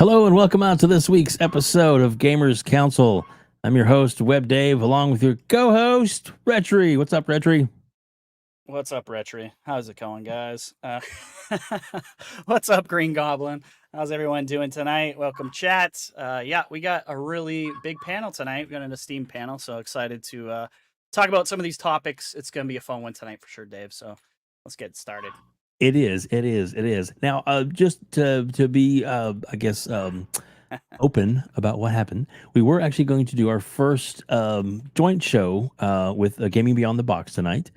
Hello and welcome out to this week's episode of Gamers Council. I'm your host, WebDave, along with your co-host, RHETRI. What's up, RHETRI? What's up, RHETRI? How's it going, guys? What's up, Green Goblin? How's everyone doing tonight? Welcome, chat. Yeah, we got a really big panel tonight. We got an esteemed panel, so excited to talk about some of these topics. It's going to be a fun one tonight for sure, Dave. So let's get started. It is. Now, just to be, I guess, open about what happened, we were actually going to do our first joint show with Gaming Beyond the Box tonight.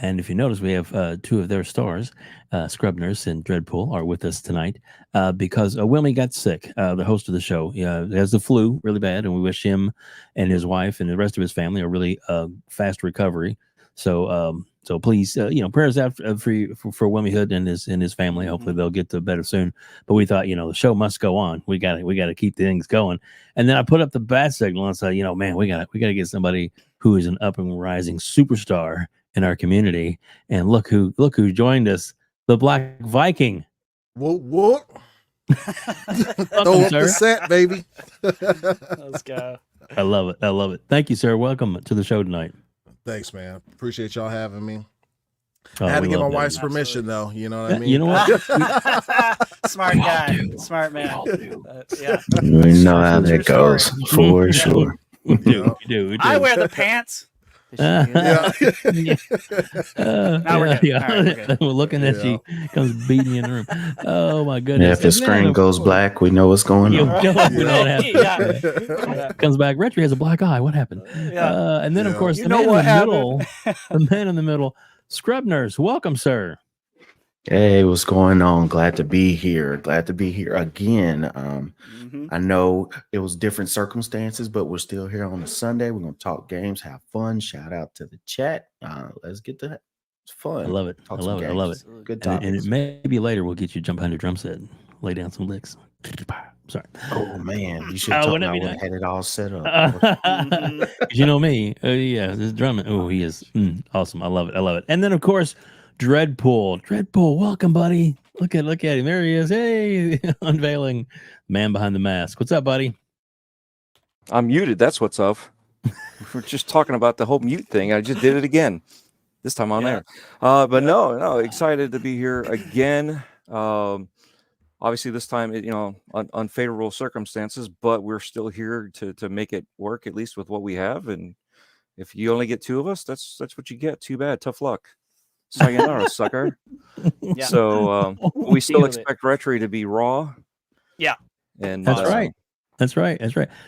And if you notice, we have two of their stars, Scrub Nurse and Dreadpool, are with us tonight because Wilmy got sick, the host of the show. He has the flu really bad, and we wish him and his wife and the rest of his family a really fast recovery. So please, prayers out for Wilmy Hood and his family. Hopefully they'll get to better soon. But we thought, the show must go on. We got to keep things going. And then I put up the bat signal and said, man, we got to get somebody who is an up and rising superstar in our community. And look who joined us, the Black Viking. What? Throw up the set, baby. Let's go. I love it. Thank you, sir. Welcome to the show tonight. Thanks, man. Appreciate y'all having me. Oh, I had to get my that. wife's permission, though. You know what I mean? You know what? Smart guy. Smart man. Yeah. We know how that goes, for sure. We do. I wear the pants. Now we're good. All right, we're good. We're looking at she comes beating you in the room. Oh my goodness! Yeah, if the screen goes black, we know what's going on. We know what happened. Comes back. RHETRI has a black eye. What happened? And then of course the man in the middle, Scrub Nurse. Welcome, sir. Hey, what's going on? Glad to be here. Glad to be here again. I know it was different circumstances, but we're still here on a Sunday. We're going to talk games, have fun. Shout out to the chat. Let's get to that. It's fun. I love it. I love it. Good topics. And maybe later we'll get you to jump behind your drum set and lay down some licks. Sorry. Oh, man. You should have had it all set up. You know me. This drumming. Oh, he is awesome. I love it. And then, of course, Dreadpool, welcome, buddy. Look at him. There he is. Hey, unveiling man behind the mask. What's up, buddy? I'm muted. That's what's up. We're just talking about the whole mute thing. I just did it again. This time on there. But no, excited to be here again. Obviously this time, unfavorable circumstances, but we're still here to make it work, at least with what we have. And if you only get two of us, that's what you get. Too bad. Tough luck. Sayonara, sucker. Yeah. So we still expect RHETRI to be raw. Yeah. And That's right.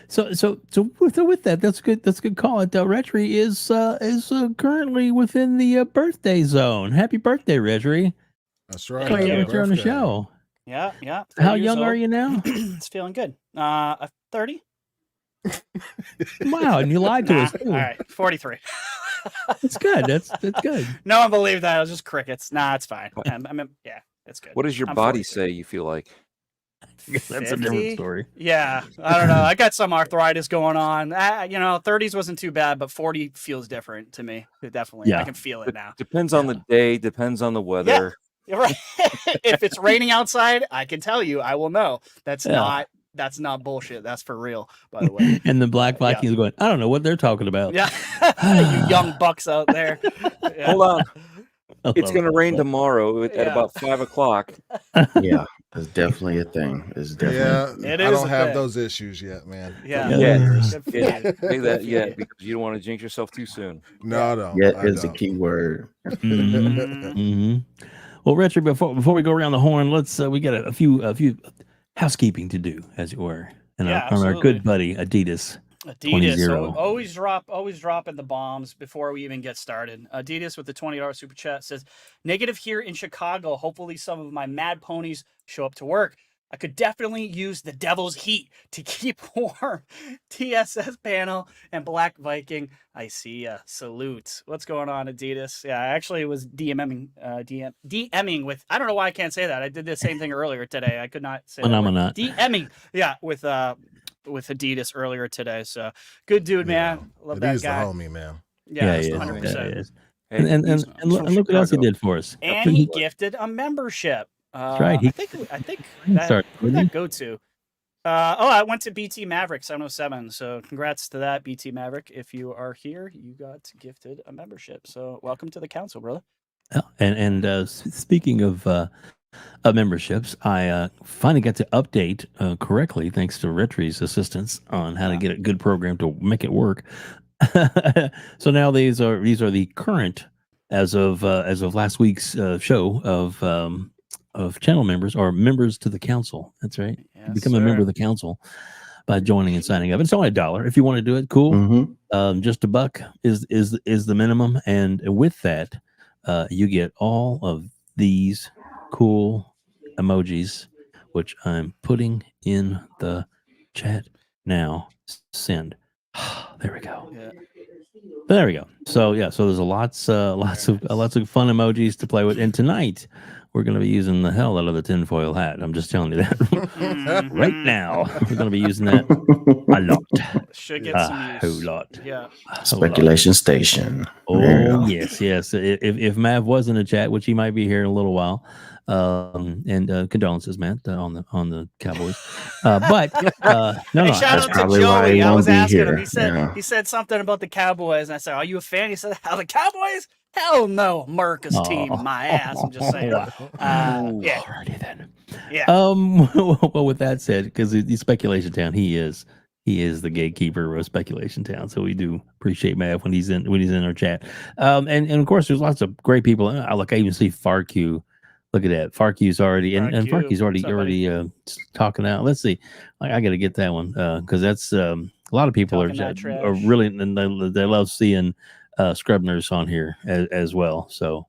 So with that, that's good. That's a good call. RHETRI is currently within the birthday zone. Happy birthday, RHETRI. That's right. You're on the show. Yeah. How young are you now? It's feeling good. 30. Wow, and you lied to us. All right, 43. That's good. That's good. No one believed that. It was just crickets. Nah, it's fine. It's good. What does your body say you feel like? That's a different story. Yeah, I don't know. I got some arthritis going on. 30s wasn't too bad, but 40 feels different to me. Definitely. Yeah. I can feel it now. Depends on the day, depends on the weather. Yeah, right. If it's raining outside, I can tell you, I will know. That's not bullshit. That's for real, by the way. And the Black Viking is going, I don't know what they're talking about. Yeah. You young bucks out there. Yeah. Hold on. It's going to rain tomorrow at about 5:00. Yeah, it's definitely a thing. It's definitely. I don't have those issues yet, man. Say that yet because you don't want to jinx yourself too soon. No. Yet is the key word. Well, RHETRI, before we go around the horn, let's we got a few housekeeping to do, as it were, and our good buddy Adidas. So always dropping the bombs before we even get started. Adidas with the $20 super chat says, negative here in Chicago. Hopefully some of my mad ponies show up to work. I could definitely use the devil's heat to keep warm. TSS panel and Black Viking. I see ya. Salute. What's going on, Adidas? Yeah, I actually was DMing with, I don't know why I can't say that. I did the same thing earlier today. I could not say that. DMing. Yeah, with Adidas earlier today. So good dude, man. Love that guy. The homie, man. Yeah, 100%. And look what else he did for us. And he gifted a membership. That's right. I think where'd that go to? I went to BT Maverick 707. So congrats to that, BT Maverick. If you are here, you got gifted a membership. So welcome to the council, brother. Speaking of memberships, I finally got to update correctly thanks to RHETRI's assistance on how to get a good program to make it work. So now these are the current as of last week's show of channel members or members to the council. That's right. Yes, Become a member of the council by joining and signing up. It's only $1 if you want to do it. Cool. Mm-hmm. Just $1 is the minimum, and with that, you get all of these cool emojis, which I'm putting in the chat now. Send. There we go. Yeah. There we go. So there's lots of fun emojis to play with, and tonight we're going to be using the hell out of the tinfoil hat. I'm just telling you that right now. We're going to be using that a lot. Should get some use. A whole lot. Yeah. Speculation station. Oh yes. If Mav was in the chat, which he might be here in a little while, and condolences, Matt, on the Cowboys. But no, Shout that's out to probably why Joey. he I won't was be asking here. him. He said something about the Cowboys, and I said, "Are you a fan?" He said, "How the Cowboys? Hell no, America's team, my ass." I'm just saying. Yeah. Alrighty then. Yeah. Well, with that said, because he's Speculation Town, he is the gatekeeper of Speculation Town. So we do appreciate Mav when he's in our chat. And of course, there's lots of great people. I even see FarQ. Look at that. FarQ's already and FarQ's already talking out. Let's see. I got to get that one because that's a lot of people are really, and they love seeing Scrubners on here as well. So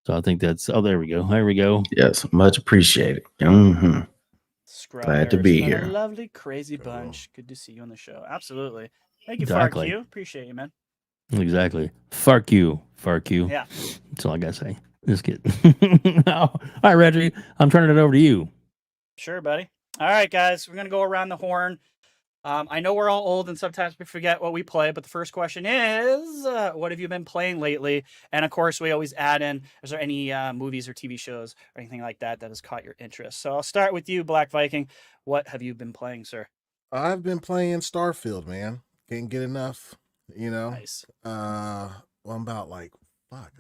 I think that's. Oh, there we go. Yes, much appreciated. Mm-hmm. Glad to be here. A lovely, crazy bunch. Good to see you on the show. Absolutely. Thank you, Exactly. FarQ. Appreciate you, man. Exactly. FarQ. Yeah. That's all I gotta say. Just kidding. All right, Reggie, I'm turning it over to you. Sure, buddy. All right, guys, we're gonna go around the horn. I know we're all old and sometimes we forget what we play, but the first question is, what have you been playing lately? And of course, we always add in, is there any movies or TV shows or anything like that has caught your interest? So I'll start with you, Black Viking. What have you been playing, sir? I've been playing Starfield, man. Can't get enough, Nice. Well, I'm about like, fuck.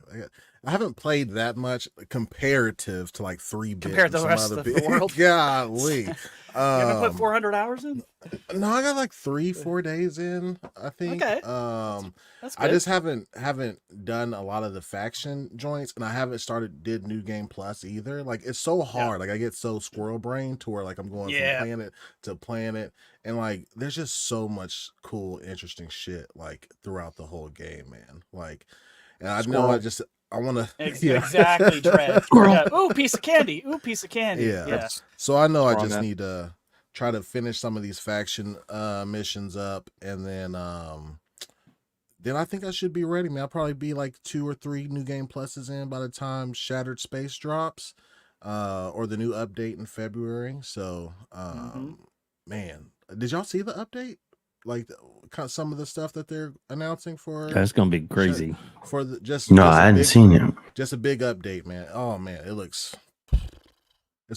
I haven't played that much comparative to like 3-bit. Compared to the rest of the world. Golly. You haven't put 400 hours in? No, I got like 3-4 days in, I think. Okay. That's good. I just haven't done a lot of the faction joints, and I haven't did New Game Plus either. Like, it's so hard. Like, I get so squirrel brain to where like I'm going from planet to planet, and like there's just so much cool, interesting shit like throughout the whole game, man. Like, and I know I want to exactly, Dread. Yeah. Ooh, piece of candy. Ooh, piece of candy. Yeah. So I know I just need to try to finish some of these faction missions up, and then I think I should be ready, man. I'll probably be like 2 or 3 New Game Pluses in by the time Shattered Space drops, or the new update in February. So, man, did y'all see the update? Like some of the stuff that they're announcing for that's gonna be crazy. For I hadn't seen it. Just a big update, man. Oh man, it's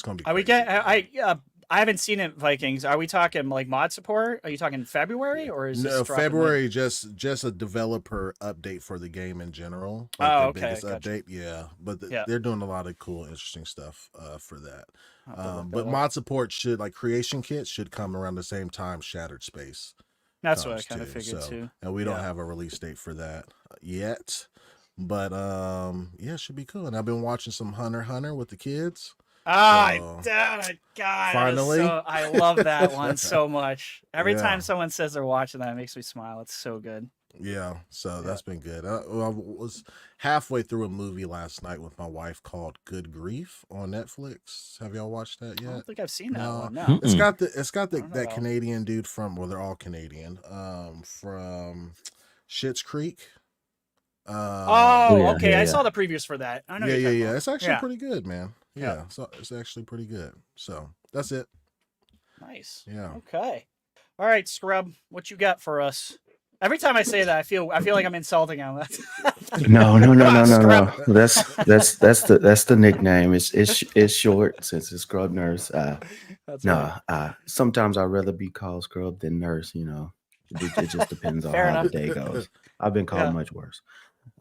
gonna be. I haven't seen it, Vikings. Are we talking like mod support? Are you talking February or is this February? Just a developer update for the game in general. Like the biggest update, yeah. But they're doing a lot of cool, interesting stuff for that. But mod support creation kits should come around the same time Shattered Space. That's what I kind of figured too. And we don't have a release date for that yet. But it should be cool. And I've been watching some Hunter x Hunter with the kids. God, finally. I love that one so much. Every time someone says they're watching that, it makes me smile. It's so good. Yeah, so that's been good. I was halfway through a movie last night with my wife called Good Grief on Netflix. Have y'all watched that yet? I don't think I've seen that one. No. It's got that Canadian dude from, well, they're all Canadian, from Schitt's Creek. Okay. I saw the previews for that. I know. Yeah. It's actually pretty good, man. Yeah, so it's actually pretty good. So that's it. Nice. Yeah. Okay. All right, Scrub, what you got for us? Every time I say that, I feel like I'm insulting him. No. Scrub. That's the nickname. It's short since it's Scrub Nurse. That's No, right. sometimes I'd rather be called Scrub than Nurse. It just depends on Fair how enough. the day goes. I've been called Yeah. much worse.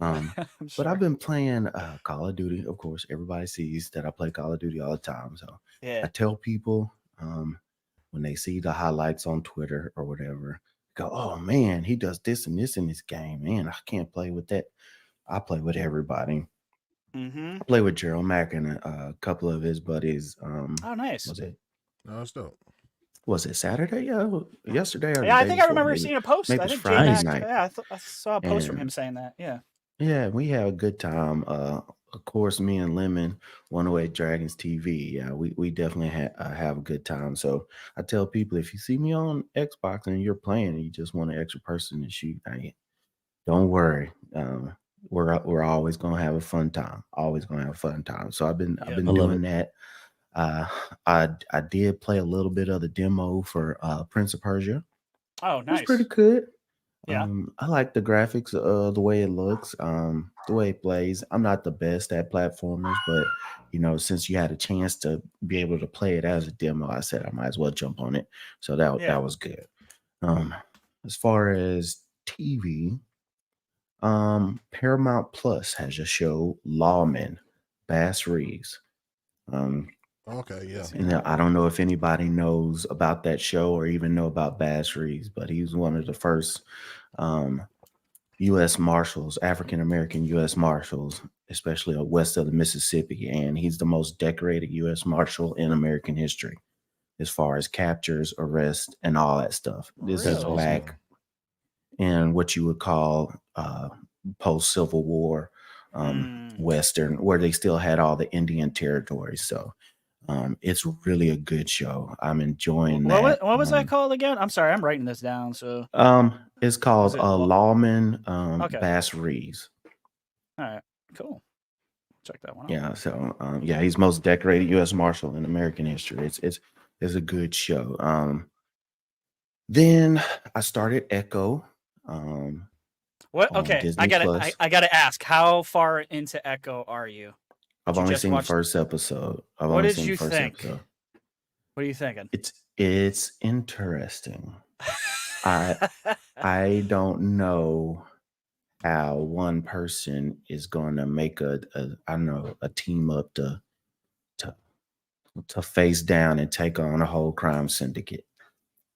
I'm But sure. I've been playing Call of Duty. Of course, everybody sees that I play Call of Duty all the time. So Yeah. I tell people when they see the highlights on Twitter or whatever, go, "Oh man, he does this and this in this game. Man, I can't play with that." I play with everybody. Mm-hmm. I play with Gerald Mack and a couple of his buddies. Oh, nice. No, it's dope. Was it Saturday? Yeah, yesterday or the Yeah, I day think I before, remember maybe. seeing a post. maybe I it was think Friday J-Mac. night. Yeah, I saw a post from And him saying that. Yeah. yeah, we had a good time. Of course, me and Lemon, 108 Dragons TV. Yeah, we definitely have a good time. So I tell people, if you see me on Xbox and you're playing and you just want an extra person to shoot, don't worry. We're always gonna have a fun time. Always gonna have a fun time. So I've been Yeah. been I love doing that. I did play a little bit of the demo for Prince of Persia. Oh, It was nice. pretty good. Yeah. I like the graphics, the way it looks, the way it plays. I'm not the best at platformers, but since you had a chance to be able to play it as a demo, I said I might as well jump on it. So Yeah. that was good. As far as TV, Paramount Plus has a show, Lawman, Bass Reeves. Okay, yeah. And I don't know if anybody knows about that show or even know about Bass Reeves, but he was one of the first U.S. Marshals, African American U.S. Marshals, especially west of the Mississippi, and he's the most decorated U.S. Marshal in American history, as far as captures, arrests, and all that stuff. This is Really? back in what you would call post-Civil War Western, where they still had all the Indian territories. So it's really a good show. I'm enjoying that. What was that called again? I'm sorry, I'm writing this down. So it's called Lawman Okay. Bass Reeves. All right, cool. Check that one out. Yeah, so he's most decorated U.S. Marshal in American history. It's a good show. Then I started Echo. What? Okay, Disney Plus. I gotta ask, how far into Echo are you? I've only seen the first episode. What did you think? What are you thinking? It's interesting. I don't know how one person is going to make a team up to face down and take on a whole crime syndicate.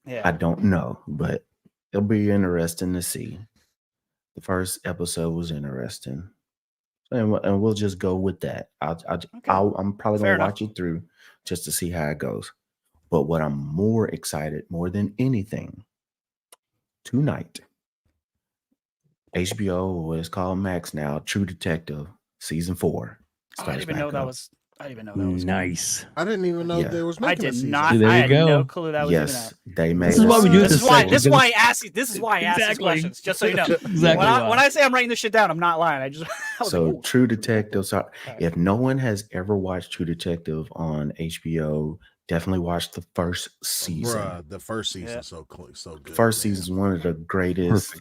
Yeah. I don't know, but it'll be interesting to see. The first episode was interesting, and we'll just go with that. I'm probably going to watch it through just to see how it goes. But what I'm more excited, more than anything, tonight, HBO, what it's called Max now, True Detective season 4. I didn't even know that was. Nice. I didn't even know there was making a season. I had no clue that was even out. They made. This is why we do this is why I ask you. This is why I ask these questions, just so you know. Exactly. When I say I'm writing this shit down, I'm not lying. True Detective. So if no one has ever watched True Detective on HBO, definitely watch the first season. Bruh, the first season so good. First season is one of the greatest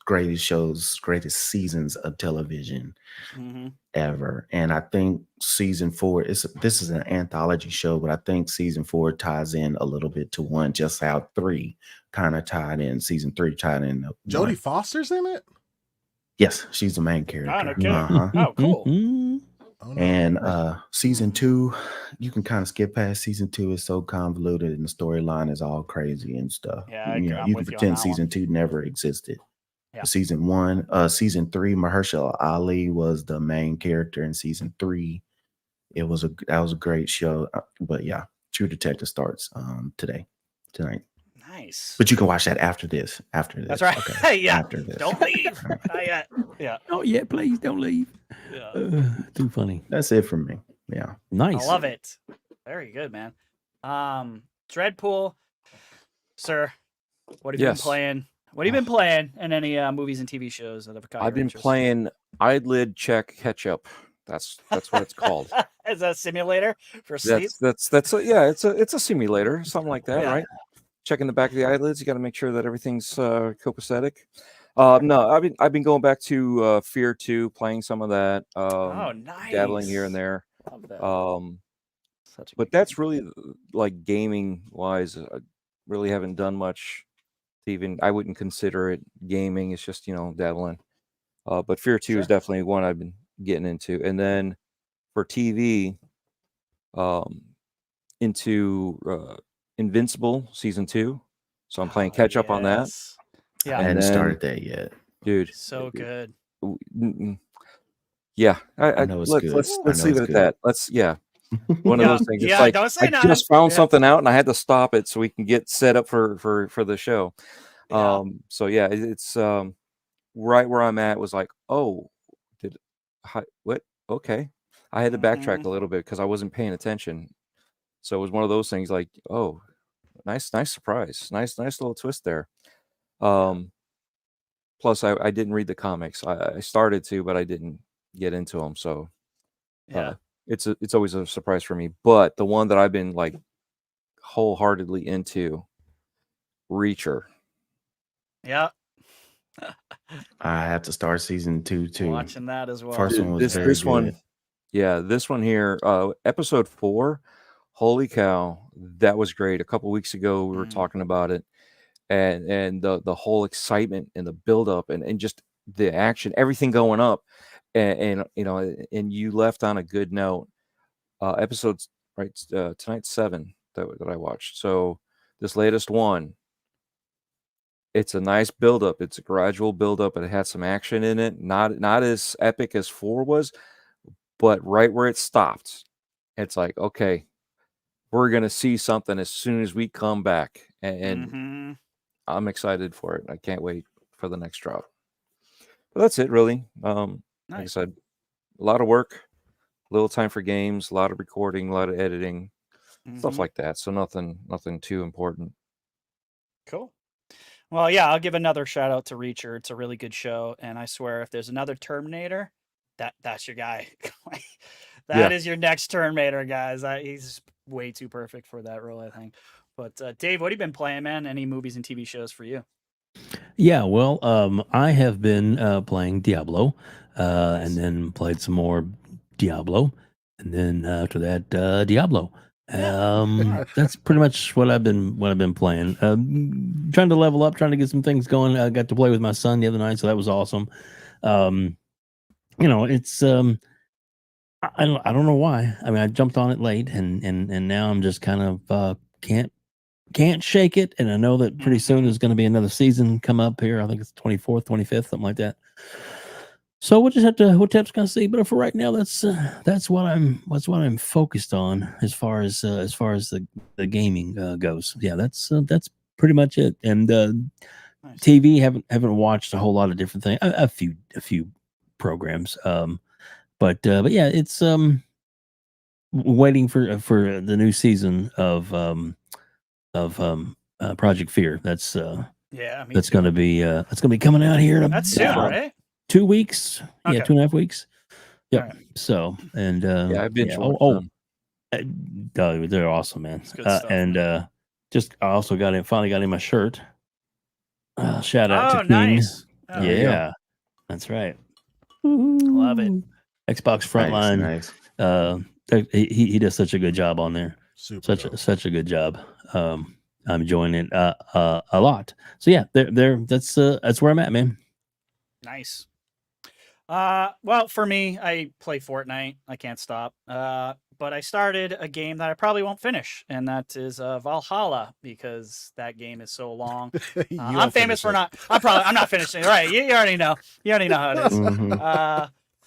greatest seasons of television ever. And I think season 4 this is an anthology show, but I think season 4 ties in a little bit to 1, just how 3 kind of tied in. Season 3 tied in. Jodie Foster's in it? Yes, she's the main character. Oh, cool. And season 2, you can kind of skip past season 2. It's so convoluted and the storyline is all crazy and stuff. Yeah, you can pretend season 2 never existed. Yeah. Season 3, Mahershala Ali was the main character in season 3. That was a great show. But yeah, True Detective starts tonight. Nice. But you can watch that after this. That's right. Okay. Yeah. After this. Don't leave. Not yet. Yeah. Oh yeah, please don't leave. Yeah. Too funny. That's it for me. Yeah. Nice. I love it. Very good, man. Dreadpool, sir. What have you been playing? What have you been playing in any movies and TV shows that have caught your I've been interest? playing Eyelid Check Ketchup. That's what it's called. Is that a simulator for sleep? That's it's a simulator, something like that, right? checking the back of the eyelids. You got to make sure that everything's copacetic. No, I've been going back to Fear 2, playing some of that. Nice. Dabbling here and there. Love that. But that's really like gaming wise. I really haven't done much. I wouldn't consider it gaming. It's just dabbling. But Fear 2 is definitely one I've been getting into. And then for TV, into Invincible season 2. So I'm playing catch up on that. Yeah, I hadn't started that yet, dude. So good. Yeah, I know it's good. Let's leave it at that. One of those things. Yeah, It's like don't say I nothing. just found something out and I had to stop it so we can get set up for the show. Yeah. So yeah, it's right where I'm at was like, oh, what? Okay, I had to backtrack a little bit because I wasn't paying attention. So it was one of those things like, oh, nice surprise, nice little twist there. Plus, I didn't read the comics. I started to, but I didn't get into them. So yeah, it's always a surprise for me. But the one that I've been like wholeheartedly into, Reacher. Yeah. I have to start season 2 too. Watching that as well. First one was very good. Yeah, this one here, episode 4. Holy cow, that was great. A couple weeks ago, we were talking about it, and the whole excitement and the buildup and just the action, everything going up, and you left on a good note. Episodes right tonight's 7 that I watched. So this latest one, it's a nice buildup. It's a gradual buildup. It had some action in it. Not as epic as 4 was, but right where it stopped, it's like, okay, we're gonna see something as soon as we come back, and I'm excited for it. I can't wait for the next drop. But that's it, really. Like I said, a lot of work, little time for games, a lot of recording, a lot of editing, stuff like that. So nothing too important. Cool. Well, yeah, I'll give another shout out to Reacher. It's a really good show, and I swear, if there's another Terminator, that's your guy. That is your next Terminator, guys. He's way too perfect for that role, I think. But Dave, what have you been playing, man? Any movies and TV shows for you? Yeah, well, I have been playing Diablo, and then played some more Diablo, and then after that, Diablo. That's pretty much what I've been playing. Trying to level up, trying to get some things going. I got to play with my son the other night, so that was awesome. It's I don't know why. I mean, I jumped on it late, and now I'm just kind of can't shake it. And I know that pretty soon there's going to be another season come up here. I think it's 24th, 25th, something like that. So we'll just have to kind of see. But for right now, that's what I'm focused on as far as the gaming goes. Yeah, that's pretty much it. And Nice. TV haven't watched a whole lot of different things. A few programs. But yeah, it's waiting for the new season of Project Fear. That's going to be coming out here. That's soon, right? 2 weeks. Okay. Yeah, 2.5 weeks. Yep. Right. So and I've been they're awesome, man. Good stuff, and man. I also finally got in my shirt. Shout out to King. Nice. Yeah, that's right. Love it. Xbox Frontline. Nice. He does such a good job on there. Such a good job. I'm enjoying it a lot. So yeah, that's where I'm at, man. Nice. Well, for me, I play Fortnite. I can't stop. But I started a game that I probably won't finish, and that is Valhalla, because that game is so long. I'm famous for not. I'm not finishing. Right? You already know. You already know how it is.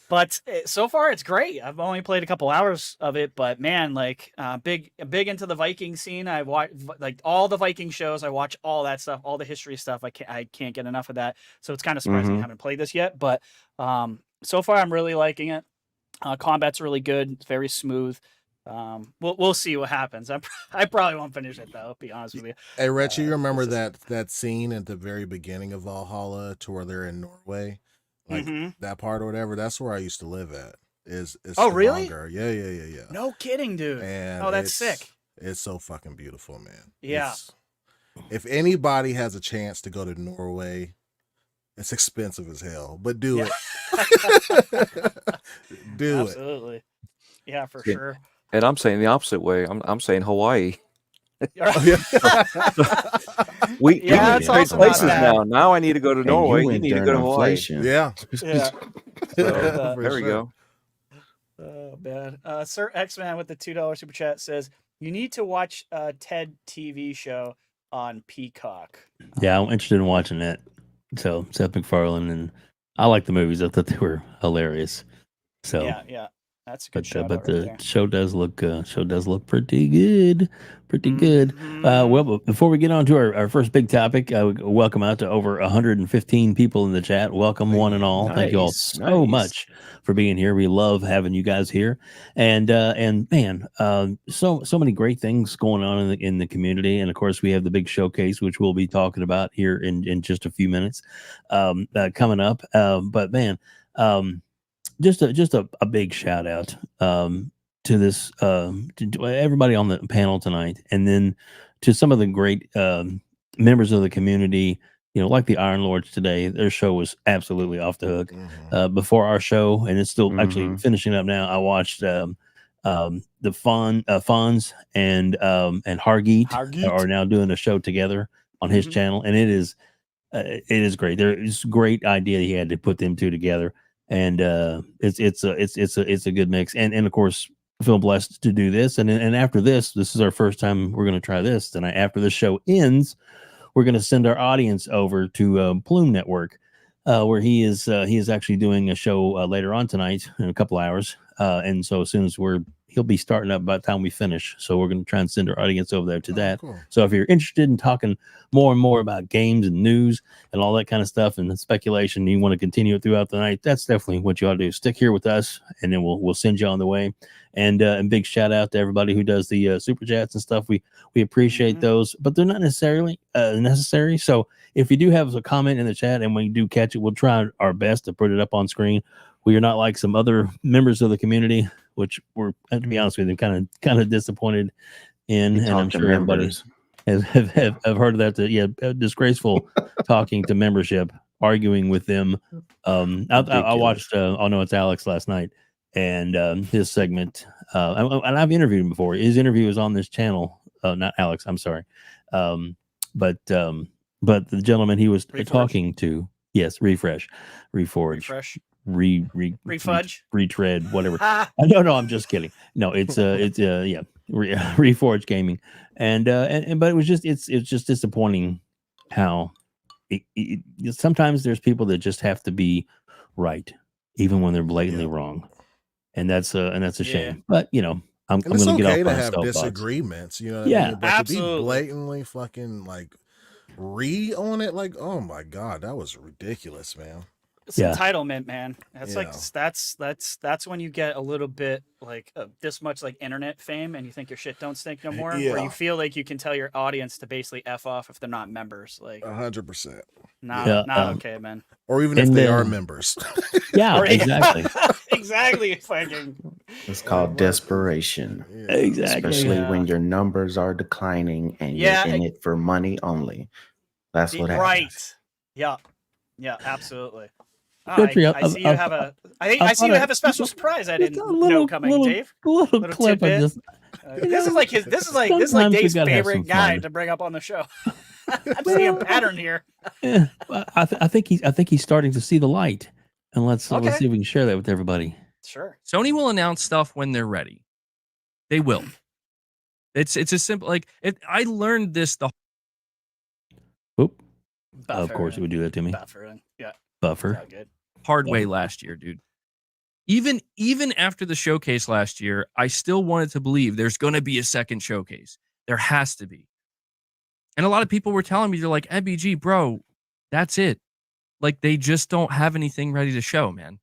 But so far it's great. I've only played a couple hours of it, but man, like big into the Viking scene. I watch like all the Viking shows. I watch all that stuff, all the history stuff. I can't get enough of that. So it's kind of surprising I haven't played this yet, but so far I'm really liking it. Combat's really good. It's very smooth. We'll see what happens. I probably won't finish it though. Be honest with you. Hey, Rich, you remember that scene at the very beginning of Valhalla, to where they're in Norway? Like that part or whatever, that's where I used to live at. Is really? Yeah. No kidding, dude. And that's sick. It's so fucking beautiful, man. Yeah. if anybody has a chance to go to Norway, it's expensive as hell, but do it. Do Absolutely. Yeah, for sure. And I'm saying the opposite way. I'm saying Hawaii. We it's trade also places not bad. now. Now I need to go to Norway. You need to go to Hawaii. inflation. Yeah. Yeah. So, there we go. Oh man. Sir X-Man with the $2 super chat says you need to watch Ted TV show on Peacock. Yeah, I'm interested in watching that. So Seth MacFarlane, and I like the movies. I thought they were hilarious. So yeah. That's a good show. But the show does look pretty good. Well, before we get on to our first big topic, welcome out to over 115 people in the chat. Welcome one and all. Thank you all so much for being here. We love having you guys here, and man, so many great things going on in the community, and of course we have the big showcase, which we'll be talking about here in just a few minutes, coming up. But man. Just a big shout out to this to everybody on the panel tonight, and then to some of the great members of the community. You know, like the Iron Lords today, their show was absolutely off the hook. Before our show, and it's still actually finishing up now. I watched the Fonz and Hargeet are now doing a show together on his channel, and it is great. It's a great idea he had to put them two together. And it's a good mix, and of course I feel blessed to do this, and after this is our first time we're going to try this tonight. After the show ends, we're going to send our audience over to Plume Network, where he is actually doing a show later on tonight in a couple hours, and so as soon as he'll be starting up by the time we finish. So we're going to try and send our audience over there to that. Cool. So if you're interested in talking more and more about games and news and all that kind of stuff and the speculation, you want to continue it throughout the night, that's definitely what you ought to do. Stick here with us, and then we'll send you on the way. And big shout out to everybody who does the super chats and stuff. We appreciate those, but they're not necessarily necessary. So if you do have a comment in the chat and we do catch it, we'll try our best to put it up on screen. We are not like some other members of the community, which we're, to be honest with you, kind of disappointed in, and I'm sure everybody have heard of that. Disgraceful talking to membership, arguing with them. I watched Oh No, It's Alex last night, and his segment, and I've interviewed him before. His interview is on this channel. Not Alex, I'm sorry, but the gentleman he was talking to, yes, Reforge. Refudge, retread, whatever. No, I'm just kidding. No, it's Reforge Gaming, and but it was just it's just disappointing how sometimes there's people that just have to be right even when they're blatantly wrong, and that's a shame. But you know, I'm going to get off to have disagreements. You know, what I mean? But absolutely. To be blatantly fucking like on it, like, oh my god, that was ridiculous, man. It's entitlement, man. That's like that's when you get a little bit like this much like internet fame, and you think your shit don't stink no more. Where you feel like you can tell your audience to basically f off if they're not members. Like 100%. Not okay, man. Or even if they are members. Yeah, exactly. Exactly. Fucking. It's called desperation. Yeah. Exactly. Especially when your numbers are declining and you're in it for money only. That's what happens. Right. Yeah. Yeah. Absolutely. I see you have a. I see you have a special surprise. I didn't know coming, Dave. Little clip. This is like Dave's favorite guy to bring up on the show. I'm seeing a pattern here. Yeah, I think he's starting to see the light, and let's see if we can share that with everybody. Sure. Sony will announce stuff when they're ready. They will. It's as simple like I learned this the. Oop. Of course, it would do that to me. Buffering. Yeah. Buffer. Hard way last year, dude. Even after the showcase last year, I still wanted to believe there's going to be a second showcase. There has to be. And a lot of people were telling me, they're like, MBG, bro, that's it. Like, they just don't have anything ready to show, man.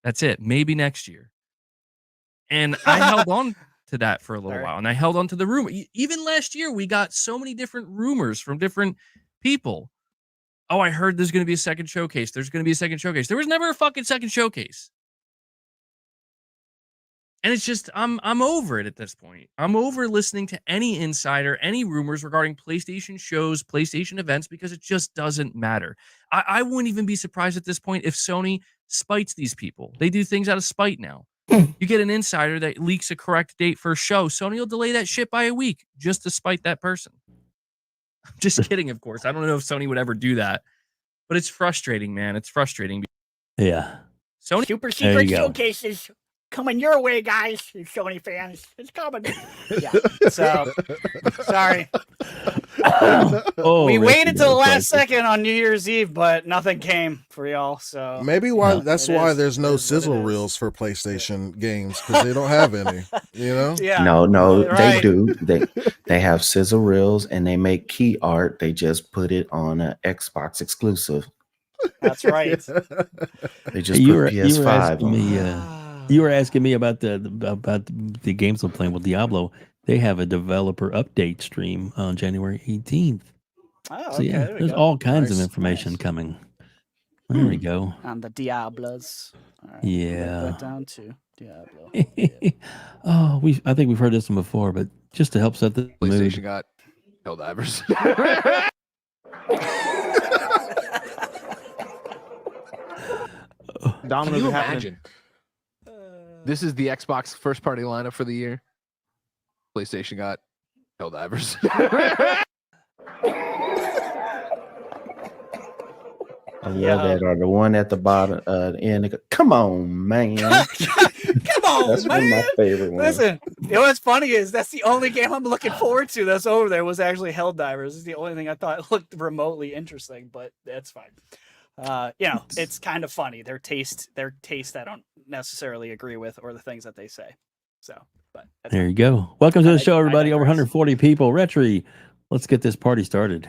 That's it. Maybe next year. And I held on to that for a little while. And I held on to the rumor. Even last year, we got so many different rumors from different people. Oh, I heard there's going to be a second showcase. There's going to be a second showcase. There was never a fucking second showcase. And it's just I'm over it at this point. I'm over listening to any insider, any rumors regarding PlayStation shows, PlayStation events, because it just doesn't matter. I wouldn't even be surprised at this point if Sony spites these people. They do things out of spite now. You get an insider that leaks a correct date for a show, Sony will delay that shit by a week just to spite that person. I'm just kidding, of course. I don't know if Sony would ever do that, but it's frustrating, man. It's frustrating. Yeah. Sony super secret showcases coming your way, guys. You Sony fans, it's coming. Yeah. So sorry. We waited till the last second on New Year's Eve, but nothing came for y'all. So maybe that's why there's no sizzle reels for PlayStation games, because they don't have any. You know? Yeah. No, right. They do. They have sizzle reels and they make key art. They just put it on an Xbox exclusive. That's right. They just put PS5 on. You were asking me about the games we're playing with Diablo. They have a developer update stream on January 18th. Oh, so yeah, there's all kinds of information coming. There we go. On the Diablos. All right, yeah. That down to Diablo. Oh, I think we've heard this one before, but just to help set the PlayStation mood. got Helldivers. Can you imagine? This is the Xbox first party lineup for the year. PlayStation got Helldivers. I love that. Or the one at the bottom end. Come on, man. Come on, that's man. One of my favorite ones. Listen, you know what's funny is that's the only game I'm looking forward to that's over there was actually Helldivers. It's the only thing I thought looked remotely interesting, but that's fine. It's kind of funny. Their taste I don't necessarily agree with, or the things that they say. So, but there you go. Welcome to the show, everybody. Over 140 people. RHETRI, let's get this party started.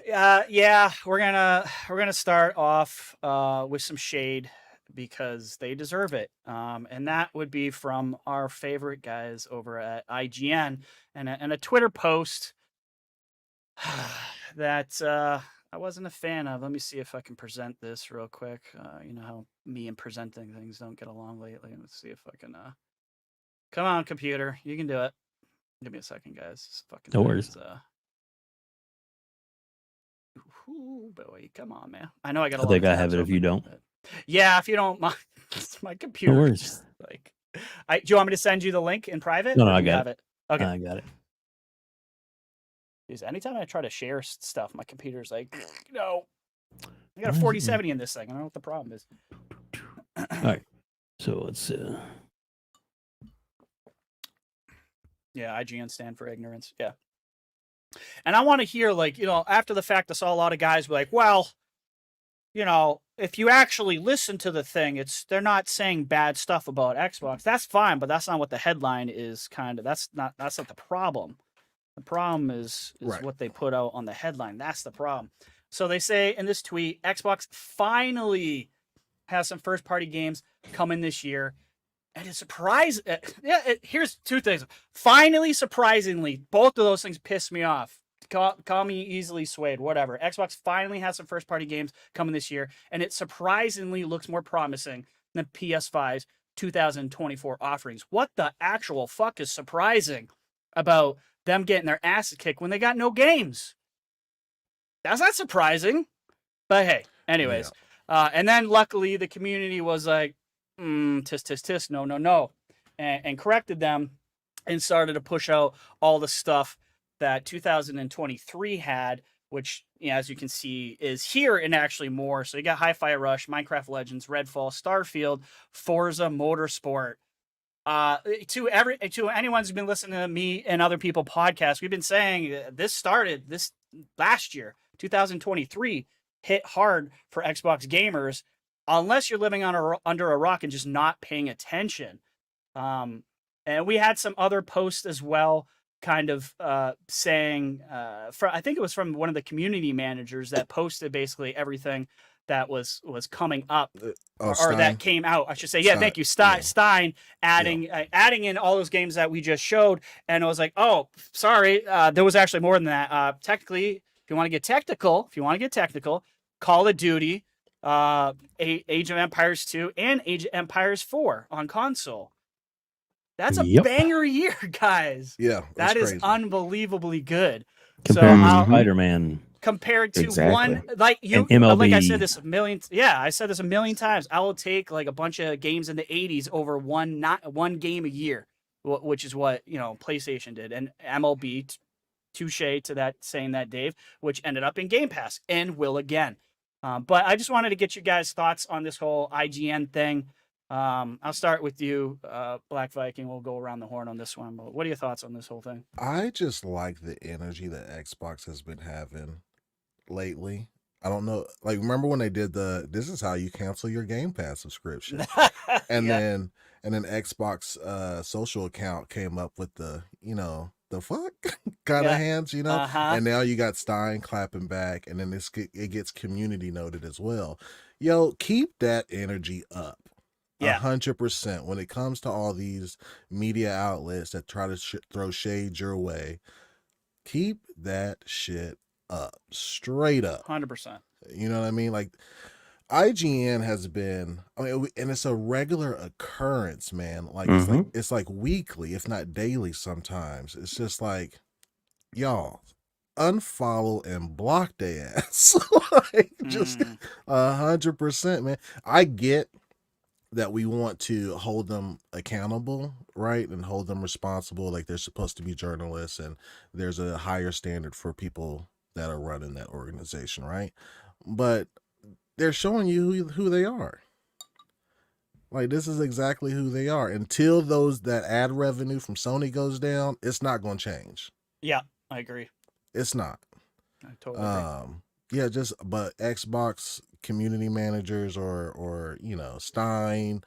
Yeah, we're gonna start off with some shade because they deserve it. And that would be from our favorite guys over at IGN and a Twitter post that I wasn't a fan of. Let me see if I can present this real quick. You know how me and presenting things don't get along lately. Let's see if I can. Come on, computer, you can do it. Give me a second, guys. This fucking no worries. Ooh, boy, come on, man. I know I got. I think I have it. If you don't, yeah, if you don't mind, my computer. No worries. Like, do you want me to send you the link in private? No, I got it. Okay, I got it. Because anytime I try to share stuff, my computer's like, no. I got a 4070 in this thing. I don't know what the problem is. All right. So let's. Yeah, IGN stand for ignorance. Yeah. And I want to hear, after the fact, I saw a lot of guys be like, well, if you actually listen to the thing, they're not saying bad stuff about Xbox. That's fine, but that's not what the headline is. That's not the problem. The problem is right. What they put out on the headline. That's the problem. So they say in this tweet, Xbox finally has some first-party games coming this year. And it's surprising. Here's two things. Finally, surprisingly, both of those things piss me off. Call me easily swayed, whatever. Xbox finally has some first-party games coming this year, and it surprisingly looks more promising than PS5's 2024 offerings. What the actual fuck is surprising about them getting their asses kicked when they got no games? That's not surprising. But hey, anyways. Yeah. And then luckily the community was like, tisk, no, and corrected them and started to push out all the stuff that 2023 had, which, as you can see, is here and actually more. So you got Hi-Fi Rush, Minecraft Legends, Redfall, Starfield, Forza Motorsport. To anyone who's been listening to me and other people podcasts, we've been saying this started this last year, 2023, hit hard for Xbox gamers, unless you're living under a rock and just not paying attention. And we had some other posts as well, kind of saying, I think it was from one of the community managers that posted basically everything that was coming up or that came out, I should say. Yeah, thank you, Stein, adding in all those games that we just showed. And I was like, oh, sorry, there was actually more than that. Technically, if you want to get technical, Call of Duty, Age of Empires 2, and Age of Empires 4 on console. That's a Yep. banger year, guys. Yeah, That is crazy. unbelievably good. Compared to I'll- Spider-Man. Compared to Exactly. one, like you, And MLB. like I said this a million, I said this a million times. I will take like a bunch of games in the 80s over one game a year, which is what PlayStation did, and MLB, touche to that saying that, Dave, which ended up in Game Pass and will again. But I just wanted to get you guys' thoughts on this whole IGN thing. I'll start with you, Black Viking. We'll go around the horn on this one. But what are your thoughts on this whole thing? I just like the energy that Xbox has been having lately. I don't know, like, remember when they did this is how you cancel your Game Pass subscription, and then Xbox social account came up with the fuck kind of hands, and now you got Stein clapping back, and then it gets community noted as well. Yo, keep that energy up. 100%. When it comes to all these media outlets that try to throw shade your way, keep that shit up, straight up. 100%. You know what I mean? Like, IGN has been, and it's a regular occurrence, man. Like, it's like weekly, if not daily sometimes. It's just like, y'all, unfollow and block their ass. Like, just 100%, man. I get that we want to hold them accountable, right? And hold them responsible. Like, they're supposed to be journalists, and there's a higher standard for people that are running that organization, right? But they're showing you who they are. Like, this is exactly who they are. Until that ad revenue from Sony goes down, it's not going to change. Yeah, I agree. It's not. I totally agree. Yeah, but Xbox community managers or Stein,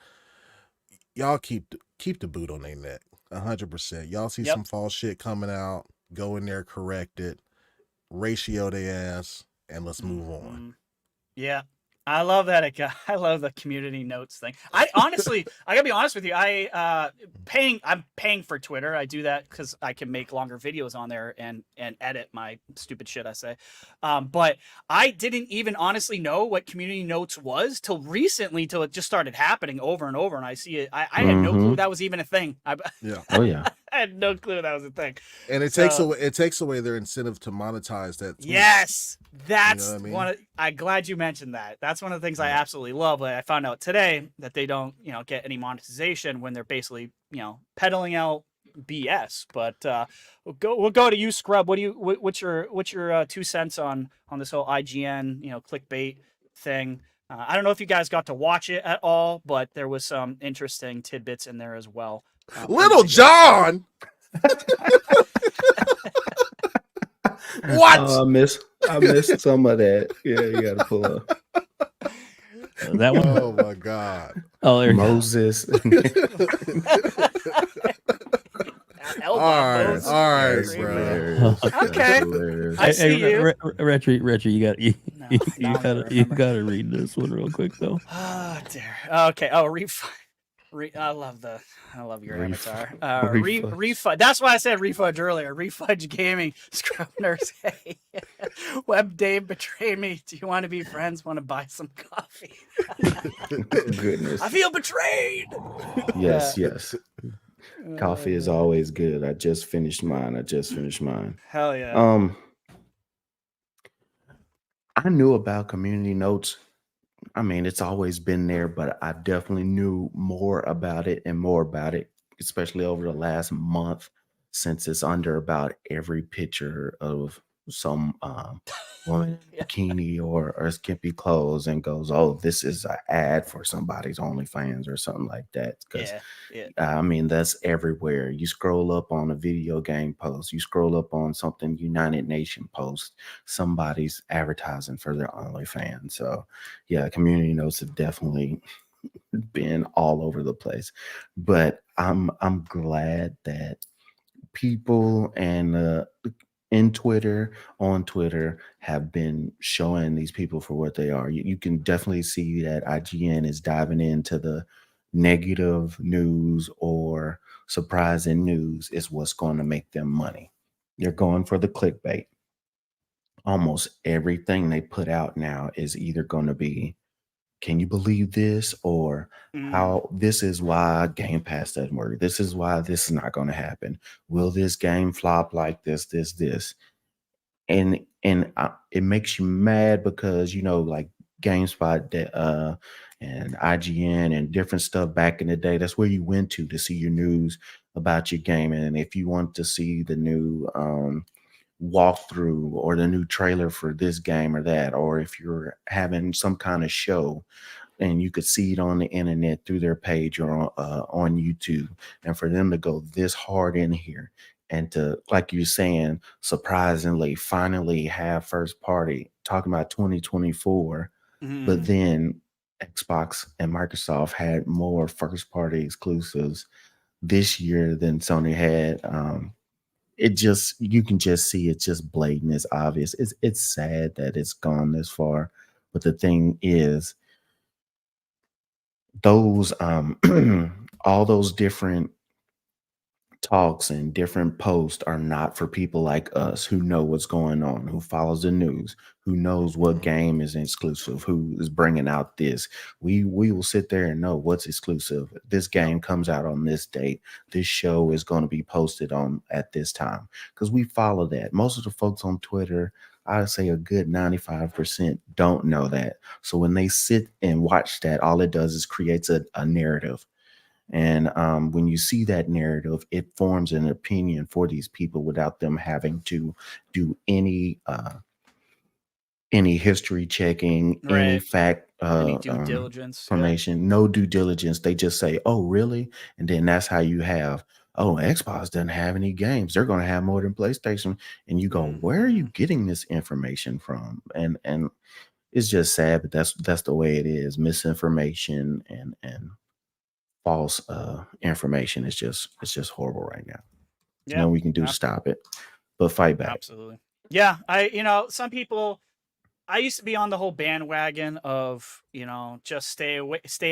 y'all keep the boot on their neck. 100%. Y'all see some false shit coming out, go in there, correct it, ratio their ass, and let's move on. Yeah. I love that. I love the community notes thing. I honestly, I gotta be honest with you. I'm paying for Twitter. I do that because I can make longer videos on there and edit my stupid shit I say. But I didn't even honestly know what community notes was till recently, till it just started happening over and over. And I see it. I had no clue that was even a thing. Yeah. Oh yeah. I had no clue that was a thing. And it takes away their incentive to monetize that tweet. Yes, that's what I mean? I'm glad you mentioned that. That's one of the things I absolutely love. I found out today that they don't, get any monetization when they're basically, peddling out BS. But we'll go to you, Scrub. What's your 2 cents on this whole IGN, clickbait thing? I don't know if you guys got to watch it at all, but there was some interesting tidbits in there as well. Little John. What? I missed some of that. Yeah, you gotta pull up that one. Oh my God. Oh, there Moses. All right, bro. Okay. I see you. Retri, you gotta read this one real quick though. Oh dear. Okay. Oh, I love your avatar. Refudge. That's why I said refudge earlier. Refudge Gaming. Scrub Nurse. Hey, WebDave betrayed me. Do you want to be friends? Want to buy some coffee? Goodness. I feel betrayed. Yes. Coffee is always good. I just finished mine. Hell yeah. I knew about community notes. I mean, it's always been there, but I definitely knew more about it, especially over the last month, since it's under about every picture of some woman in a bikini or skimpy clothes and goes, oh, this is an ad for somebody's OnlyFans or something like that. Because I mean, that's everywhere. You scroll up on a video game post, you scroll up on something United Nations post, somebody's advertising for their OnlyFans. So yeah, community notes have definitely been all over the place. But I'm glad that people and on Twitter have been showing these people for what they are. You can definitely see that IGN is diving into the negative news or surprising news is what's going to make them money. They're going for the clickbait. Almost everything they put out now is either going to be can you believe this? Or how this is why Game Pass doesn't work. This is why this is not going to happen. Will this game flop like this? And it makes you mad because, you know, like GameSpot and IGN and different stuff back in the day, that's where you went to see your news about your game. And if you want to see the new walkthrough or the new trailer for this game or that, or if you're having some kind of show, and you could see it on the internet through their page or on YouTube, and for them to go this hard in here and to, like you're saying, surprisingly, finally have first party talking about 2024, but then Xbox and Microsoft had more first party exclusives this year than Sony had. It just, you can just see it's just blatant, it's obvious. It's sad that it's gone this far, but the thing is, those all those different talks and different posts are not for people like us who know what's going on, who follows the news, who knows what game is exclusive, who is bringing out this. We will sit there and know what's exclusive. This game comes out on this date. This show is going to be posted on at this time, because we follow that. Most of the folks on Twitter, I'd say a good 95% don't know that. So when they sit and watch that, all it does is creates a narrative. And when you see that narrative, it forms an opinion for these people without them having to do any history checking, any fact any due diligence, information, no due diligence. They just say, "Oh, really?" And then that's how you have, "Oh, Xbox doesn't have any games. They're going to have more than PlayStation." And you go, "Where are you getting this information from?" And it's just sad, but that's the way it is. Misinformation and false information is just horrible right now. There's nothing we can do to stop it, but fight back. Absolutely. Yeah, some people, I used to be on the whole bandwagon of, just stay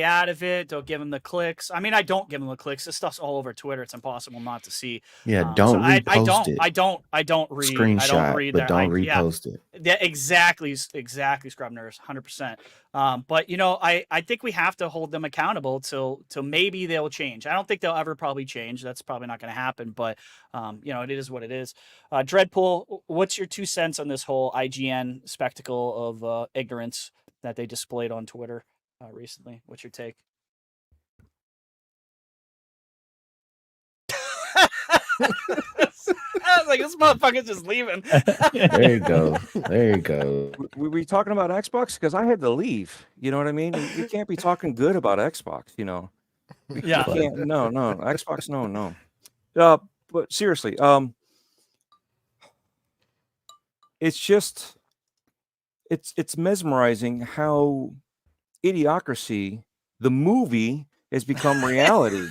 out of it. Don't give them the clicks. I mean, I don't give them the clicks. This stuff's all over Twitter. It's impossible not to see. Yeah, don't repost it. I don't read. Screenshot, I don't read but that. don't repost it. Yeah, exactly, Scrub Nurse, 100%. But I think we have to hold them accountable till maybe they'll change. I don't think they'll ever probably change. That's probably not going to happen. But it is what it is. Dreadpool, what's your 2 cents on this whole IGN spectacle of ignorance that they displayed on Twitter recently? What's your take? I was like, this motherfucker's just leaving. There you go. We talking about Xbox? Because I had to leave. You know what I mean? We can't be talking good about Xbox. Yeah. No, Xbox, no. But seriously, it's just, it's mesmerizing how Idiocracy, the movie, has become reality.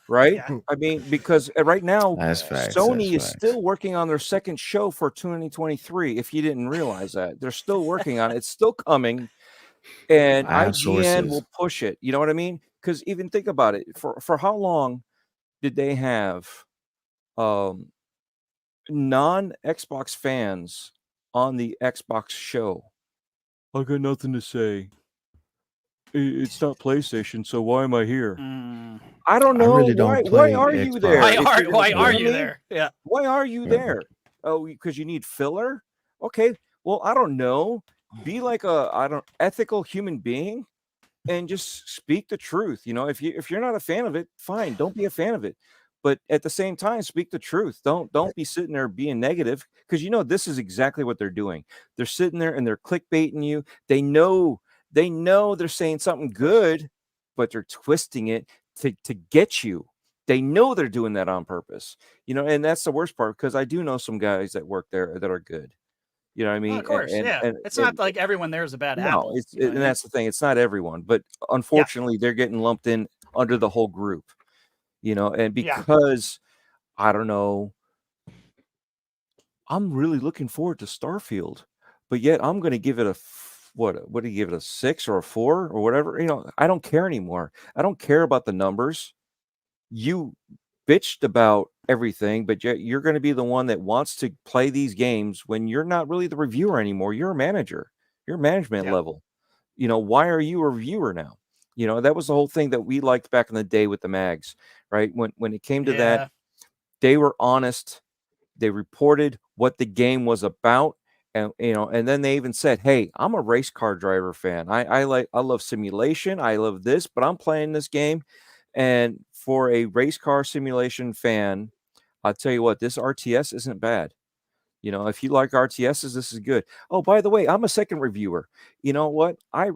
Right? Yeah. I mean, because right now, Sony is still working on their second show for 2023. If you didn't realize that, they're still working on it. It's still coming, and IGN will push it. You know what I mean? Because even think about it. For how long did they have non-Xbox fans on the Xbox show? I got nothing to say. It's not PlayStation, so why am I here? I don't know. I really don't why are you there? Why are you there? Yeah. Why are you there? Oh, because you need filler? Okay. Well, I don't know. Be like ethical human being and just speak the truth. If you're not a fan of it, fine. Don't be a fan of it. But at the same time, speak the truth. Don't be sitting there being negative, because this is exactly what they're doing. They're sitting there and they're clickbaiting you. They know they're saying something good, but they're twisting it to get you. They know they're doing that on purpose, and that's the worst part, because I do know some guys that work there that are good. You know what I mean? Of course, it's not like everyone there is a bad apple. And that's the thing. It's not everyone, but unfortunately, they're getting lumped in under the whole group. And because I don't know, I'm really looking forward to Starfield, but yet I'm going to give it a what do you give it, a 6 or a 4 or whatever? I don't care anymore. I don't care about the numbers. You bitched about everything, but yet you're going to be the one that wants to play these games when you're not really the reviewer anymore. You're a manager. You're management level. You know, why are you a reviewer now? You know, that was the whole thing that we liked back in the day with the mags, right? When it came to that, they were honest. They reported what the game was about. And and then they even said, "Hey, I'm a race car driver fan. I love simulation. I love this, but I'm playing this game." And for a race car simulation fan, I'll tell you what, this RTS isn't bad. You know, if you like RTSs, this is good. Oh, by the way, I'm a second reviewer. You know what? I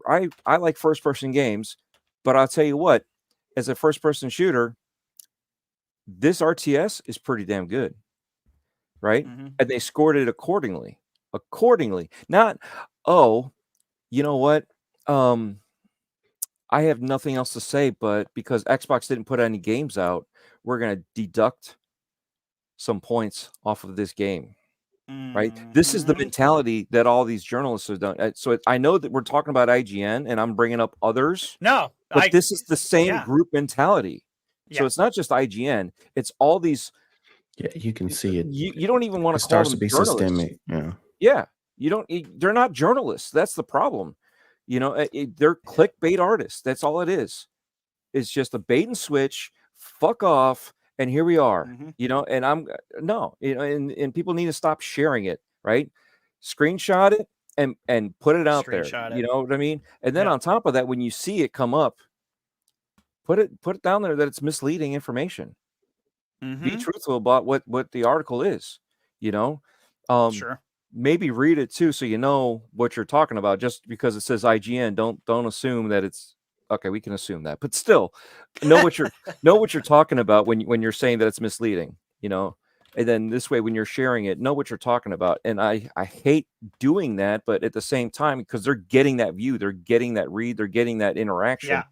like first person games, but I'll tell you what, as a first person shooter, this RTS is pretty damn good. Right? And they scored it accordingly. Not, oh, you know what? I have nothing else to say, but because Xbox didn't put any games out, we're going to deduct some points off of this game. Right? This is the mentality that all these journalists have done. So I know that we're talking about IGN and I'm bringing up others. No, but this is the same group mentality. So it's not just IGN, it's all these. Yeah, you can see it. You don't even want to call starts them to be journalists. systemic. Yeah. Yeah, you don't. They're not journalists. That's the problem. You know, they're clickbait artists. That's all it is. It's just a bait and switch. Fuck off. And here we are. You know, and and people need to stop sharing it. Right? Screenshot it and put it out there. You know what I mean? And then on top of that, when you see it come up, put it down there that it's misleading information. Be truthful about what the article is, you know. Sure. Maybe read it too, so you know what you're talking about. Just because it says IGN, don't assume that it's okay. We can assume that, but still, know what you're talking about when you're saying that it's misleading, you know. And then this way, when you're sharing it, know what you're talking about. And I hate doing that, but at the same time, because they're getting that view, they're getting that read, they're getting that interaction.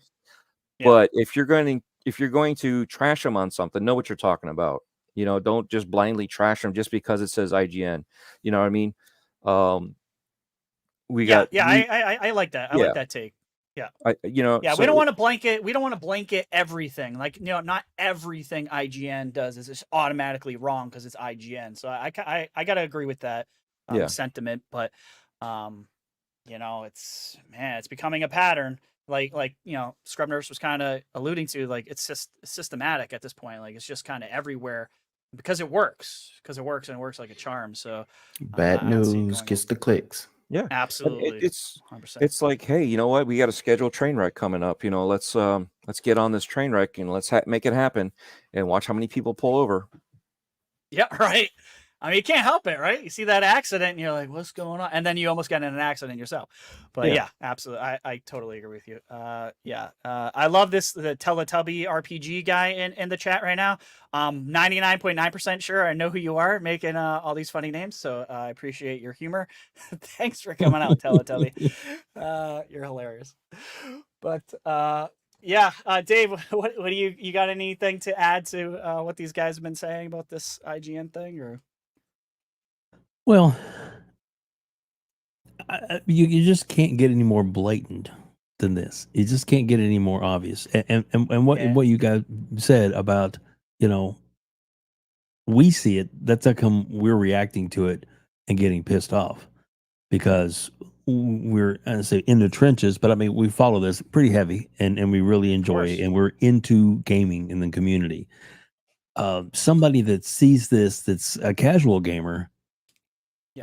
But if you're going to trash them on something, know what you're talking about. You know, don't just blindly trash them just because it says IGN. You know what I mean? I like that. I like that take. Yeah. We don't want to blanket. We don't want to blanket everything. Like, not everything IGN does is just automatically wrong because it's IGN. So I gotta agree with that sentiment. But it's becoming a pattern. Like Scrub Nurse was kind of alluding to, like it's just systematic at this point. Like it's just kind of everywhere because it works and it works like a charm. So bad news gets the clicks. Yeah, absolutely. It's 100%. It's like, hey, you know what? We got a scheduled train wreck coming up. You know, let's get on this train wreck and let's make it happen and watch how many people pull over. Yeah, right. I mean, you can't help it, right? You see that accident and you're like, what's going on? And then you almost get in an accident yourself. But yeah absolutely. I totally agree with you. I love the Teletubby RPG guy in the chat right now. 99.9% sure I know who you are making all these funny names. So I appreciate your humor. Thanks for coming out, Teletubby. You're hilarious. But Dave, what do you got anything to add to what these guys have been saying about this IGN thing, or? Well, you just can't get any more blatant than this. You just can't get any more obvious. And what you guys said about, we see it. That's how come we're reacting to it and getting pissed off, because we're, I say, in the trenches. But I mean, we follow this pretty heavy, and we really enjoy it, and we're into gaming in the community. Somebody that sees this, that's a casual gamer.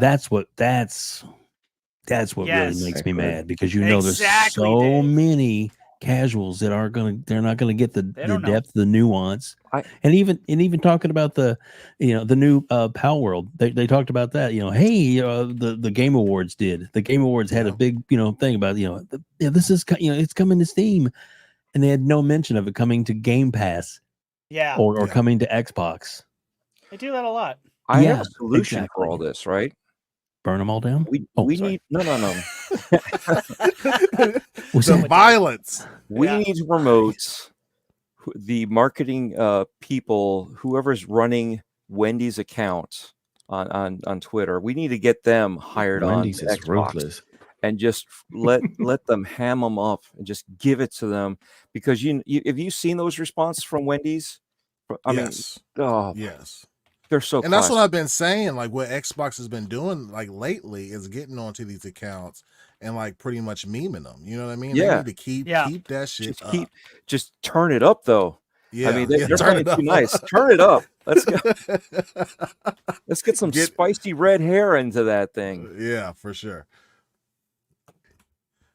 That's what really makes me mad, because there's so many casuals that they're not gonna get the depth, the nuance, and even talking about the new Pal World, they talked about that. The Game Awards had a big thing about this is it's coming to Steam, and they had no mention of it coming to Game Pass, or coming to Xbox. They do that a lot. I have a solution for all this, right? Burn them all down. We need no. The violence. We need to promote the marketing people, whoever's running Wendy's account on Twitter. We need to get them hired Wendy's on is Xbox ruthless. and just let them ham them up and just give it to them, because have you seen those responses from Wendy's? I mean, yes. They're so and that's what I've been saying. Like what Xbox has been doing like lately is getting onto these accounts and like pretty much memeing them. You know what I mean? Yeah. They need to keep that shit up. Just turn it up though. Yeah, I mean, they're turn playing it up. too nice. Turn it up. Let's go. Let's get some spicy red hair into that thing. Yeah, for sure.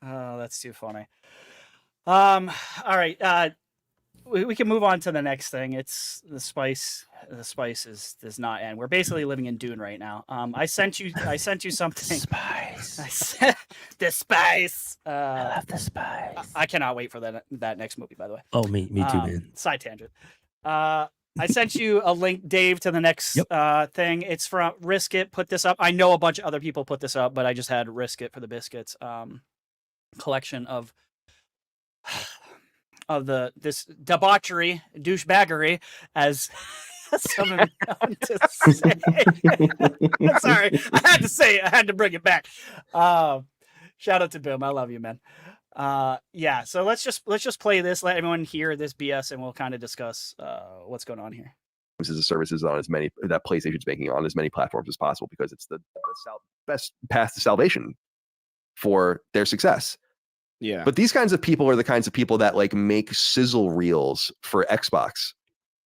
Oh, that's too funny. All right. We can move on to the next thing. It's the spice. The spice does not end. We're basically living in Dune right now. I sent you something. Spice. The spice. I love the spice. I cannot wait for that next movie. By the way. Oh, me too, man. Side tangent. I sent you a link, Dave, to the next thing. It's from Risk It. Put this up. I know a bunch of other people put this up, but I just had Risk It for the biscuits. Collection of this debauchery, douchebaggery, as someone to say. I'm sorry, I had to say it. I had to bring it back. Shout out to Boom. I love you, man. Yeah. So let's just play this. Let everyone hear this BS, and we'll kind of discuss what's going on here. As a services on as many that PlayStation's making on as many platforms as possible because it's the best path to salvation for their success. Yeah. But these kinds of people are the kinds of people that like make sizzle reels for Xbox,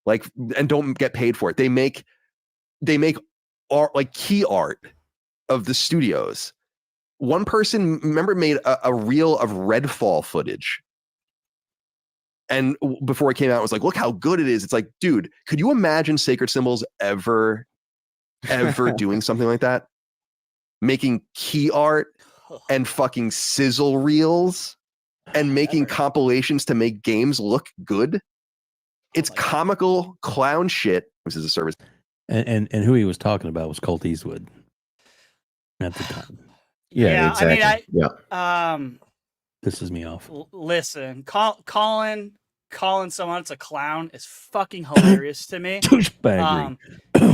like, and don't get paid for it. They make art, like key art of the studios. One person, remember, made a reel of Redfall footage. And before it came out, it was like, look how good it is. It's like, dude, could you imagine Sacred Symbols ever doing something like that? Making key art and fucking sizzle reels and making compilations to make games look good. It's comical clown shit. This is a service. And who he was talking about was Colt Eastwood at the time. Yeah, exactly. I mean, pisses me off. Listen, calling someone it's a clown is fucking hilarious to me. Douchebaggery.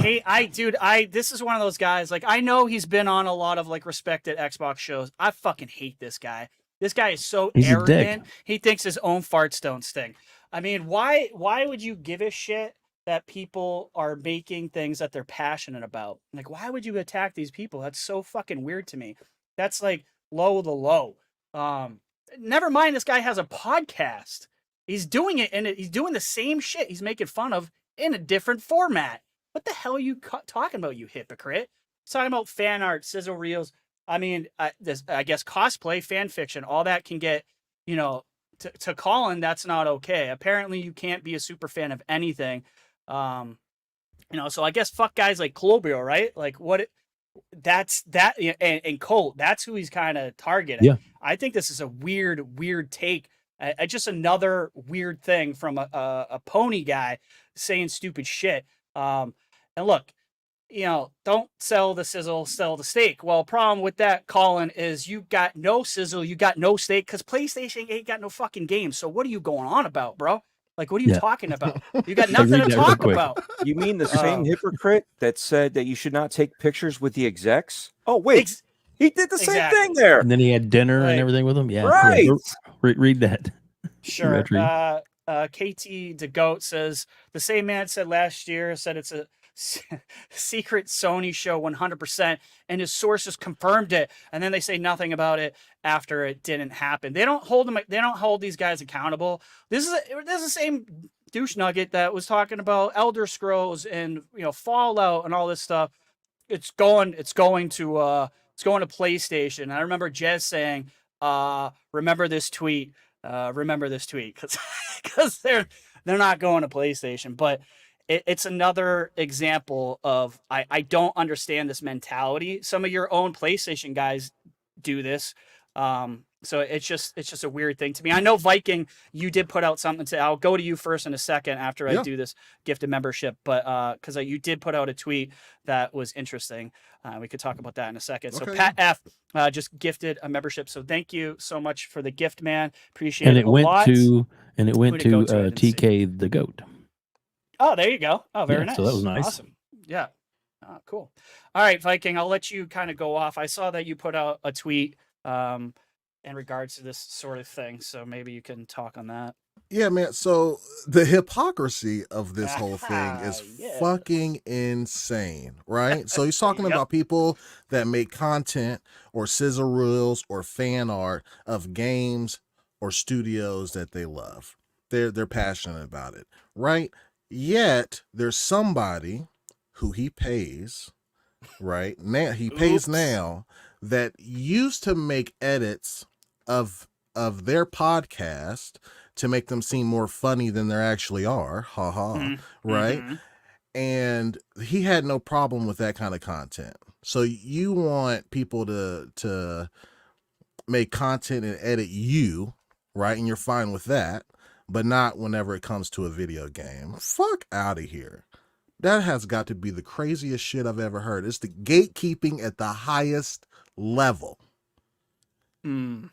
Hey, this is one of those guys. Like, I know he's been on a lot of like respected Xbox shows. I fucking hate this guy. This guy is so arrogant. He thinks his own farts don't stink. I mean, why would you give a shit that people are making things that they're passionate about? Like, why would you attack these people? That's so fucking weird to me. That's like low of the low. Never mind, this guy has a podcast. He's doing it, and he's doing the same shit he's making fun of in a different format. What the hell are you talking about, you hypocrite? Talking about fan art, sizzle reels. I mean, I guess cosplay, fan fiction, all that can get, to Colin, that's not okay. Apparently, you can't be a super fan of anything. So I guess fuck guys like Clobio, right? Like and Colt, that's who he's kind of targeting. Yeah. I think this is a weird take. Just another weird thing from a pony guy saying stupid shit. And look, don't sell the sizzle, sell the steak. Well, problem with that, Colin, is you got no sizzle, you got no steak, because PlayStation ain't got no fucking games. So what are you going on about, bro? Like, what are you talking about? You got nothing to talk about. You mean the same hypocrite that said that you should not take pictures with the execs? Oh, wait. He did the same thing there. And then he had dinner and everything with him. Yeah. Right. Yeah. Read that. Sure. KT DeGoat says, the same man said last year, said it's a secret Sony show 100%, and his sources confirmed it, and then they say nothing about it after it didn't happen. They don't hold these guys accountable. This is the same douche nugget that was talking about Elder Scrolls and Fallout and all this stuff. It's going to PlayStation. I remember Jez saying, remember this tweet because they're not going to PlayStation. But it's another example of I don't understand this mentality. Some of your own PlayStation guys do this. So it's just a weird thing to me. I know Viking, you did put out something. I'll go to you first in a second after I do this gifted membership, but because you did put out a tweet that was interesting. We could talk about that in a second. So Pat F just gifted a membership. So thank you so much for the gift, man. Appreciate it. And it went to TK the Goat. Oh, there you go. Oh, very nice. So that was nice. Awesome. Yeah. Cool. All right, Viking, I'll let you kind of go off. I saw that you put out a tweet in regards to this sort of thing, so maybe you can talk on that. Yeah, man. So the hypocrisy of this whole thing is Yes. fucking insane, right? So he's talking Yep. about people that make content or sizzle reels or fan art of games or studios that they love. They're passionate about it, right? Yet there's somebody who he pays, right? Now he pays Oops. now that used to make edits of their podcast to make them seem more funny than they actually are. Ha ha. Right? Mhm. And he had no problem with that kind of content. So you want people to make content and edit you, right? And you're fine with that, but not whenever it comes to a video game. Fuck out of here. That has got to be the craziest shit I've ever heard. It's the gatekeeping at the highest level. Mm.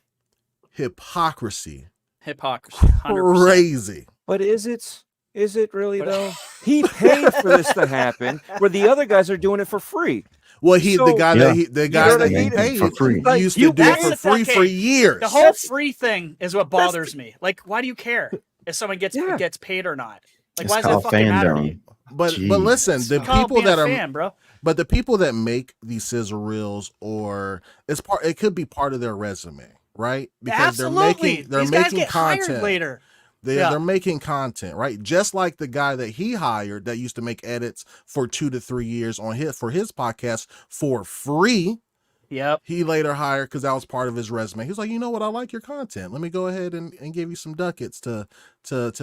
Hypocrisy. Hypocrisy. 100%. Crazy. But is it really though? He paid for this to happen, where the other guys are doing it for free. Well, So- the guy Yeah. that he paid for free. Like, used you to do it paid for it, free for okay. years. The whole free thing is what bothers me. Like, why do you care if someone gets Yeah. gets paid or not? Like, It's why does that called fucking matter to you? fandom. But Jeez. listen, the It's called people being that a are fan, bro. but the people that make these sizzle reels, or it could be part of their resume, right? Because Absolutely. they're These guys making get content hired later. They're Yeah. making content, right? Just like the guy that he hired that used to make edits for 2 to 3 years on his podcast for free. Yep. He later hired because that was part of his resume. He was like, you know what, I like your content. Let me go ahead and give you some ducats to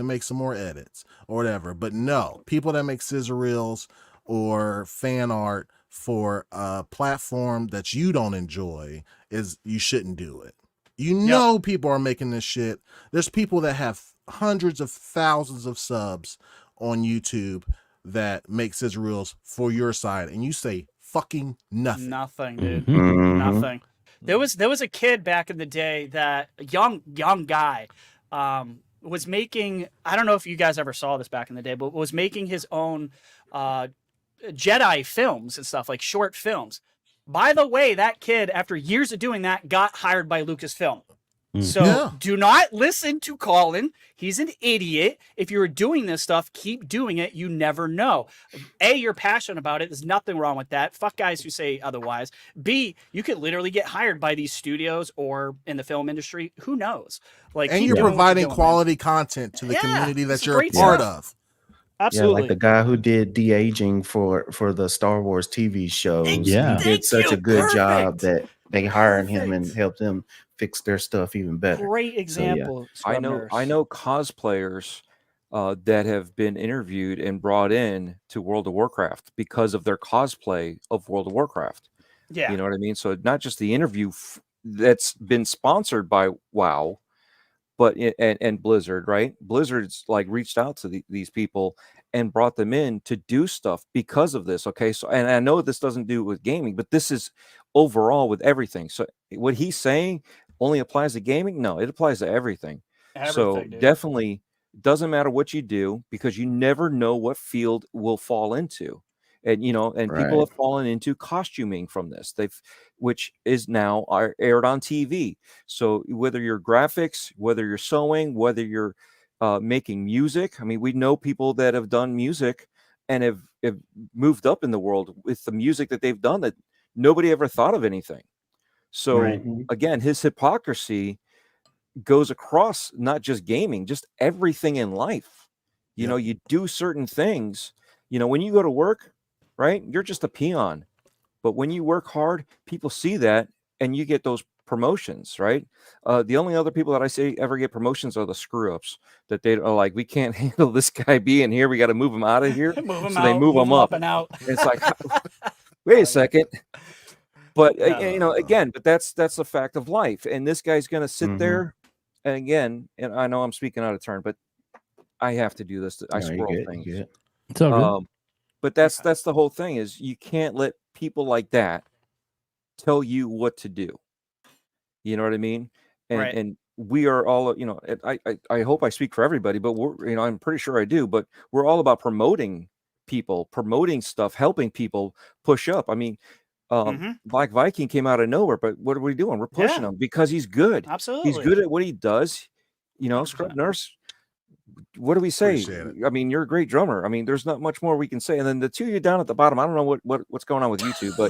make some more edits or whatever. But no, people that make scissor reels or fan art for a platform that you don't enjoy, you shouldn't do it. You know, people are making this shit. There's people that have hundreds of thousands of subs on YouTube that make scissor reels for your side, and you say fucking nothing. Nothing, dude. Mhm. Nothing. There was a kid back in the day that a young guy was making, I don't know if you guys ever saw this back in the day, but was making his own Jedi films and stuff, like short films. By the way, that kid, after years of doing that, got hired by Lucasfilm. So Yeah. do not listen to Colin. He's an idiot. If you're doing this stuff, keep doing it. You never know. A, you're passionate about it. There's nothing wrong with that. Fuck guys who say otherwise. B, you could literally get hired by these studios or in the film industry. Who knows? Like, And keep you're doing what providing doing, man. quality content to the Yeah, community that it's you're a great part stuff. of. Absolutely. Yeah, like the guy who did de-aging for the Star Wars TV shows. Yeah. He Thank did such you. a good job Perfect. that they hired him and Perfect. helped them fix their stuff even better. Great example. I Scrub know Nurse. cosplayers that have been interviewed and brought in to World of Warcraft because of their cosplay of World of Warcraft. Yeah. You know what I mean? So not just the interview that's been sponsored by WoW, but and Blizzard, right? Blizzard's like reached out to these people and brought them in to do stuff because of this. Okay, so and I know this doesn't do with gaming, but this is overall with everything. So what he's saying only applies to gaming? No, it applies to everything. So Everything, dude. definitely doesn't matter what you do, because you never know what field will fall into. And people Right. have fallen into costuming from this. Which is now aired on TV. So whether you're graphics, whether you're sewing, whether you're making music, I mean, we know people that have done music and have moved up in the world with the music that they've done that nobody ever thought of anything. So Right. again, his hypocrisy goes across not just gaming, just everything in life. You know, you do certain things. When you go to work, right, you're just a peon. But when you work hard, people see that and you get those promotions, right? The only other people that I say ever get promotions are the screw ups, that they are like, we can't handle this guy being here. We got to move him out of here. Move him So out. they move him up. and out. It's like, wait a second. But Yeah. again, but that's the fact of life. And this guy's going to sit Mhm. there. And again, and I know I'm speaking out of turn, but I have to do this. I No, you squirrel good, things. you good. It's all good. But that's the whole thing, is you can't let people like that tell you what to do. You know what I mean? And Right. and we are all, I hope I speak for everybody, but I'm pretty sure I do, but we're all about promoting people, promoting stuff, helping people push up. I mean, Mhm. Black Viking came out of nowhere, but what are we doing? We're pushing Yeah. him because he's good. Absolutely. He's good at what he does. Scrub 100%. Nurse what do we say? Appreciate it. I mean, you're a great drummer. I mean, there's not much more we can say. And then the two of you down at the bottom, I don't know what's going on with you two, but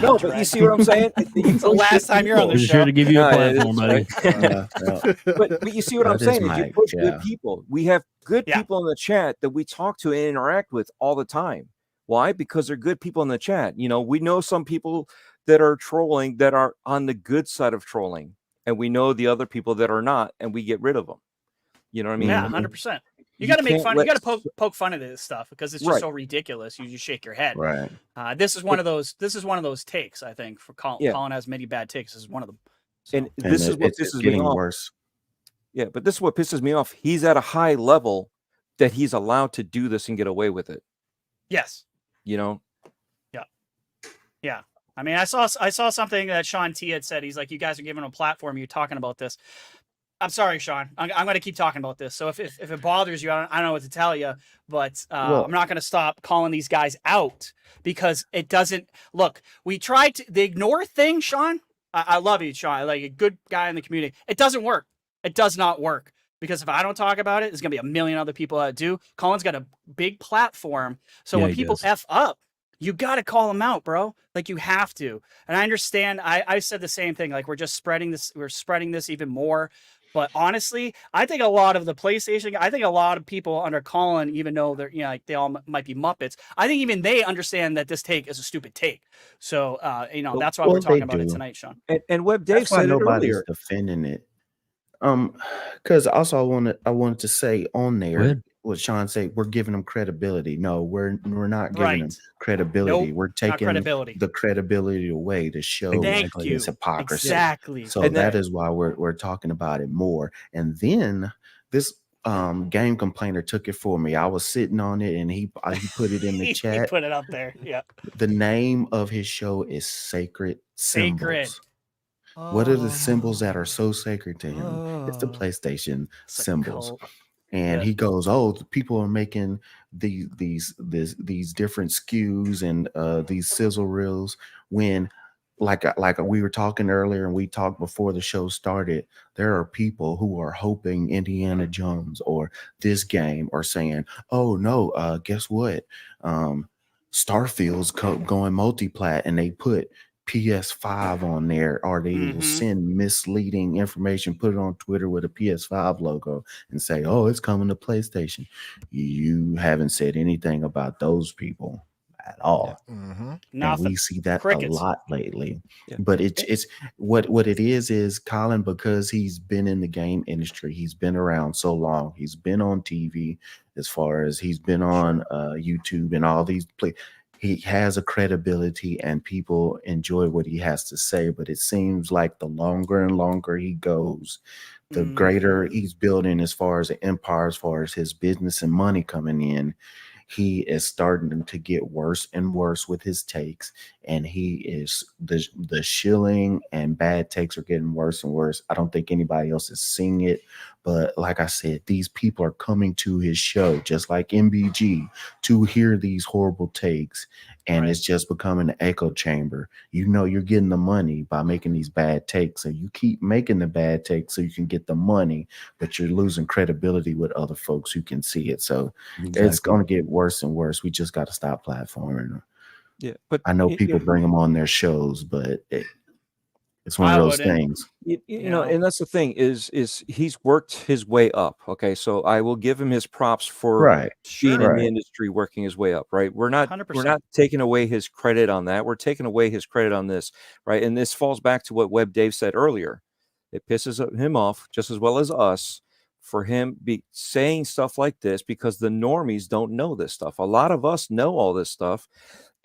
no, but you see what I'm saying? It's the last time you're on the We're show. sure to give you a No, it platform, is, buddy. right? But you see what I'm That is saying? Is you Mike, push yeah. good people. We have good Yeah. people in the chat that we talk to and interact with all the time. Why? Because they're good people in the chat. You know, we know some people that are trolling that are on the good side of trolling, and we know the other people that are not, and we get rid of them. You know what I mean? Yeah, 100%. You got to make can't fun. let You got to poke fun of this stuff because it's just Right. so ridiculous. You just shake your head. Right. This is one of those. This is one of those takes. I think for Colin, Yeah. Colin has many bad takes. This is one of them. So, And And this is what it's pisses me getting off. worse. Yeah, but this is what pisses me off. He's at a high level that he's allowed to do this and get away with it. yes. You know? Yeah. I mean, I saw something that Shaun T had said. He's like, you guys are giving him a platform. You're talking about this. I'm sorry, Shaun. I'm going to keep talking about this. So if it bothers you, I don't know what to tell you, but I'm not going to stop calling these guys out because it doesn't look. We tried the ignore thing, Shaun. I love you, Shaun. Like a good guy in the community. It doesn't work. It does not work because if I don't talk about it, there's going to be a million other people that do. Colin's got a big platform. So Yeah, when he people does. F up, you got to call them out, bro. Like you have to. And I understand. I said the same thing. Like we're just spreading this. We're spreading this even more. But honestly, I think a lot of the PlayStation, I think a lot of people under Colin, even though they're, like they all might be Muppets, I think even they understand that this take is a stupid take. So, that's why we're talking about it tonight, Shaun. And Web Dave That's why said it nobody's earlier. defending it. Because also I wanted to say on there ahead. what Shaun said, we're giving them credibility. No, we're not giving them Right. credibility. Nope, we're not taking credibility. the credibility away to show Thank you. his hypocrisy. Exactly. So And that is why we're talking about it more. And then this game complainer took it for me. I was sitting on it and he put it in the He chat. put it up there. Yeah. The name of his show is Sacred Symbols. Sacred. What are the symbols that are so sacred to him? It's the PlayStation It's a symbols. cult. And Yeah. he goes, "Oh, the people are making these different SKUs and these sizzle reels when like we were talking earlier and we talked before the show started, there are people who are hoping Indiana Jones or this game are saying, "Oh no, guess what? Starfield's going multiplat," and they put PS5 on there, or they will send misleading information, put it on Twitter with a PS5 logo and say, "Oh, it's coming to PlayStation." You haven't said anything about those people at all. Mm-hmm. And we see that Crickets. a lot lately. Yeah. But it's what it is Colin, because he's been in the game industry, he's been around so long, he's been on TV, as far as he's been on YouTube and all these he has a credibility and people enjoy what he has to say. But it seems like the longer and longer he goes, the greater he's building as far as the empire, as far as his business and money coming in, he is starting to get worse and worse with his takes, and he is the shilling and bad takes are getting worse and worse. I don't think anybody else is seeing it, but like I said, these people are coming to his show just like MBG to hear these horrible takes, and it's just becoming an echo chamber. You're getting the money by making these bad takes, so you keep making the bad takes so you can get the money, but you're losing credibility with other folks who can see it. So it's going to get worse and worse. We just got to stop platforming. Yeah, but I know people bring them on their shows, but it's one of those things. You know, and that's the thing is he's worked his way up. Okay, so I will give him his props for being in the industry, working his way up. Right, we're not 100%. taking away his credit on that. We're taking away his credit on this. Right, and this falls back to what Web Dave said earlier. It pisses him off just as well as us for him saying stuff like this because the normies don't know this stuff. A lot of us know all this stuff.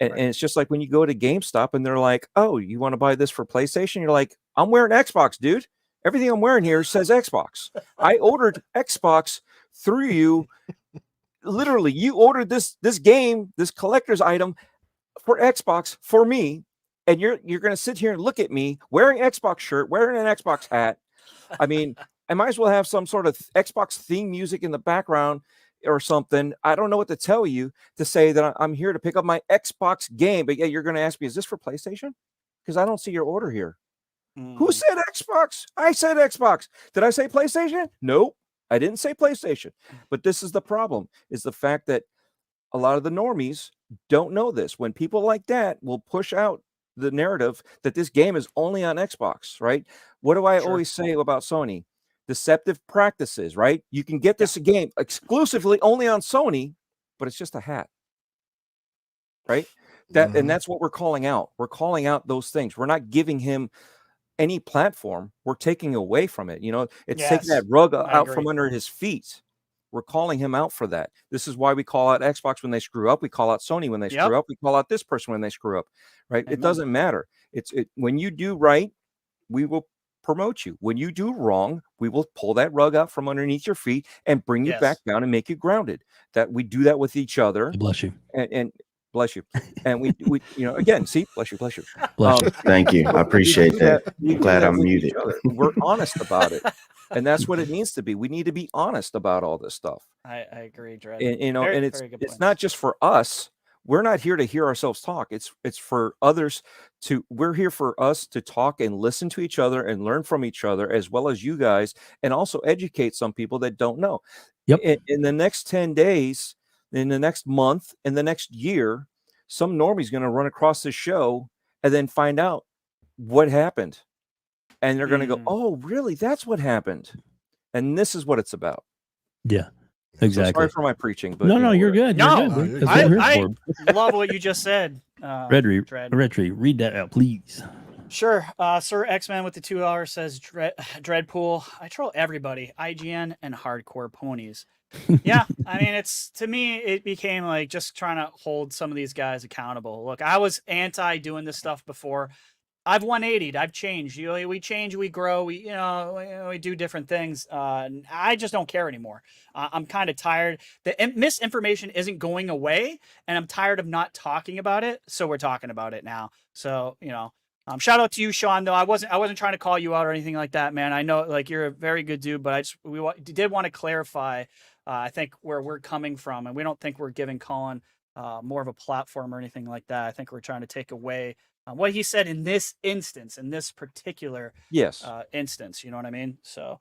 And it's just like when you go to GameStop and they're like, "Oh, you want to buy this for PlayStation?" You're like, "I'm wearing Xbox, dude. Everything I'm wearing here says Xbox. I ordered Xbox through you. Literally, you ordered this game, this collector's item for Xbox for me, and you're going to sit here and look at me wearing Xbox shirt, wearing an Xbox hat. I mean, I might as well have some sort of Xbox theme music in the background or something. I don't know what to tell you to say that I'm here to pick up my Xbox game. But yeah, you're going to ask me, is this for PlayStation? Because I don't see your order here. Who said Xbox? I said Xbox. Did I say PlayStation? Nope. I didn't say PlayStation, but this is the problem, is the fact that a lot of the normies don't know this. When people like that will push out the narrative that this game is only on Xbox, right? What do I always say about Sony? Deceptive practices, right? You can get this game exclusively only on Sony, but it's just a hat, right? And that's what we're calling out. We're calling out those things. We're not giving him any platform. We're taking away from it. You know, it's taking that rug out from under his feet. We're calling him out for that. This is why we call out Xbox when they screw up. We call out Sony when they screw up. We call out this person when they screw up, right? It doesn't matter. When you do right, we will promote you. When you do wrong, we will pull that rug out from underneath your feet and bring you back down and make you grounded. That we do that with each other. Bless you. And bless you. And we you know, again, see, bless you. Bless you. Thank you. I appreciate that. I'm glad I'm muted. We're honest about it. And that's what it needs to be. We need to be honest about all this stuff. I agree, Dread. And, you know, and it's not just for us. We're not here to hear ourselves talk. It's for others we're here for us to talk and listen to each other and learn from each other, as well as you guys, and also educate some people that don't know. Yep. In the next 10 days, in the next month, in the next year, some normie's going to run across this show and then find out what happened. And they're going to go, oh, really? That's what happened. And this is what it's about. Yeah, exactly. So sorry for my preaching, but no, you're good. No, you're good. I love what you just said. RHETRI, read that out, please. Sure. Sir X-Men with the $2 says Dreadpool. I troll everybody. IGN and hardcore ponies. Yeah, I mean, to me, it became like just trying to hold some of these guys accountable. Look, I was anti doing this stuff before. I've 180'd. I've changed. We change, we grow, we do different things. I just don't care anymore. I'm kind of tired. The misinformation isn't going away, and I'm tired of not talking about it. So we're talking about it now. So, shout out to you, Shaun, though. I wasn't trying to call you out or anything like that, man. I know, like, you're a very good dude, but we did want to clarify, I think, where we're coming from, and we don't think we're giving Colin more of a platform or anything like that. I think we're trying to take away what he said in this instance, in this particular instance. You know what I mean? So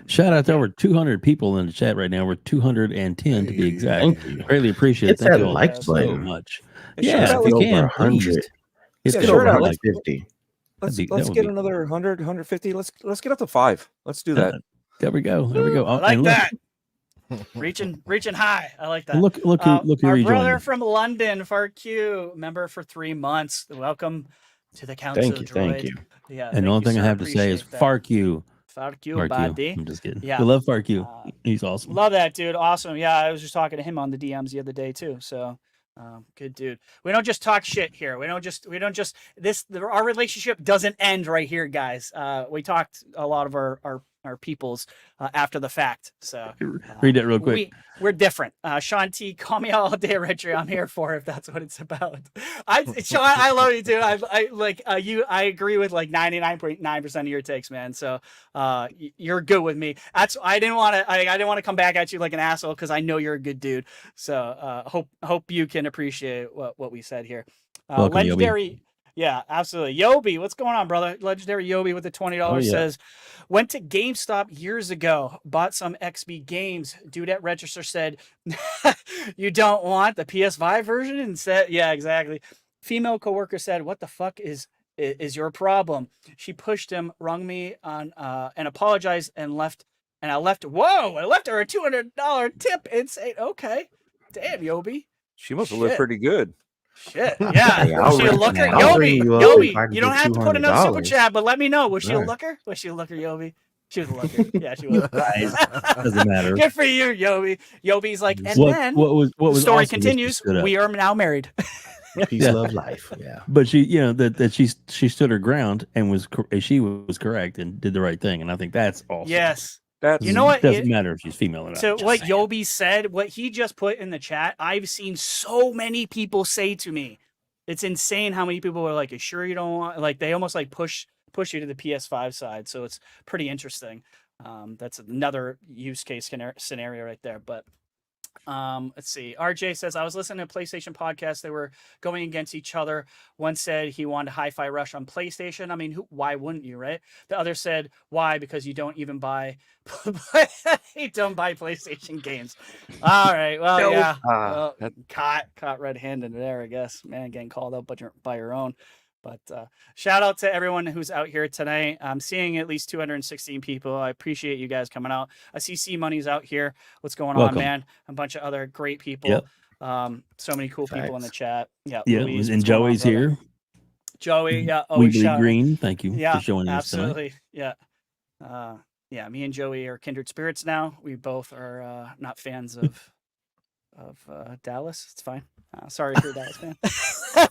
shout out to over 200 people in the chat right now. We're 210 to be exact. Thank you. Greatly appreciate it. It's Thank that you all like so button. much. Yeah, If you can, 100. It's sure, over like 50. Let's get another 100, 150. Let's get up to 5. Let's do that. There we go. There we go. I like that. Reaching high. I like that. Look who our rejoined. brother from London, FarQ, member for 3 months. Welcome to the council. Thank you. Yeah. And the only thing I have to say is FarQ. FarQ, buddy. I'm just kidding. Yeah. I love FarQ. He's awesome. Love that dude. Awesome. Yeah, I was just talking to him on the DMs the other day too. So good dude. We don't just talk shit here. Our relationship doesn't end right here, guys. We talked a lot of our peoples after the fact. So read that real quick. We're different. Shaun T, call me all day, RHETRI. I'm here for if that's what it's about. Shaun, I love you, dude. I like you. I agree with like 99.9% of your takes, man. So you're good with me. I didn't want to come back at you like an asshole because I know you're a good dude. So hope you can appreciate what we said here. Welcome, Legendary. Yobi. Yeah, absolutely. Yobi, what's going on, brother? Legendary Yobi with the $20 says, went to GameStop years ago, bought some XB games. Dude at register said, you don't want the PS5 version? Instead, yeah, exactly. Female coworker said, what the fuck is your problem? She pushed him, rung me on, and apologized and left. And I left her a $200 tip and said, okay, damn, Yobi. She must have looked pretty good. Shit, yeah. Was she a looker? Yobi, you don't have to put another super chat, but let me know. Was she a looker? Was she a looker, Yobi? She was a looker. Yeah, she was. Doesn't matter. Good for you, Yobi. Yobi's like, and then what was story awesome continues. We are now married. Peace, love, life. Yeah. But she, that she stood her ground and she was correct and did the right thing, and I think that's awesome. Yes. You know what? It doesn't matter if she's female or not. So what Yobi said, what he just put in the chat, I've seen so many people say to me, it's insane how many people are like, "You sure you don't want?" Like they almost like push you to the PS5 side. So it's pretty interesting. That's another use case scenario right there. But Let's see. RJ says, I was listening to a PlayStation podcast. They were going against each other. One said he wanted Hi-Fi Rush on PlayStation. I mean, why wouldn't you, right? The other said, why? Because you don't even buy, you don't buy PlayStation games. All right. Well, No. yeah. Ah, Well, caught red-handed there, I guess. Man, getting called out by your own. But shout out to everyone who's out here tonight. I'm seeing at least 216 people. I appreciate you guys coming out. I see C Money's out here. What's going Welcome. on, man? A bunch of other great people. Yep. So many cool people in the chat. Yeah. Yeah, Louise, and what's going on, Joey's brother? here. Joey, yeah. Always Weebly shout. Green, thank you Yeah, for joining us tonight. absolutely. Yeah. Yeah, me and Joey are kindred spirits now. We both are not fans of Dallas. It's fine. Sorry if you're a Dallas fan. I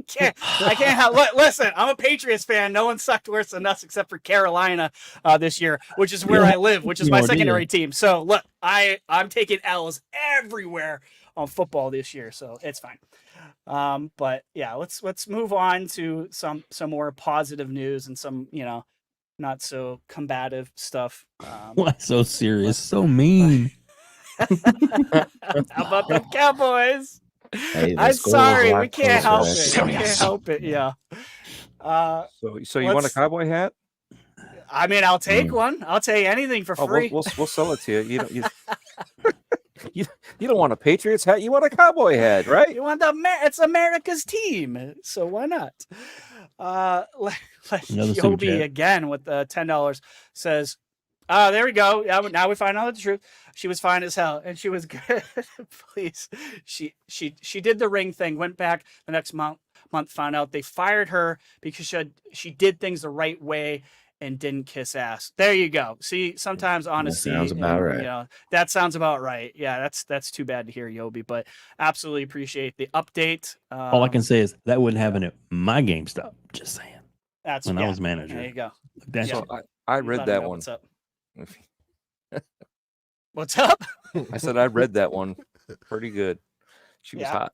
can't help. Listen, I'm a Patriots fan. No one sucked worse than us except for Carolina this year, which is where I live, which is my secondary team. So look, I'm taking L's everywhere on football this year, so it's fine. But yeah, let's move on to some more positive news and some not so combative stuff. Why so serious? So mean. How about them Cowboys? Hey, I'm sorry, we can't help it. So We can't help it. Yeah. So you want a cowboy hat? I mean, I'll take one. I'll take anything for free. We'll sell it to you. You don't want a Patriots hat. You want a cowboy hat, right? You want it's America's team, so why not? Yobi again with the $10 says, there we go. Now we find out the truth. She was fine as hell, and she was good. Please, she did the ring thing. Went back the next month. Found out they fired her because she did things the right way and didn't kiss ass. There you go. See, sometimes honesty. That sounds about right. You know, that sounds about right. Yeah, that's too bad to hear, Yobi, but absolutely appreciate the update. All I can say is that wouldn't happen at my GameStop. Just saying. That's when I was manager. There you go. That's So I read that one. What's up? What's up? I said I read that one. Pretty good. She was hot.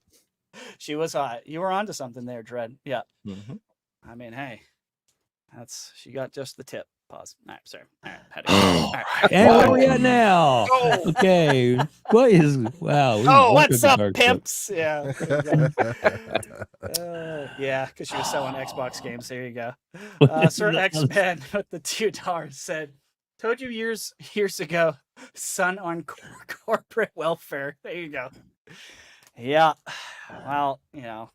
She was hot. You were onto something there, Dread. Yeah. Mm-hmm. I mean, hey, she got just the tip. Pause. All right, sorry. All right, had to go. All right. And where are we at now? Okay. What is what's up, pimps? Yeah. Yeah, because she was selling Xbox games. There you go. Sir X-Men with the $2 said, told you years ago, son on corporate welfare. There you go. Yeah. Well,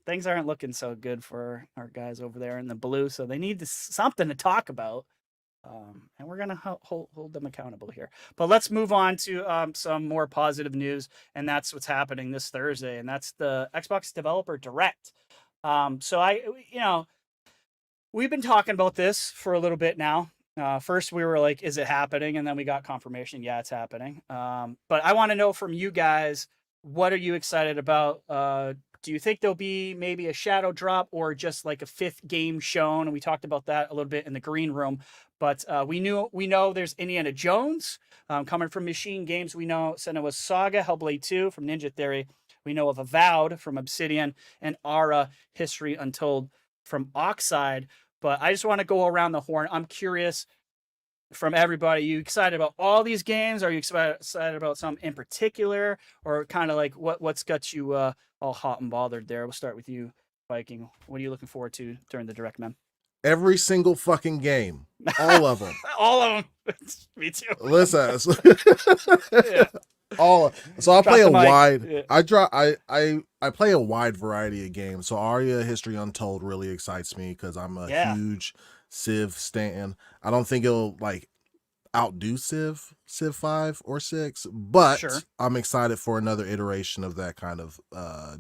things aren't looking so good for our guys over there in the blue, so they need something to talk about. And we're going to hold them accountable here. But let's move on to some more positive news, and that's what's happening this Thursday, and that's the Xbox Developer Direct. So we've been talking about this for a little bit now. First, we were like, is it happening? And then we got confirmation. Yeah, it's happening. But I want to know from you guys, what are you excited about? Do you think there'll be maybe a shadow drop or just like a 5th game shown? And we talked about that a little bit in the green room. But we know there's Indiana Jones coming from Machine Games. We know Senua's Saga, Hellblade 2 from Ninja Theory. We know of Avowed from Obsidian and Ara History Untold from Oxide. But I just want to go around the horn. I'm curious from everybody. Are you excited about all these games? Are you excited about some in particular? Or kind of like what's got you all hot and bothered there? We'll start with you, Viking. What are you looking forward to during the Direct, man? Every single fucking game. All of them. All of them. Me too. Listen. Yeah. So I play a wide. Yeah. I play a wide variety of games. So Aria History Untold really excites me because I'm a huge Civ stan. I don't think it'll like outdo Civ 5 or 6, but Sure. I'm excited for another iteration of that kind of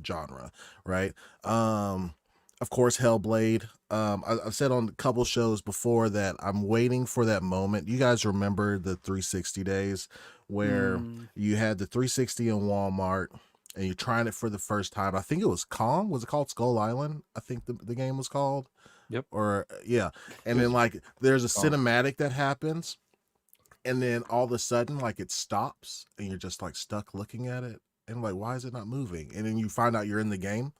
genre, right? Of course, Hellblade. I've said on a couple shows before that I'm waiting for that moment. You guys remember the 360 days where you had the 360 in Walmart and you're trying it for the first time. I think it was Kong. Was it called Skull Island? I think the game was called. Yep. Or yeah. And then like there's a cinematic that happens and then all of a sudden like it stops and you're just like stuck looking at it and like, why is it not moving? And then you find out you're in the game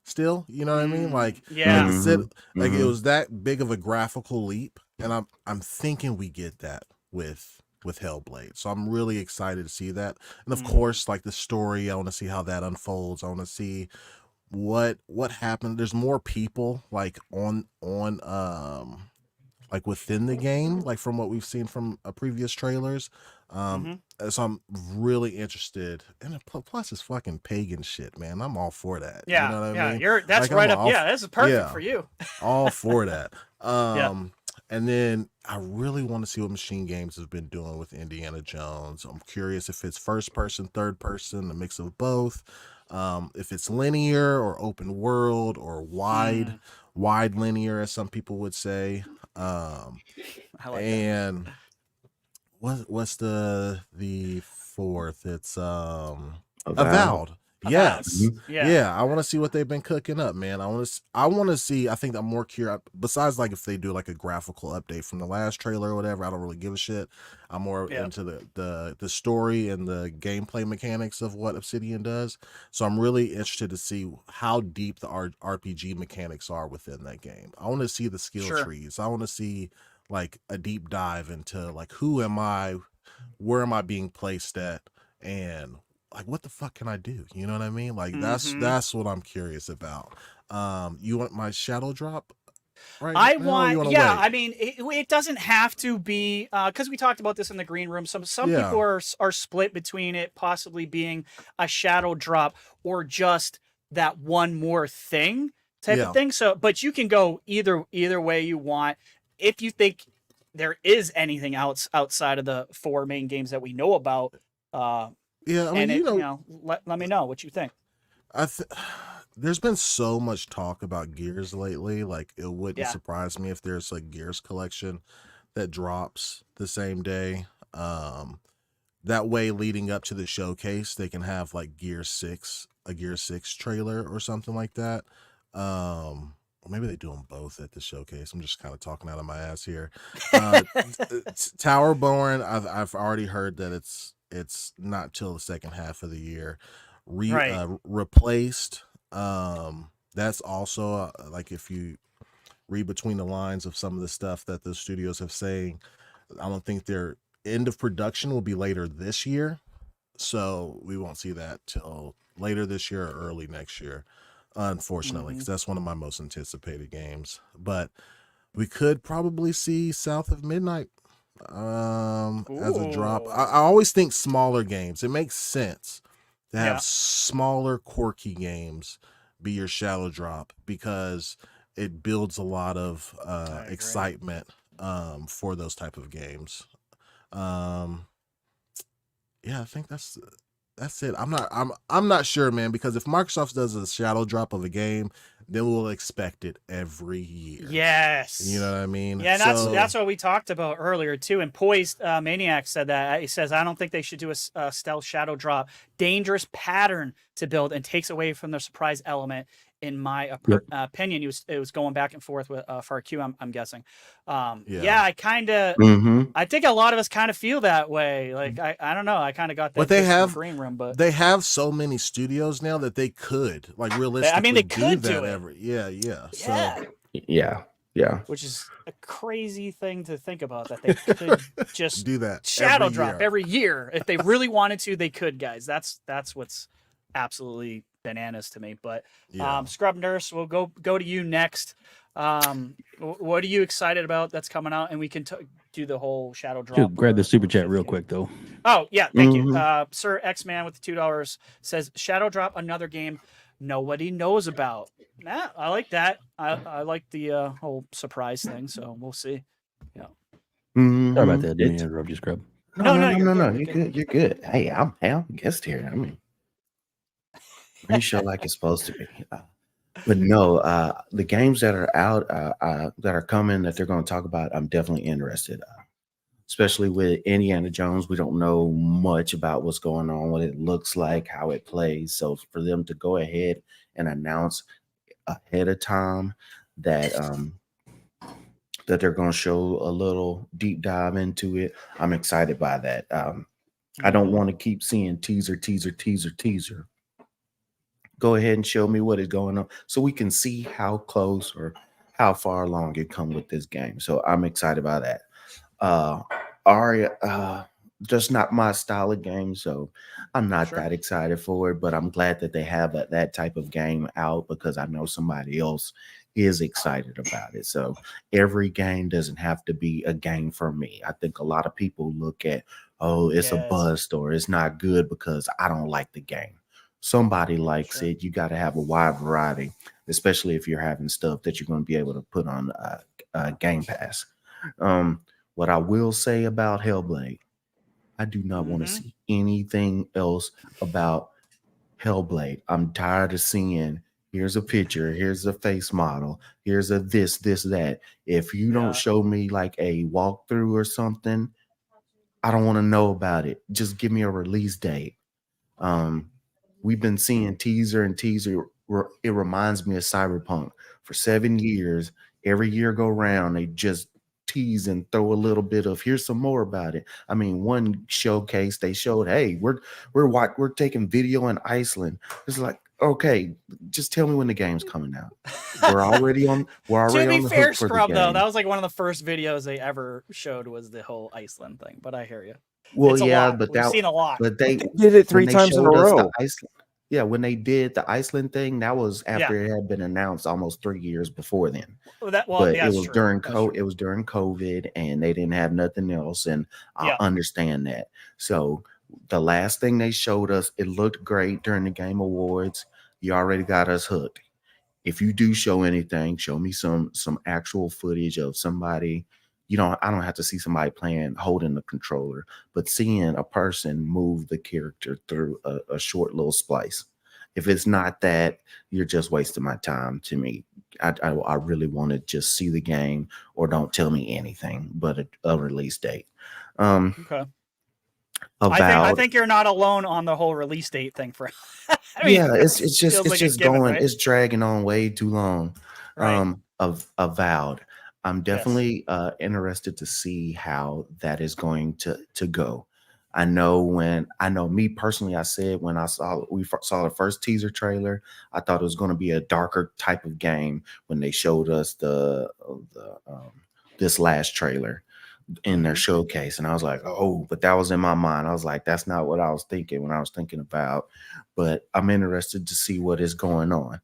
still, you know what I mean? Like, yeah. It was that big of a graphical leap, and I'm thinking we get that with with Hellblade. So I'm really excited to see that. And of Mhm. course, like the story, I want to see how that unfolds. I want to see what happened. There's more people like on like within the game, like from what we've seen from previous trailers. So I'm really interested, and plus it's fucking pagan shit, man. I'm all for that. You know what I mean? That's Like, right I'm up. Yeah, this is perfect for you. all for that. Yeah. And then I really want to see what Machine Games have been doing with Indiana Jones. I'm curious if it's first person, third person, a mix of both. If it's linear or open world or wide linear, as some people would say. I like and what's the fourth? It's Avowed. Yes. Yeah. I want to see what they've been cooking up, man. I want to see. I think I'm more curious. Besides, like if they do like a graphical update from the last trailer or whatever, I don't really give a shit. I'm more into the story and the gameplay mechanics of what Obsidian does. So I'm really interested to see how deep the RPG mechanics are within that game. I want to see the skill trees. I want to see like a deep dive into like who am I, where am I being placed at, and like what the fuck can I do? You know what I mean? Like that's what I'm curious about. You want my shadow drop? Right. I want, yeah. Wait? I mean, it doesn't have to be because we talked about this in the green room. Some people are split between it possibly being a shadow drop or just that one more thing type of thing. So, but you can go either way you want. If you think there is anything outside of the 4 main games that we know about, yeah, I mean, let me know what you think. There's been so much talk about Gears lately. Like, it wouldn't surprise me if there's a Gears collection that drops the same day. That way, leading up to the showcase, they can have like a Gears 6 trailer or something like that. Or maybe they do them both at the showcase. I'm just kind of talking out of my ass here. Towerborn, I've already heard that it's not till the second half of the year. Replaced. That's also like if you read between the lines of some of the stuff that the studios have saying, I don't think their end of production will be later this year, so we won't see that till later this year or early next year, unfortunately, because that's one of my most anticipated games. But we could probably see South of Midnight as a drop. I always think smaller games, it makes sense to have smaller quirky games be your shadow drop because it builds a lot of excitement for those type of games. I think that's it. I'm not sure, man, because if Microsoft does a shadow drop of a game, then we'll expect it every year. Yes. You know what I mean? Yeah, and that's what we talked about earlier too. And Poised Maniac said that. He says, I don't think they should do a stealth shadow drop. Dangerous pattern to build and takes away from the surprise element. In my opinion, it was going back and forth with for a Q, I'm guessing. I kind of, I think a lot of us kind of feel that way. Like I don't know, I kind of got that. But they have green room, but they have so many studios now that they could like realistically. I mean, they could do that do it. Which is a crazy thing to think about that they could just do that shadow drop every year if they really wanted to. They could, guys. That's what's absolutely bananas to me. But Scrub Nurse, we'll go to you next. What are you excited about that's coming out? And we can do the whole shadow drop. Should grab the super chat real quick though. Oh yeah, thank you. Sir X-Man with the $2 says shadow drop another game nobody knows about. Nah, I like that. I like the whole surprise thing, so we'll see. Yeah. Sorry about that. Didn't interrupt you, Scrub. No. You're good. Hey, I'm a guest here. I mean, pretty sure like it's supposed to be. But no, the games that are out, that are coming, that they're going to talk about, I'm definitely interested. Especially with Indiana Jones, we don't know much about what's going on, what it looks like, how it plays. So for them to go ahead and announce ahead of time that that they're going to show a little deep dive into it, I'm excited by that. I don't want to keep seeing teaser. Go ahead and show me what is going on so we can see how close or how far along you come with this game. So I'm excited about that. Aria, just not my style of game, so I'm not Sure. that excited for it. But I'm glad that they have that type of game out because I know somebody else is excited about it. So every game doesn't have to be a game for me. I think a lot of people look at, oh, it's a Yes. bust or it's not good because I don't like the game. Somebody likes Sure. it. You got to have a wide variety, especially if you're having stuff that you're going to be able to put on Game Pass. What I will say about Hellblade, I do not want to Mhm. see anything else about Hellblade. I'm tired of seeing here's a picture, here's a face model, here's a this, that. If you don't Yeah. show me like a walkthrough or something, I don't want to know about it. Just give me a release date. We've been seeing teaser and teaser. It reminds me of Cyberpunk. For 7 years, every year go round, they just tease and throw a little bit of here's some more about it. I mean, one showcase they showed, hey, we're taking video in Iceland. It's like, okay, just tell me when the game's coming out. We're already on To be the fair, hook for the Scrub, though, game. that was like one of the first videos they ever showed was the whole Iceland thing. But I hear you. Well, It's a yeah, lot. We've seen a lot. but they Did it 3 when they times in a showed us the row. Iceland, yeah, when they did the Iceland thing, that was after it had been announced almost 3 years before then. Well, But yeah, it that's was true. during That's true. it was during COVID, and they didn't have nothing else, and I Yeah. understand that. So the last thing they showed us, it looked great during the Game Awards. You already got us hooked. If you do show anything, show me some actual footage of somebody. I don't have to see somebody holding the controller, but seeing a person move the character through a short little splice. If it's not that, you're just wasting my time. To me, I really want to just see the game, or don't tell me anything but a release date. Okay. I think you're not alone on the whole release date thing. For I mean, yeah, it's feels like a just given, going, right? it's dragging on way too long. Right. Of Avowed, I'm Yes. definitely interested to see how that is going to go. I know me personally, I said when we saw the first teaser trailer, I thought it was going to be a darker type of game when they showed us this last trailer in their showcase, and I was like, oh, but that was in my mind. I was like, that's not what I was thinking when I was thinking about, but I'm interested to see what is going on.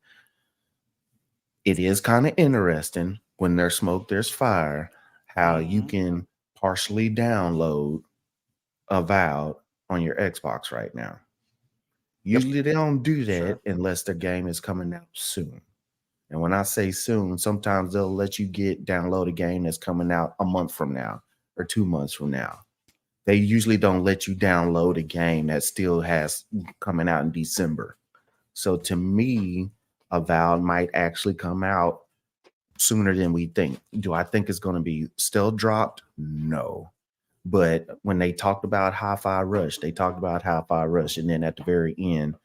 It is kind of interesting when there's smoke, there's fire, how you can partially download Avowed on your Xbox right now. Usually they don't do that unless their game is coming out soon. And when I say soon, sometimes they'll let you download a game that's coming out a month from now or 2 months from now. They usually don't let you download a game that still has coming out in December. So to me, Avowed might actually come out sooner than we think. Do I think it's going to be still dropped? No. But when they talked about Hi-Fi Rush, and then at the very end,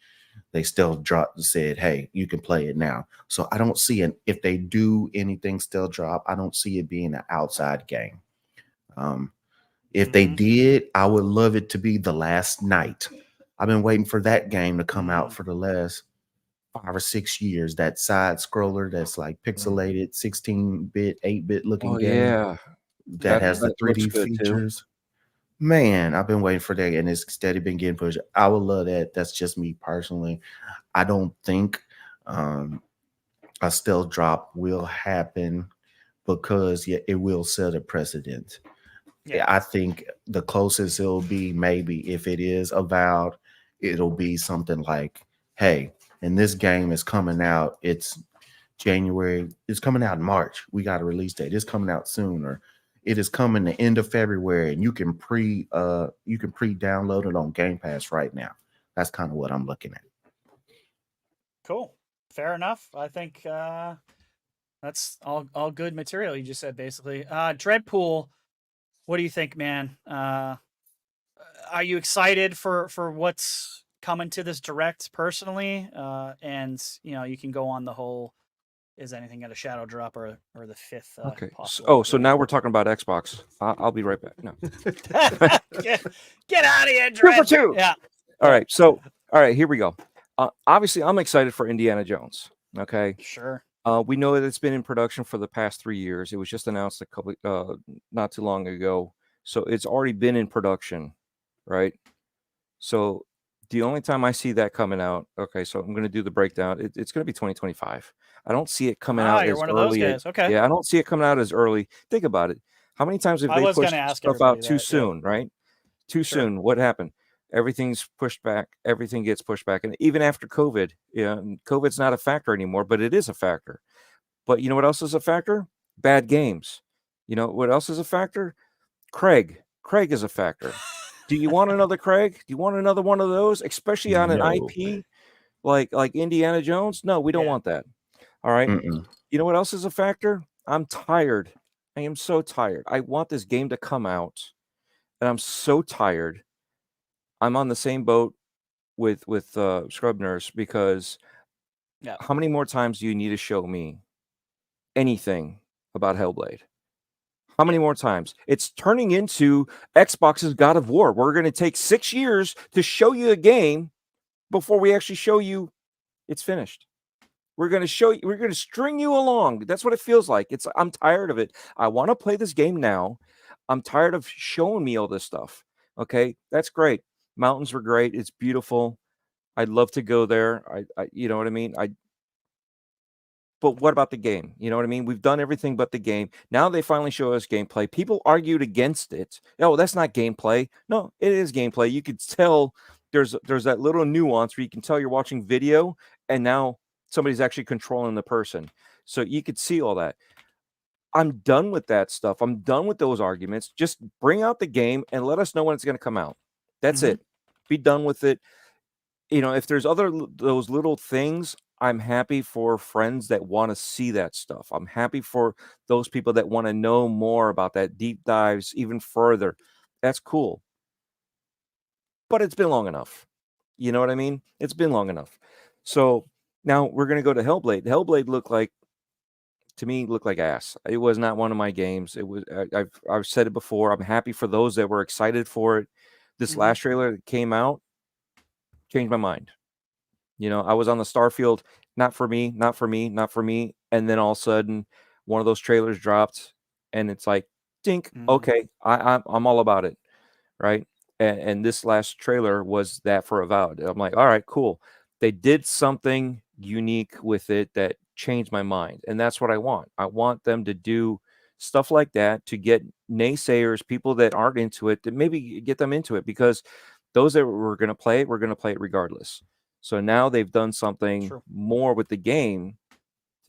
they still dropped and said, hey, you can play it now. So I don't see if they do anything still drop, I don't see it being an outside game. If they did, I would love it to be The Last Night. I've been waiting for that game to come out for the last 5 or 6 years. That side scroller that's like pixelated 16-bit, 8-bit looking game. Yeah. That has the that 3D looks good, too. features. Man, I've been waiting for that, and it's steady been getting pushed. I would love that. That's just me personally. I don't think a stealth drop will happen because it will set a precedent. Yeah. I think the closest it'll be, maybe if it is Avowed, it'll be something like, hey, and this game is coming out, it's January, it's coming out in March, we got a release date, it's coming out soon, or it is coming the end of February, and you can pre-download it on Game Pass right now. That's kind of what I'm looking at. Cool. Fair enough. I think that's all good material you just said, basically. Dreadpool, what do you think, man? Are you excited for what's coming to this direct personally? And you can go on the whole, is anything at a shadow drop or the fifth? Okay. Possible So now we're talking about Xbox. I'll be right back. No. Get out of here, Dread. 2 for 2. Yeah. All right. So, all right, here we go. Obviously, I'm excited for Indiana Jones. Okay. Sure. We know that it's been in production for the past 3 years. It was just announced not too long ago. So it's already been in production right? So the only time I see that coming out, okay, so I'm going to do the breakdown. It's going to be 2025. I don't see it coming out you're as one of those early. guys. Okay. Yeah, I don't see it coming out as early. Think about it. How many times have I they was pushed gonna ask stuff out everybody too that, yeah. soon, right? Too Sure. soon. What happened? Everything's pushed back. Everything gets pushed back. And even after COVID, COVID's not a factor anymore, but it is a factor. But you know what else is a factor? Bad games. You know what else is a factor? Craig. Craig is a factor. Do you want another Craig? Do you want another one of those? Especially on an No. IP like Indiana Jones? No, we don't Yeah. want that. All right. Mm-mm. You know what else is a factor? I'm tired. I am so tired. I want this game to come out, and I'm so tired. I'm on the same boat with Scrub Nurse because Yeah. how many more times do you need to show me anything about Hellblade? How many more times? It's turning into Xbox's God of War. We're going to take 6 years to show you a game before we actually show you it's finished. We're going to show you, we're going to string you along. That's what it feels like. I'm tired of it. I want to play this game now. I'm tired of showing me all this stuff. Okay, that's great. Mountains were great. It's beautiful. I'd love to go there. I you know what I mean? But what about the game? You know what I mean? We've done everything but the game. Now they finally show us gameplay. People argued against it. Oh, that's not gameplay. No, it is gameplay. You could tell there's that little nuance where you can tell you're watching video and now somebody's actually controlling the person. So you could see all that. I'm done with that stuff. I'm done with those arguments. Just bring out the game and let us know when it's going to come out. That's it. Be done with it. If there's those little things, I'm happy for friends that want to see that stuff. I'm happy for those people that want to know more about that, deep dives even further. That's cool. But it's been long enough. You know what I mean? It's been long enough. So now we're going to go to Hellblade. Hellblade looked like ass. It was not one of my games. It was. I've said it before. I'm happy for those that were excited for it. This last trailer that came out changed my mind. I was on the Starfield, not for me, not for me, not for me. And then all of a sudden, one of those trailers dropped, and it's like, dink. Okay, I'm all about it, right? And this last trailer was that for Avowed. I'm like, all right, cool. They did something unique with it that changed my mind, and that's what I want. I want them to do stuff like that to get naysayers, people that aren't into it, to maybe get them into it, because those that were going to play it, we're going to play it regardless. So now they've done something more with the game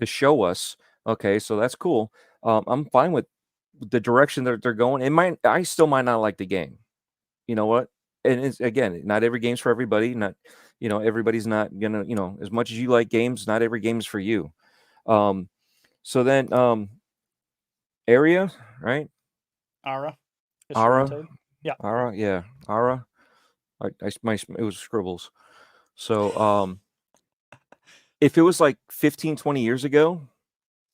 to show us. Okay, so that's cool. I'm fine with the direction that they're going. I still might not like the game. You know what? And it's, again, not every game's for everybody. Not, everybody's not gonna, as much as you like games, not every game's for you. So then, Area, right? Ara. Yeah. Ara, yeah. Ara. It was scribbles. So, if it was like 15, 20 years ago,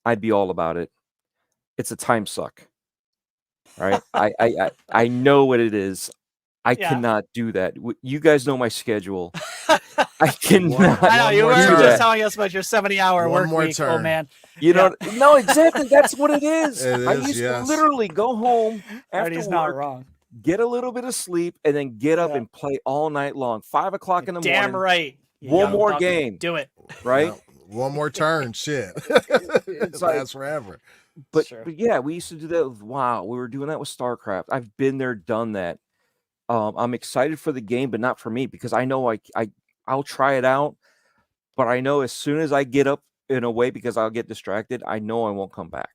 I'd be all about it. It's a time suck. Right? I know what it is. I cannot do that. You guys know my schedule. I cannot. I know you were turn. just telling us about your 70-hour work more week. turn. Oh man, No, exactly. That's what it is. It is, used yes. to literally go home after he's work, not wrong. get a little bit of sleep, and then get up and play all night long. 5 o'clock in the morning. Damn right. One more game. Do it. Right? No, one more turn. Shit. It's It lasts forever. But yeah, we used to do that. Wow, we were doing that with StarCraft. I've been there, done that. I'm excited for the game, but not for me, because I know I'll try it out, but I know as soon as I get up in a way, because I'll get distracted, I know I won't come back,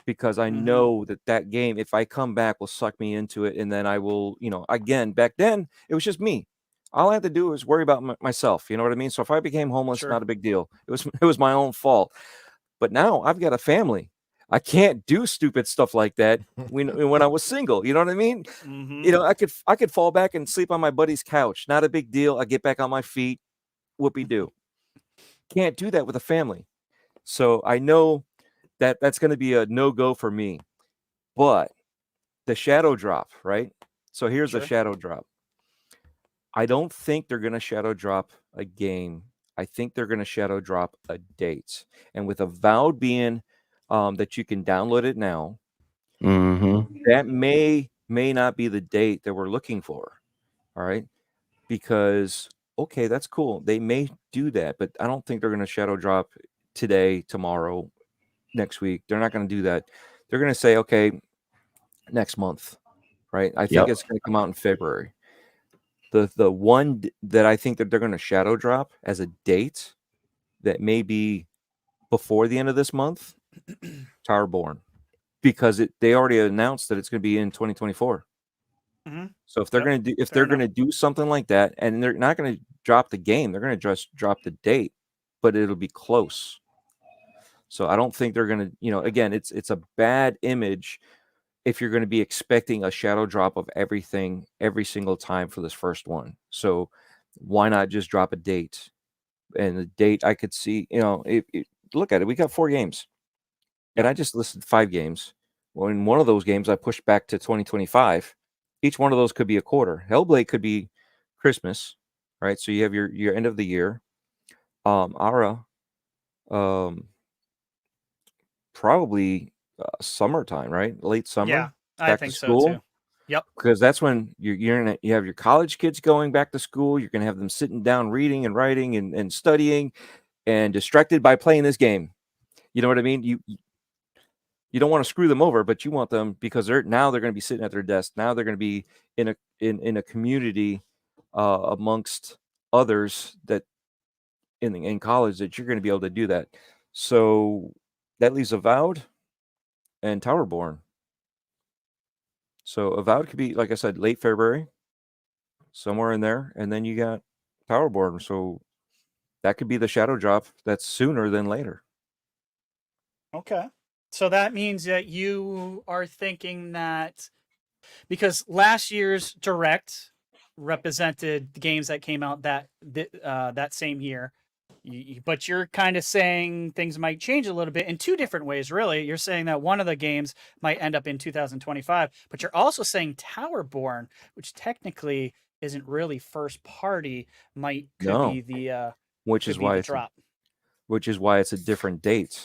because I know that game, if I come back, will suck me into it, and then I will, again, back then it was just me. All I had to do was worry about myself. You know what I mean? So if I became homeless, not a big deal. It was my own fault. But now I've got a family. I can't do stupid stuff like that when I was single. You know what I mean? I could fall back and sleep on my buddy's couch. Not a big deal. I get back on my feet. Whoopie do. Can't do that with a family. So I know that that's going to be a no-go for me. But the shadow drop, right? So here's the shadow drop. I don't think they're going to shadow drop a game. I think they're going to shadow drop a date. And with Avowed being that you can download it now, that may not be the date that we're looking for. All right, because okay, that's cool. They may do that, but I don't think they're going to shadow drop today, tomorrow, next week. They're not going to do that. They're going to say, okay, next month, right? I think it's going to come out in February. The one that I think that they're going to shadow drop as a date that may be before the end of this month, Towerborn, because they already announced that it's going to be in 2024. Mm-hmm. So if they're going to do something like that, and they're not going to drop the game, they're going to just drop the date, but it'll be close. So I don't think they're going to, again, it's a bad image if you're going to be expecting a shadow drop of everything every single time for this first one. So why not just drop a date? And the date I could see, look at it. We got 4 games, and I just listed 5 games. Well, in one of those games, I pushed back to 2025. Each one of those could be a quarter. Hellblade could be Christmas, right? So you have your end of the year. Ara, probably summertime, right? Late summer. Yeah, I back think to so school. too. Yep. Because that's when you have your college kids going back to school. You're gonna have them sitting down reading and writing and studying and distracted by playing this game. You know what I mean? You don't want to screw them over, but you want them because they're going to be sitting at their desk. Now they're going to be in a community amongst others that in college that you're going to be able to do that. So that leaves Avowed and Towerborn. So Avowed could be, like I said, late February, somewhere in there, and then you got Towerborn. So that could be the shadow drop that's sooner than later. Okay. So that means that you are thinking that because last year's Direct represented the games that came out that same year, but you're kind of saying things might change a little bit in 2 different ways, really. You're saying that one of the games might end up in 2025, but you're also saying Towerborn, which technically isn't really first party, could be the which is why drop. Which is why it's a different date.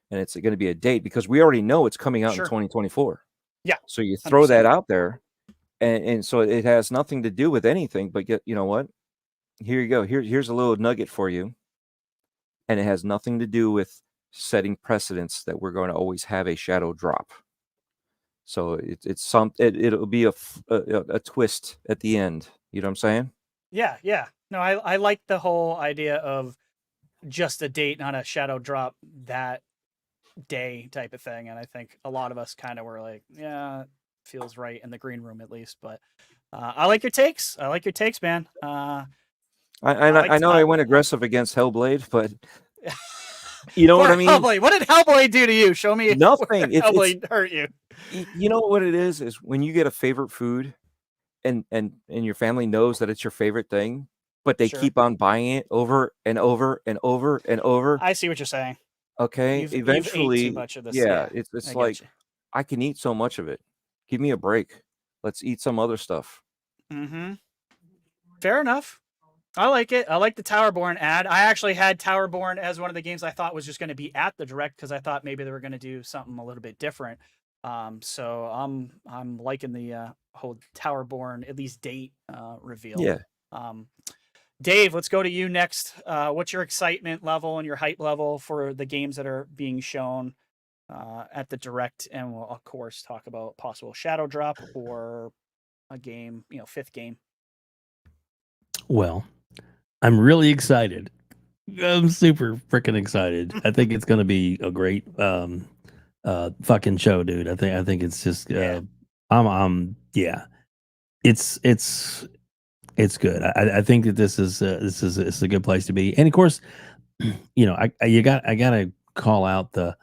And it's going to be a date because we already know it's coming out in 2024. Yeah. So you throw 100%. That out there, and so it has nothing to do with anything. But you know what? Here you go. Here's a little nugget for you, and it has nothing to do with setting precedents that we're going to always have a shadow drop. So it'll be a twist at the end. You know what I'm saying? Yeah, yeah. No, I like the whole idea of just a date, not a shadow drop that day type of thing. And I think a lot of us kind of were like, yeah, it feels right in the green room at least. But I like your takes. I like your takes, man. I know I went aggressive against Hellblade, but you know what I mean? Hellblade. What did Hellblade do to you? Show me nothing. Hellblade hurt you. You know what it is when you get a favorite food and your family knows that it's your favorite thing, but they keep on buying it over and over and over and over. I see what you're saying. Okay, eventually, you've ate too much of this. It's like I can eat so much of it. Give me a break. Let's eat some other stuff. Mm-hmm. Fair enough. I like it. I like the Towerborn ad. I actually had Towerborn as one of the games I thought was just going to be at the Direct because I thought maybe they were going to do something a little bit different. So I'm liking the whole Towerborn at least date reveal. Yeah. Dave, let's go to you next. What's your excitement level and your hype level for the games that are being shown at the Direct? And we'll, of course, talk about possible shadow drop or a game, 5th game. Well, I'm really excited. I'm super freaking excited. I think it's going to be a great fucking show, dude. I think it's just It's good. I think that this is a good place to be. And of course, I gotta call out the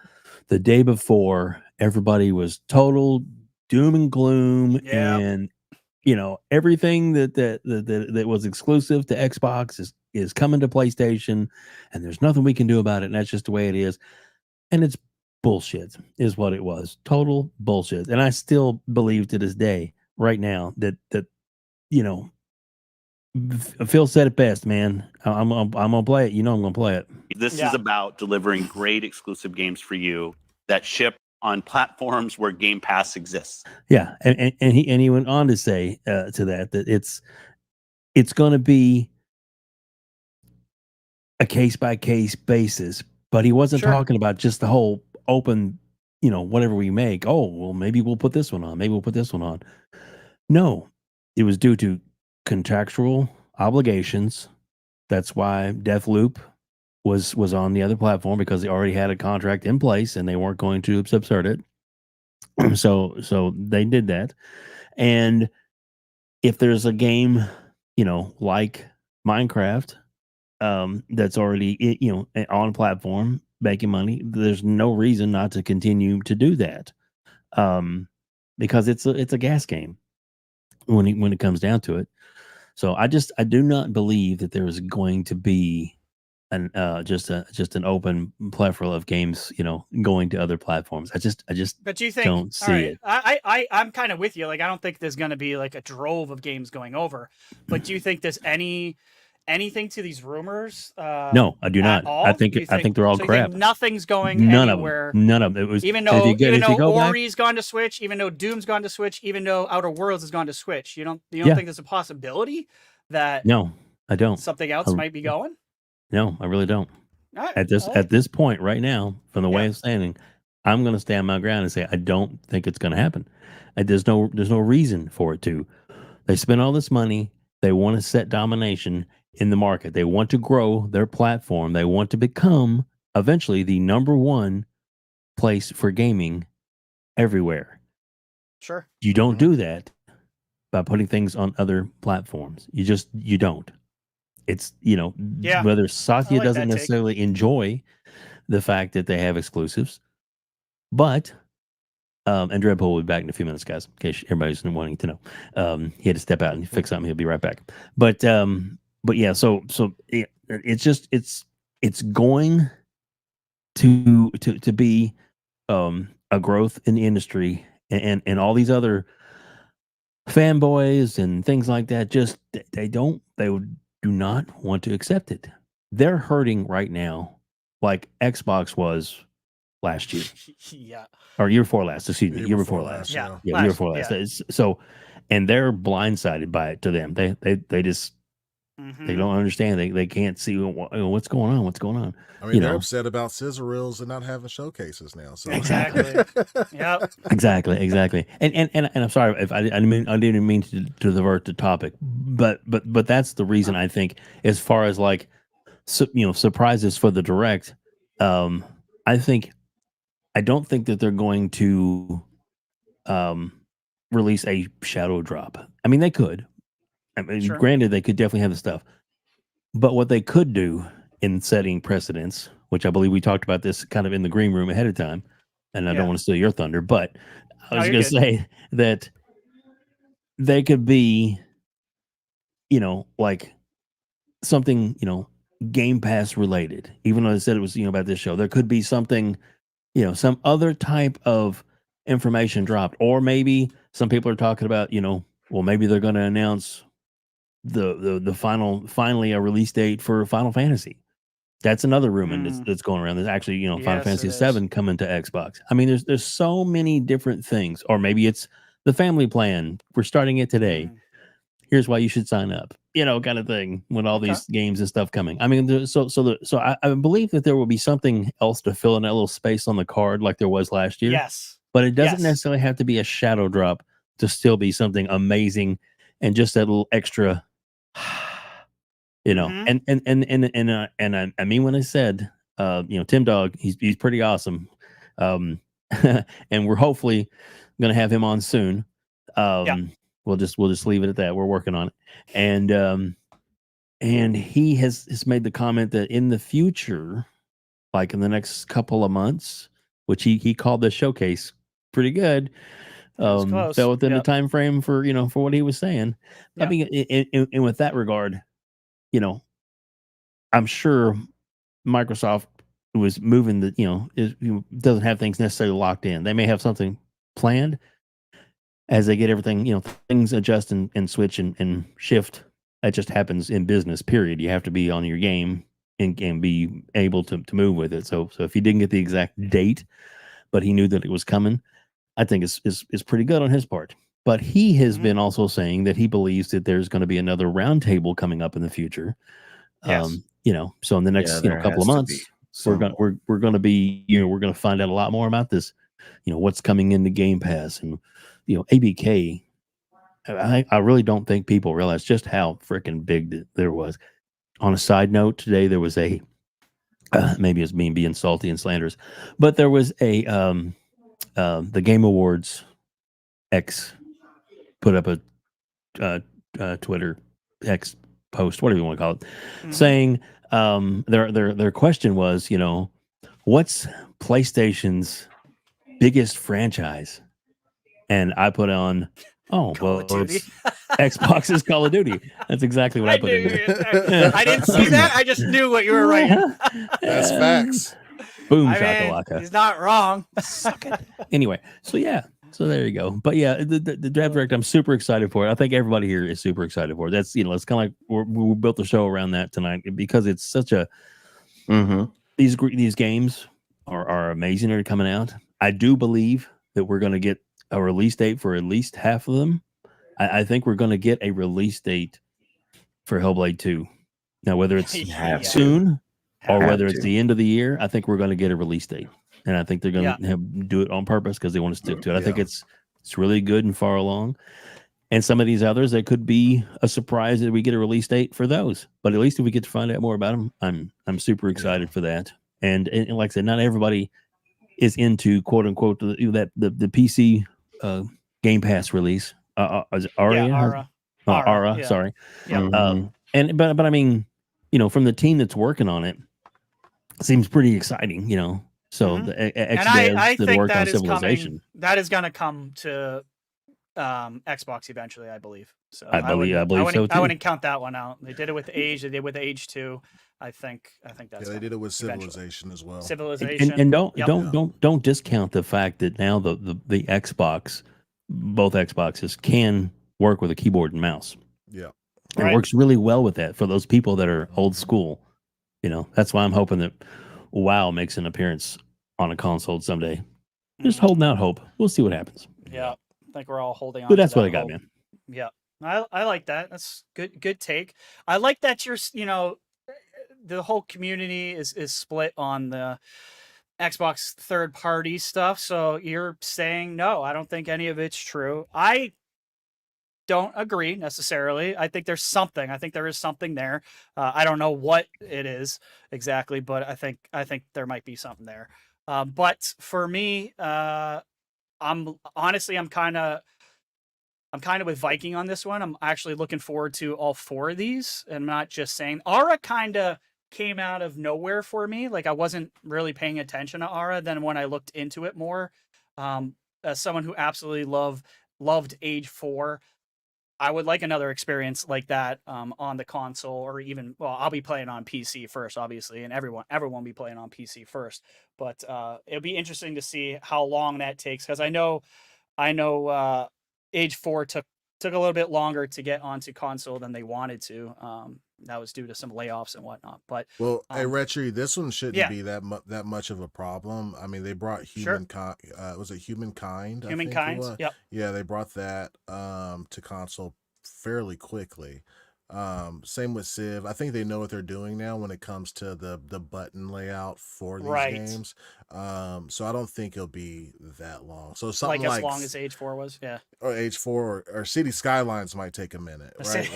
day before everybody was total doom and gloom, and everything that was exclusive to Xbox is coming to PlayStation, and there's nothing we can do about it, and that's just the way it is. And it's bullshit, is what it was. Total bullshit. And I still believe to this day, right now, that Phil said it best, man. I'm gonna play it. I'm gonna play it. This is about delivering great exclusive games for you that ship on platforms where Game Pass exists. Yeah, and he went on to say to that it's it's going to be a case by case basis. But he wasn't Sure. talking about just the whole open, whatever we make. Oh, well, maybe we'll put this one on. Maybe we'll put this one on. No, it was due to contractual obligations. That's why Deathloop was on the other platform, because they already had a contract in place and they weren't going to subvert it. So they did that. And if there's a game, like Minecraft, that's already on platform making money, there's no reason not to continue to do that, because it's a gas game when it comes down to it. So I do not believe that there is going to be just an open plethora of games, going to other platforms. I just But do you think, don't see it. I'm kind of with you. Like, I don't think there's going to be like a drove of games going over. But do you think there's anything to these rumors? No, I do not. All? I think they're all so crap. Nothing's going None anywhere. of them. None of them. It was Even though back, Ori's gone to Switch, even though Doom's gone to Switch, even though Outer Worlds has gone to Switch. You don't Yeah. think there's a possibility that no, I don't. something else might be going? No, I really don't. All right, At this point right now, from the way I'm standing, I'm going to stand my ground and say I don't think it's going to happen. There's no reason for it to. They spend all this money. They want to set domination in the market. They want to grow their platform. They want to become eventually the number one place for gaming everywhere. Sure. You don't do that by putting things on other platforms. You don't. It's, whether Satya like doesn't that take. necessarily enjoy the fact that they have exclusives, but and Dreadpool will be back in a few minutes, guys, in case everybody's wanting to know. He had to step out and fix something. He'll be right back. But yeah, so it's going to be a growth in the industry, and all these other fanboys and things like that they do not want to accept it. They're hurting right now, like Xbox was last year. Yeah. Or year before last, excuse me, year before last. Yeah. Year before last. So, and they're blindsided by it. To them, they just they don't understand. They can't see what's going on. What's going on? I mean, they're upset about scissor reels and not having showcases now. So Exactly. Yep. Exactly. And I'm sorry if I didn't mean to divert the topic, but that's the reason. I think, as far as like surprises for the direct, I don't think that they're going to release a shadow drop. I mean, they could. I mean, Sure. Granted, they could definitely have the stuff, but what they could do in setting precedents, which I believe we talked about this kind of in the green room ahead of time, and I don't want to steal your thunder, but I was going to say that they could be, like something, Game Pass related. Even though I said it was, about this show, there could be something, some other type of information dropped, or maybe some people are talking about, well, maybe they're going to announce the finally a release date for Final Fantasy. That's another rumor that's going around. There's actually, Final Fantasy VII coming to Xbox. I mean, there's so many different things. Or maybe it's the family plan. We're starting it today. Here's why you should sign up. Kind of thing. With all these games and stuff coming. I mean, so I believe that there will be something else to fill in that little space on the card, like there was last year. Yes. But it doesn't necessarily have to be a shadow drop to still be something amazing, and just that little extra. And I mean, when I said, Tim Dog, he's pretty awesome, and we're hopefully going to have him on soon. We'll just leave it at that. We're working on it, and he has made the comment that in the future, like in the next couple of months, which he called the showcase pretty good. Fell within the time frame for for what he was saying. I mean, in with that regard, I'm sure Microsoft was moving doesn't have things necessarily locked in. They may have something planned as they get everything, things adjust and switch and shift. That just happens in business, period. You have to be on your game and be able to move with it. So if he didn't get the exact date, but he knew that it was coming, I think it's pretty good on his part. but he has been also saying that he believes that there's going to be another roundtable coming up in the future. Yes. So in the next couple of months, we're going to be we're going to find out a lot more about this. What's coming into Game Pass, and ABK. I really don't think people realize just how freaking big there was. On a side note, today there was a maybe it's me being salty and slanderous, but there was a the Game Awards X put up a Twitter X post, whatever you want to call it, saying their question was, what's PlayStation's biggest franchise? And I put on, it's Xbox's Call of Duty. That's exactly what I put in there. I didn't see that. I just knew what you were writing. That's facts. Boom, I mean, shakalaka. he's not wrong. Suck it. Anyway, so there you go. But yeah, the Draft Direct, I'm super excited for it. I think everybody here is super excited for it. That's it's kind of like we built the show around that tonight because it's such a these games are amazing. They're coming out. I do believe that we're going to get a release date for at least half of them. I think we're going to get a release date for Hellblade 2. Now, whether it's soon or whether it's the end of the year, I think we're going to get a release date. And I think they're going to do it on purpose because they want to stick to it. I think it's really good and far along. And some of these others, there could be a surprise that we get a release date for those. But at least if we get to find out more about them, I'm super excited for that. And like I said, not everybody is into quote unquote the PC Game Pass release. Is it Aria? Ara. Sorry. Yeah. But I mean, from the team that's working on it, seems pretty exciting. So the ex-devs that work on Civilization, that is going to come to Xbox eventually, I believe. So I believe so too. I wouldn't count that one out. They did it with Age. They did it with Age 2. I think that's. Yeah, they did it with Civilization as well. Civilization. And don't discount the fact that now the Xbox, both Xboxes can work with a keyboard and mouse. Yeah, and it works really well with that for those people that are old school. That's why I'm hoping that WoW makes an appearance on a console someday. Just holding out hope. We'll see what happens. Yeah, I think we're all holding on. But that's to what I got, man. Yeah, I like that. That's good take. I like that you're the whole community is split on the Xbox third party stuff. So you're saying no, I don't think any of it's true. I don't agree necessarily. I think there's something. I think there is something there. I don't know what it is exactly, but I think there might be something there. But for me, I'm kind of with Viking on this one. I'm actually looking forward to all four of these, and I'm not just saying Aura kind of came out of nowhere for me. Like I wasn't really paying attention to Aura. Then when I looked into it more, as someone who absolutely loved Age 4, I would like another experience like that on the console, or even, I'll be playing on PC first, obviously, and everyone will be playing on PC first. But it'll be interesting to see how long that takes, because I know Age 4 took a little bit longer to get onto console than they wanted to. That was due to some layoffs and whatnot. But hey, RHETRI, this one shouldn't be that much of a problem. I mean, they brought Humankind. Was it Humankind? Humankind. Yep. Yeah, they brought that to console fairly quickly. Same with Civ. I think they know what they're doing now when it comes to the button layout for these games. So I don't think it'll be that long. So something like as long as Age 4 was, or Age 4 or City Skylines might take a minute, right?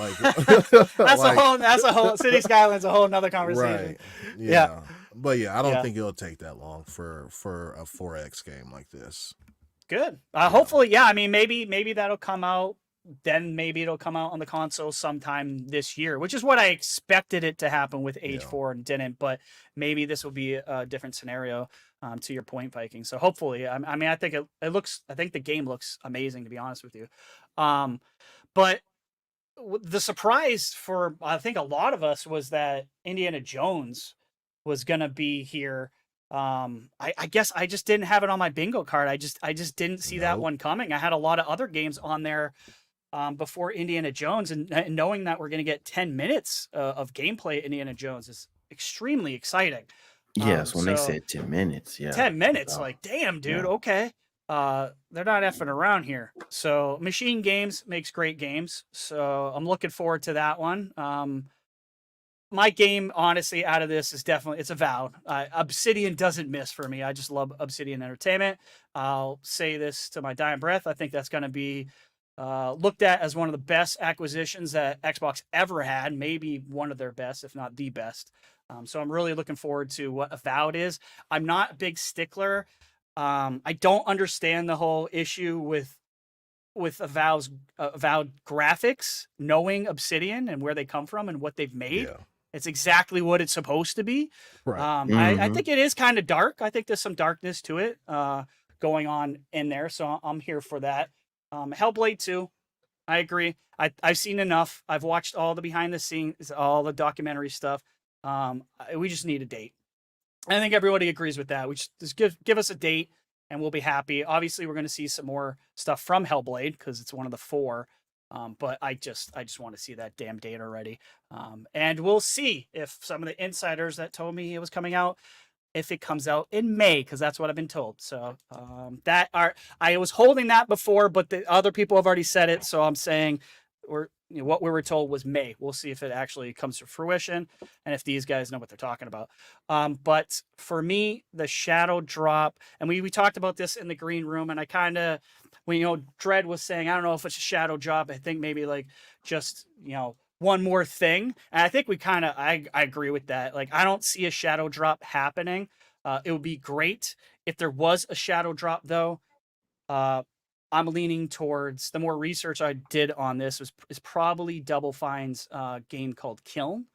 That's a whole City Skylines, a whole another conversation. Right. Yeah. But I don't think it'll take that long for a 4X game like this. Good. Hopefully, I mean, maybe that'll come out. Then maybe it'll come out on the console sometime this year, which is what I expected it to happen with Age 4 and didn't. But maybe this will be a different scenario. To your point, Viking. So hopefully, I mean, I think I think the game looks amazing, to be honest with you. But the surprise for I think a lot of us was that Indiana Jones was gonna be here. I guess I just didn't have it on my bingo card. I just didn't see that one coming. I had a lot of other games on there before Indiana Jones, and knowing that we're going to get 10 minutes of gameplay Indiana Jones is extremely exciting. Yes, when they said 10 minutes, 10 minutes, like, damn, dude, okay. they're not effing around here. So Machine Games makes great games. So I'm looking forward to that one. My game, honestly, out of this is definitely, it's Avowed. Obsidian doesn't miss for me. I just love Obsidian Entertainment. I'll say this to my dying breath. I think that's going to be looked at as one of the best acquisitions that Xbox ever had, maybe one of their best, if not the best. So I'm really looking forward to what Avowed is. I'm not a big stickler. I don't understand the whole issue with Avowed graphics, knowing Obsidian and where they come from and what they've made. Yeah. It's exactly what it's supposed to be. Right. I think it is kind of dark. I think there's some darkness to it going on in there. So I'm here for that. Hellblade 2, I agree. I've seen enough. I've watched all the behind the scenes, all the documentary stuff. We just need a date. I think everybody agrees with that. We just give us a date and we'll be happy. Obviously, we're going to see some more stuff from Hellblade because it's one of the 4. But I just want to see that damn date already. And we'll see if some of the insiders that told me it was coming out, if it comes out in May, because that's what I've been told. So I was holding that before, but the other people have already said it. So I'm saying what we were told was May. We'll see if it actually comes to fruition and if these guys know what they're talking about. But for me, the shadow drop, and we talked about this in the green room, and I kind of, Dread was saying, I don't know if it's a shadow drop. I think maybe like just, one more thing. And I think I agree with that. Like, I don't see a shadow drop happening. It would be great if there was a shadow drop though. I'm leaning towards, the more research I did on this is probably Double Fine's game called Kiln,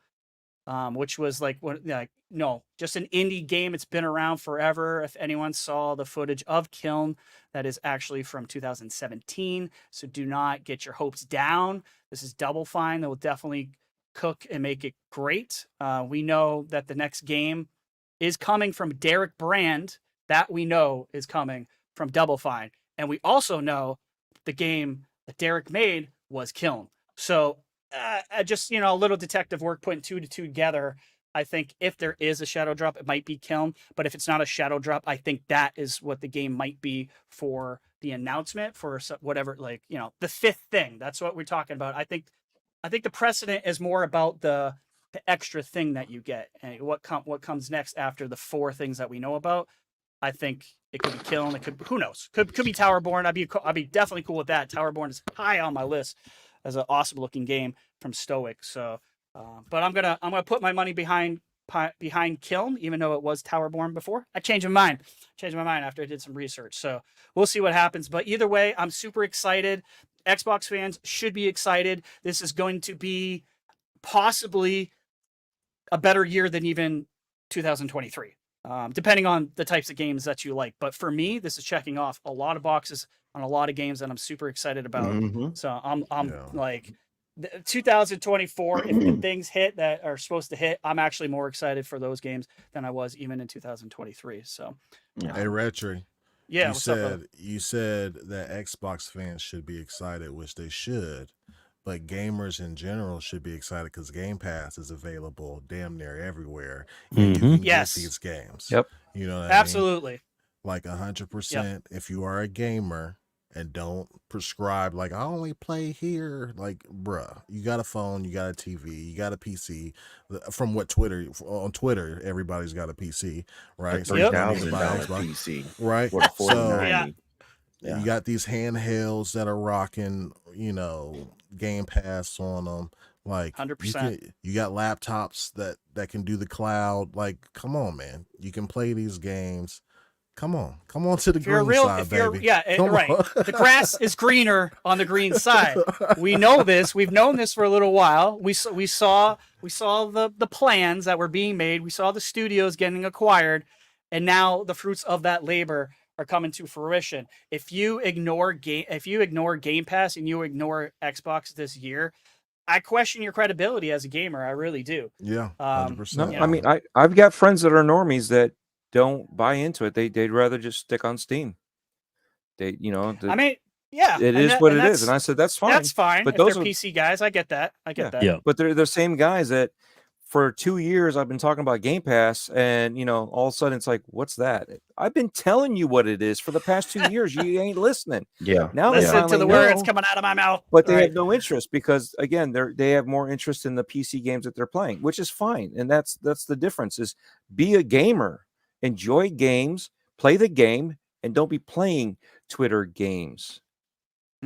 which was just an indie game. It's been around forever. If anyone saw the footage of Kiln, that is actually from 2017. So do not get your hopes down. This is Double Fine that will definitely cook and make it great. We know that the next game is coming from Derek Brand. That we know is coming from Double Fine. And we also know the game that Derek made was Kiln. So just, a little detective work, putting 2 to 2 together. I think if there is a shadow drop, it might be Kiln. But if it's not a shadow drop, I think that is what the game might be for the announcement for whatever, the 5th thing. That's what we're talking about. I think the precedent is more about the extra thing that you get and what comes next after the 4 things that we know about. I think it could be Kiln. It could, who knows? Could be Towerborn. I'd be definitely cool with that. Towerborn is high on my list as an awesome looking game from Stoic. So, but I'm gonna put my money behind Kiln, even though it was Towerborn before. I changed my mind after I did some research. So we'll see what happens. But either way, I'm super excited. Xbox fans should be excited. This is going to be possibly a better year than even 2023. Depending on the types of games that you like. But for me, this is checking off a lot of boxes on a lot of games that I'm super excited about. So I'm like 2024, if the things hit that are supposed to hit, I'm actually more excited for those games than I was even in 2023. So hey, RHETRI. Yeah, you said that Xbox fans should be excited, which they should. But gamers in general should be excited because Game Pass is available damn near everywhere. And you can get these games. Yep. You know what absolutely. I mean? Like 100%. If you are a gamer and don't prescribe, like, I only play here, like, bruh, you got a phone, you got a TV, you got a PC. From what on Twitter, everybody's got a PC, right? So $3,000 PC. Right? So, you got these handhelds that are rocking, Game Pass on them. Like 100%. You got laptops that can do the cloud. Like, come on, man. You can play these games. Come on to the green side, baby. Right. The grass is greener on the green side. We know this. We've known this for a little while. We saw the plans that were being made. We saw the studios getting acquired, and now the fruits of that labor are coming to fruition. If you ignore Game Pass and you ignore Xbox this year, I question your credibility as a gamer. I really do. Yeah, 100%. No, I mean, I've got friends that are normies that don't buy into it. They'd rather just stick on Steam. It is what it is. And I said, that's fine. That's fine. But if those they're PC guys, I get that. Yeah. But they're the same guys that for 2 years I've been talking about Game Pass, and all of a sudden it's like, what's that? I've been telling you what it is for the past 2 years. You ain't listening. Yeah. Now they Listen to finally the words know, coming out of my mouth. but they Right. have no interest because again, they have more interest in the PC games that they're playing, which is fine. And that's the difference is be a gamer, enjoy games, play the game, and don't be playing Twitter games.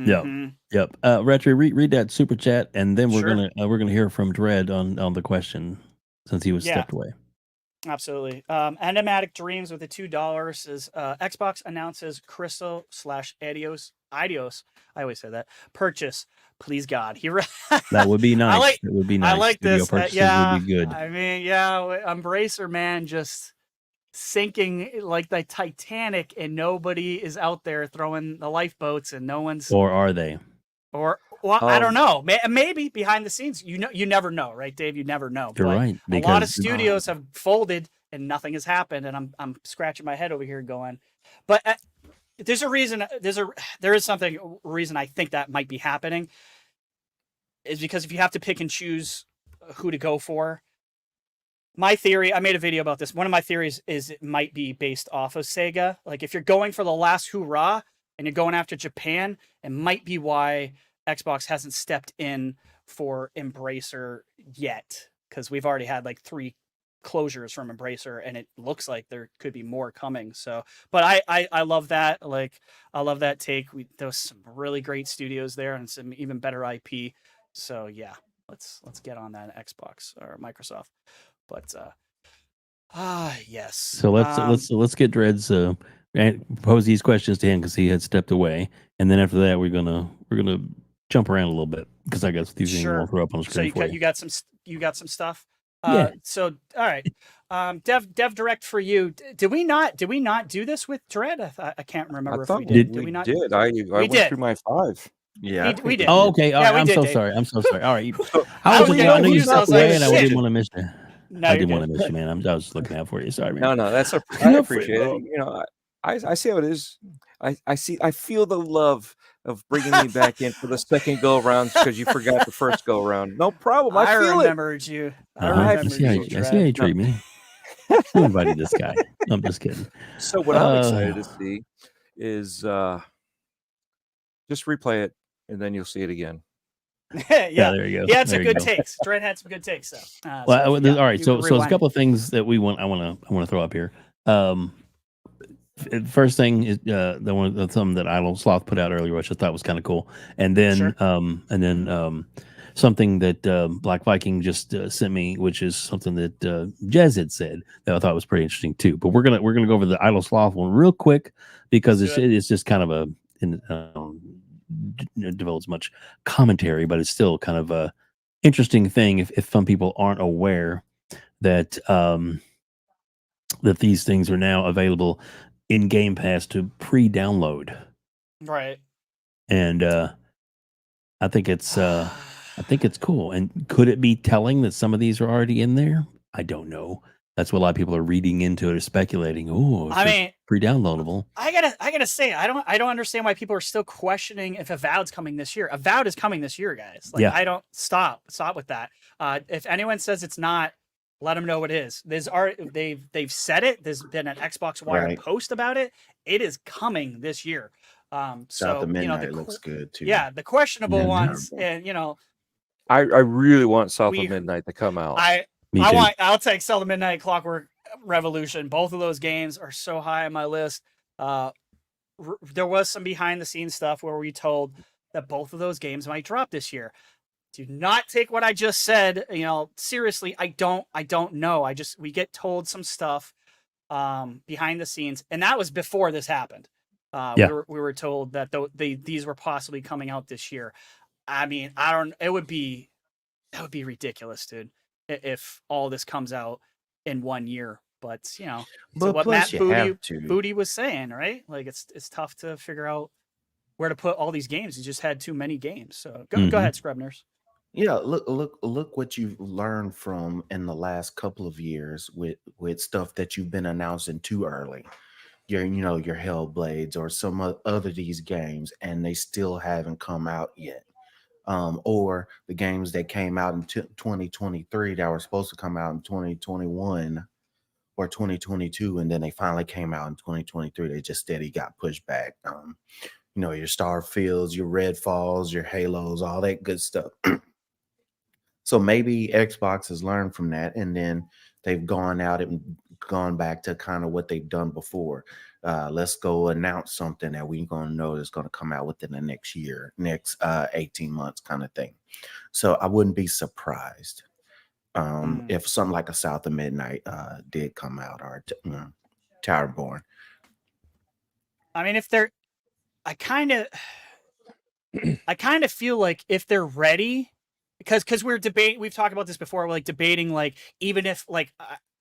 Yep. Mhm. Yep. Retri, read that super chat, and then we're Sure. gonna hear from Dread on the question since he was Yeah. stepped away. Absolutely. Enigmatic Dreams with the $2 says Xbox announces Crystal / Adios. I always say that. Purchase. Please God. That would be nice. like- That would be nice. I like Video this. purchases Yeah. would be good. I mean, yeah, Embracer, man, just sinking like the Titanic, and nobody is out there throwing the lifeboats, and no one's Or are they? or well, I don't know. Maybe behind the scenes, you never know, right, Dave? You never know. You're But right. a lot of Because studios have folded and nothing has happened, and I'm scratching my head over here going, but there's a reason. There is something reason I think that might be happening is because if you have to pick and choose who to go for. My theory, I made a video about this. One of my theories is it might be based off of Sega. Like if you're going for the last hurrah and you're going after Japan, it might be why Xbox hasn't stepped in for Embracer yet, because we've already had like 3 closures from Embracer, and it looks like there could be more coming. So, but I love that. Like I love that take. There was some really great studios there and some even better IP. So yeah, let's get on that Xbox or Microsoft. But yes. So let's get Dread's pose these questions to him because he had stepped away, and then after that we're gonna jump around a little bit because I got a few things Sure. we'll throw up on the So screen for you. you got some stuff. Yeah. So all right. Dev Direct for you. Did we not do this with Dread? I can't remember I if thought we did. we we not? did. I went did. through my 5. Yeah. We did. Oh, okay. All Yeah, right. we I'm did, so Dave. sorry. I'm so sorry. All right. I was I getting knew you confused. I stepped was like, away, and I shit. didn't want to miss you. No, I you didn't want did. to miss you, man. I was looking out for you. Sorry, man. No, that's I No appreciate problem. it. I see how it is. I feel the love of bringing me back in for the second go around because you forgot the first go around. No problem. I feel remembered you. I I remembered see how you, you, I see how you treat me. Who invited this guy? No, I'm just kidding. So what I'm excited to see is just replay it and then you'll see it again. yeah, there you go. He had some There you good go. takes. Dread had some good takes. So, Well, so, yeah, all right. you So can there's a rewind couple of things that I want to throw up here. First thing is something that Idle Sloth put out earlier, which I thought was kind of cool, and then Sure. Something that Black Viking just sent me, which is something that Jez had said that I thought was pretty interesting too. But we're gonna go over the Idle Sloth one real quick because it's just kind of it develops much commentary, but it's still kind of a interesting thing if some people aren't aware that that these things are now available in Game Pass to pre-download. Right. And I think it's cool. And could it be telling that some of these are already in there? I don't know. That's what a lot of people are reading into it or speculating. Oh, I mean, pre-downloadable. I gotta say, I don't understand why people are still questioning if Avowed's coming this year. Avowed is coming this year, guys. Like, Yeah. I don't stop with that. If anyone says it's not, let them know it is. They've said it. There's been an Xbox Wire post about it. It is coming this year. So South of Midnight looks good too. Yeah, the questionable ones, and I really want South of Midnight to come out. I'll take South of Midnight, Clockwork Revolution. Both of those games are so high on my list. There was some behind the scenes stuff where we told that both of those games might drop this year. Do not take what I just said, seriously. I don't know. We get told some stuff behind the scenes, and that was before this happened. We were told that these were possibly coming out this year. I mean, that would be ridiculous, dude, if all this comes out in 1 year. But so what Matt Booty was saying, right? Like it's tough to figure out where to put all these games. He just had too many games. So go ahead, Scrubners. Yeah, look what you've learned from in the last couple of years with stuff that you've been announcing too early. Your Hellblades or some other these games, and they still haven't come out yet. or the games that came out in 2023 that were supposed to come out in 2021 or 2022, and then they finally came out in 2023. They just steady got pushed back. You know, your Starfields, your Redfalls, your Halos, all that good stuff. So maybe Xbox has learned from that, and then they've gone out and gone back to kind of what they've done before. Let's go announce something that we're going to know is going to come out within the next year, next 18 months kind of thing. So I wouldn't be surprised if something like a South of Midnight did come out, or Towerborn. I mean, if they're, I kind of feel like if they're ready, because we've talked about this before, we're like debating, like, even if like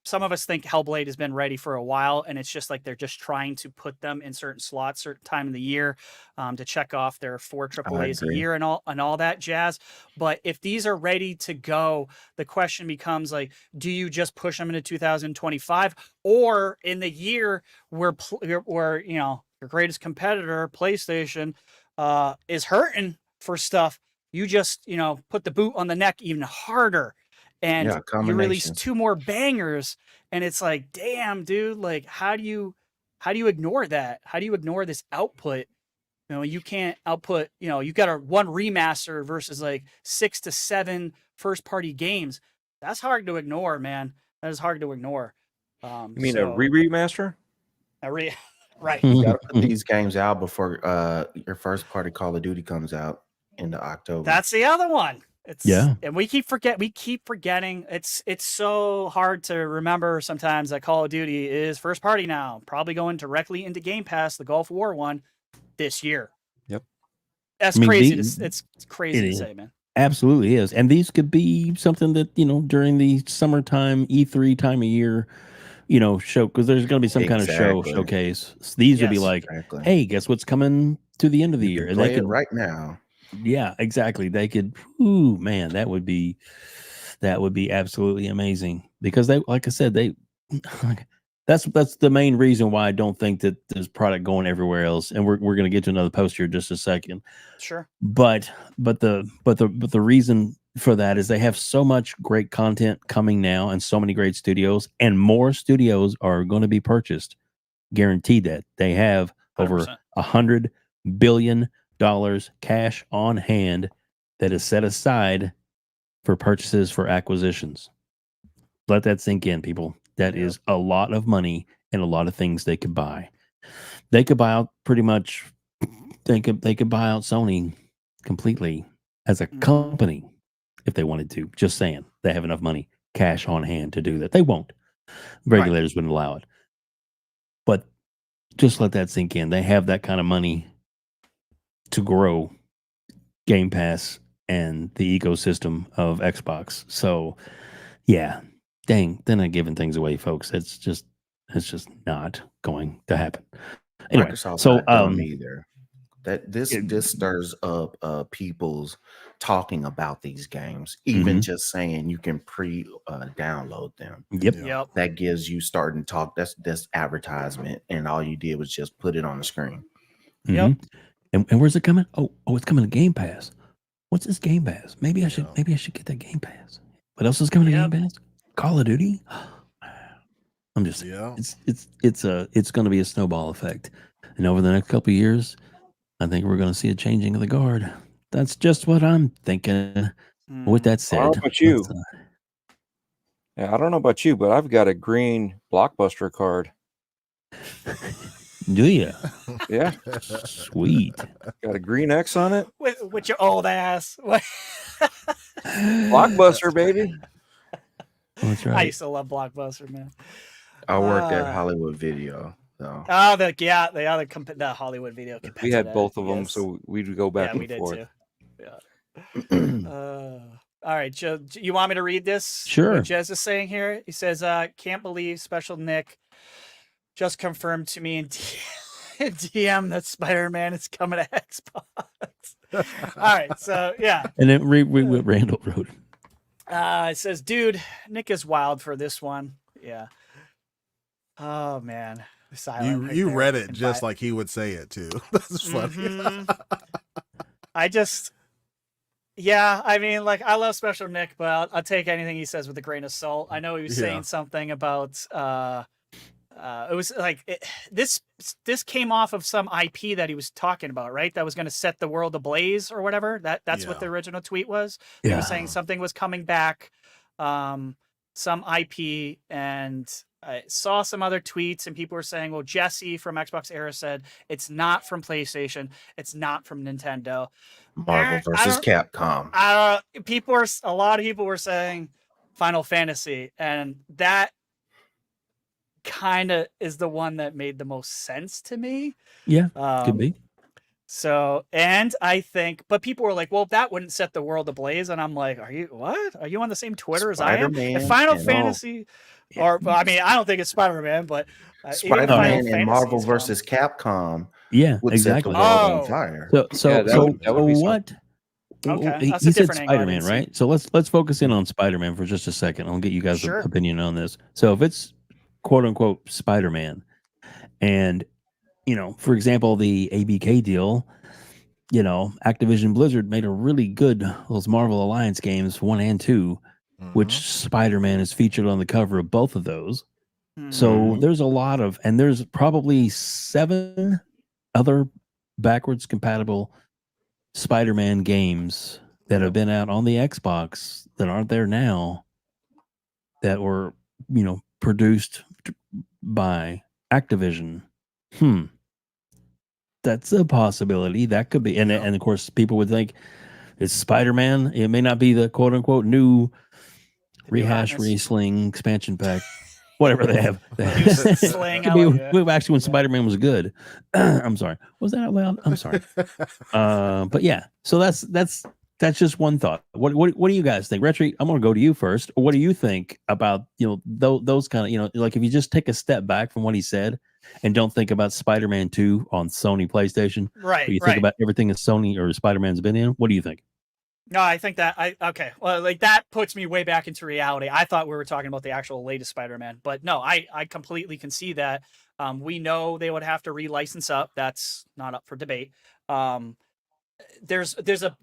some of us think Hellblade has been ready for a while, and it's just like they're just trying to put them in certain slots, certain time of the year, to check off their 4 AAAs a year and all that jazz. But if these are ready to go, the question becomes like, do you just push them into 2025, or in the year where you know, your greatest competitor, PlayStation, is hurting for stuff, you just, you know, put the boot on the neck even harder, and you release 2 more bangers, and it's like, damn, dude, like, how do you ignore that? How do you ignore this output? You know, you can't output, you know, you got a 1 remaster versus like 6 to 7 first party games. That's hard to ignore, man. That is hard to ignore. You mean a remaster? Right. You gotta put these games out before your first party Call of Duty comes out in October. That's the other one. And we keep forgetting. It's so hard to remember sometimes that Call of Duty is first party now, probably going directly into Game Pass, the Gulf War one, this year. Yep. That's crazy. It's crazy to say, man. Absolutely is. And these could be something that, you know, during the summertime E3 time of year, you know, show, because there's going to be some kind of showcase. So these would be like, hey, guess what's coming to the end of the year? And they could right now. Yeah, exactly. They could. Ooh, man, that would be absolutely amazing, because they, like I said, that's the main reason why I don't think that there's product going everywhere else. And we're going to get to another post here in just a second. Sure. But the reason for that is they have so much great content coming now, and so many great studios, and more studios are going to be purchased. Guaranteed that. They have 100% over $100 billion cash on hand that is set aside for purchases, for acquisitions. Let that sink in, people. That is a lot of money and a lot of things they could buy. They could buy out pretty much. They could buy out Sony completely as a company if they wanted to. Just saying, they have enough money, cash on hand to do that. They won't. Regulators wouldn't allow it. But just let that sink in. They have that kind of money to grow Game Pass and the ecosystem of Xbox. So, yeah, dang, they're not giving things away, folks. It's just not going to happen. Anyway, Microsoft's so not doing either. That this stirs up people's talking about these games, even just saying you can download them. Yep. That gives you starting talk. That's advertisement, and all you did was just put it on the screen. Yep. And where's it coming? Oh, it's coming to Game Pass. What's this Game Pass? Maybe I should get that Game Pass. What else is coming to Game Pass? Call of Duty. I'm just it's going to be a snowball effect, and over the next couple of years, I think we're going to see a changing of the guard. That's just what I'm thinking. With that said, I don't know about you. Yeah, I don't know about you, but I've got a green Blockbuster card. Do you? Yeah. Sweet. Got a green X on it. With your old ass. Blockbuster, baby. That's right. I used to love Blockbuster, man. I worked at Hollywood Video. So. Oh, the Hollywood Video. We had both of them, so we'd go back and forth. Yeah. All right, Joe, you want me to read this? Sure. What Jez is saying here. He says, can't believe Special Nick just confirmed to me in DM that Spider-Man is coming to Xbox. All right, so yeah. And then what Randall wrote. It says, dude, Nick is wild for this one. Yeah. Oh, man. You read it just like he would say it too. That's funny. Yeah, I mean, like, I love Special Nick, but I'll take anything he says with a grain of salt. I know he was saying something about it was like this came off of some IP that he was talking about, right? That was going to set the world ablaze or whatever. That's what the original tweet was. He was saying something was coming back, some IP, and I saw some other tweets, and people were saying, well, Jesse from Xbox Era said it's not from PlayStation, it's not from Nintendo. Marvel versus Capcom. A lot of people were saying Final Fantasy, and that kind of is the one that made the most sense to me. Yeah, could be. So, and I think, but people were like, well, that wouldn't set the world ablaze. And I'm like, are you on the same Twitter as I am? If Final Fantasy, or, I mean, I don't think it's Spider-Man, but Spider-Man and Marvel versus Capcom. Yeah, would exactly. Set the world on fire. So what? Okay, he said Spider-Man, right? So let's focus in on Spider-Man for just a second. I'll get you guys' opinion on this. So if it's quote unquote Spider-Man, and for example, the ABK deal, Activision Blizzard made a really good those Marvel Alliance games 1 and 2, which Spider-Man is featured on the cover of both of those. So there's a lot of, and there's probably 7 other backwards compatible Spider-Man games that have been out on the Xbox that aren't there now, that were produced by Activision. That's a possibility. That could be, and of course people would think it's Spider-Man. It may not be the quote unquote new rehash Re-Sling expansion pack, whatever they have. Actually, when Spider-Man was good. I'm sorry. Was that out loud? I'm sorry. But yeah, so that's just one thought. What do you guys think? RHETRI, I'm going to go to you first. What do you think about those kind of like if you just take a step back from what he said and don't think about Spider-Man 2 on Sony PlayStation, right? You think about everything that Sony or Spider-Man's been in. What do you think? No, I think that okay. Well, like that puts me way back into reality. I thought we were talking about the actual latest Spider-Man, but no, I completely can see that. We know they would have to relicense up. That's not up for debate. There's a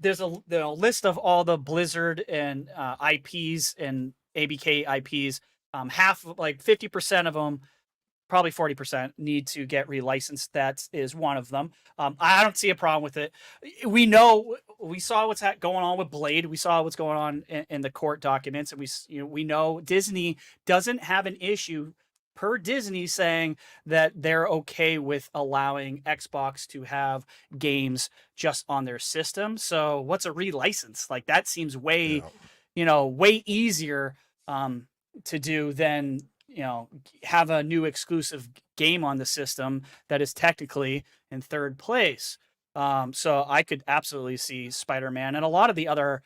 list of all the Blizzard and IPs and ABK IPs. Half, like 50% of them, probably 40%, need to get relicensed. That is one of them. I don't see a problem with it. We saw what's going on with Blade. We saw what's going on in the court documents, and we know Disney doesn't have an issue per Disney saying that they're okay with allowing Xbox to have games just on their system. So what's a relicense? Like that seems way easier to do than have a new exclusive game on the system that is technically in third place. So I could absolutely see Spider-Man and a lot of the other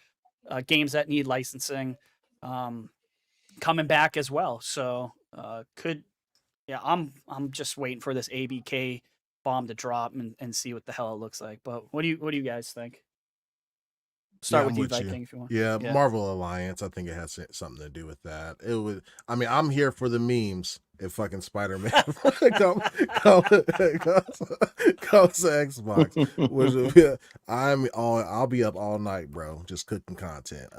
games that need licensing coming back as well. So I'm just waiting for this ABK bomb to drop and see what the hell it looks like. But what do you guys think? Start with you, Viking, if you want. Yeah, Marvel Alliance. I think it has something to do with that. It would. I mean, I'm here for the memes. If fucking Spider-Man comes to Xbox, which will be I'll be up all night, bro, just cooking content.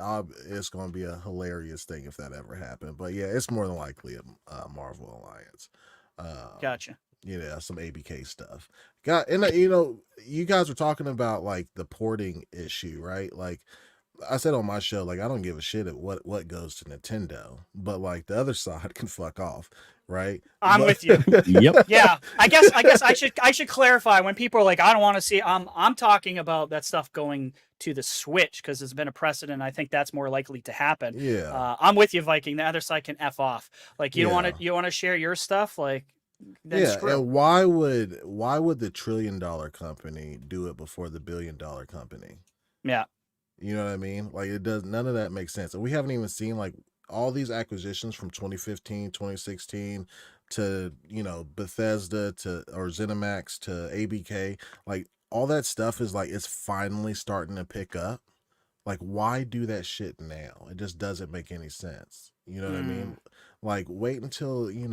It's gonna be a hilarious thing if that ever happened. But yeah, it's more than likely a Marvel Alliance. Gotcha. Some ABK stuff. And you guys were talking about like the porting issue, right? Like I said on my show, like I don't give a shit at what goes to Nintendo, but like the other side can fuck off, right? I'm with you. Yep. Yeah. I guess I should clarify when people are like, I don't want to see. I'm talking about that stuff going to the Switch because there's been a precedent. I think that's more likely to happen. Yeah. I'm with you, Viking. The other side can F off. Like you don't want to share your stuff, like. And why would the $1 trillion company do it before the $1 billion company? Yeah. You know what I mean? Like it does, none of that makes sense. And we haven't even seen like all these acquisitions from 2015, 2016 to, Bethesda or ZeniMax to ABK. Like all that stuff is like, it's finally starting to pick up. Like, why do that shit now? It just doesn't make any sense. You know what I mean? Like wait until, you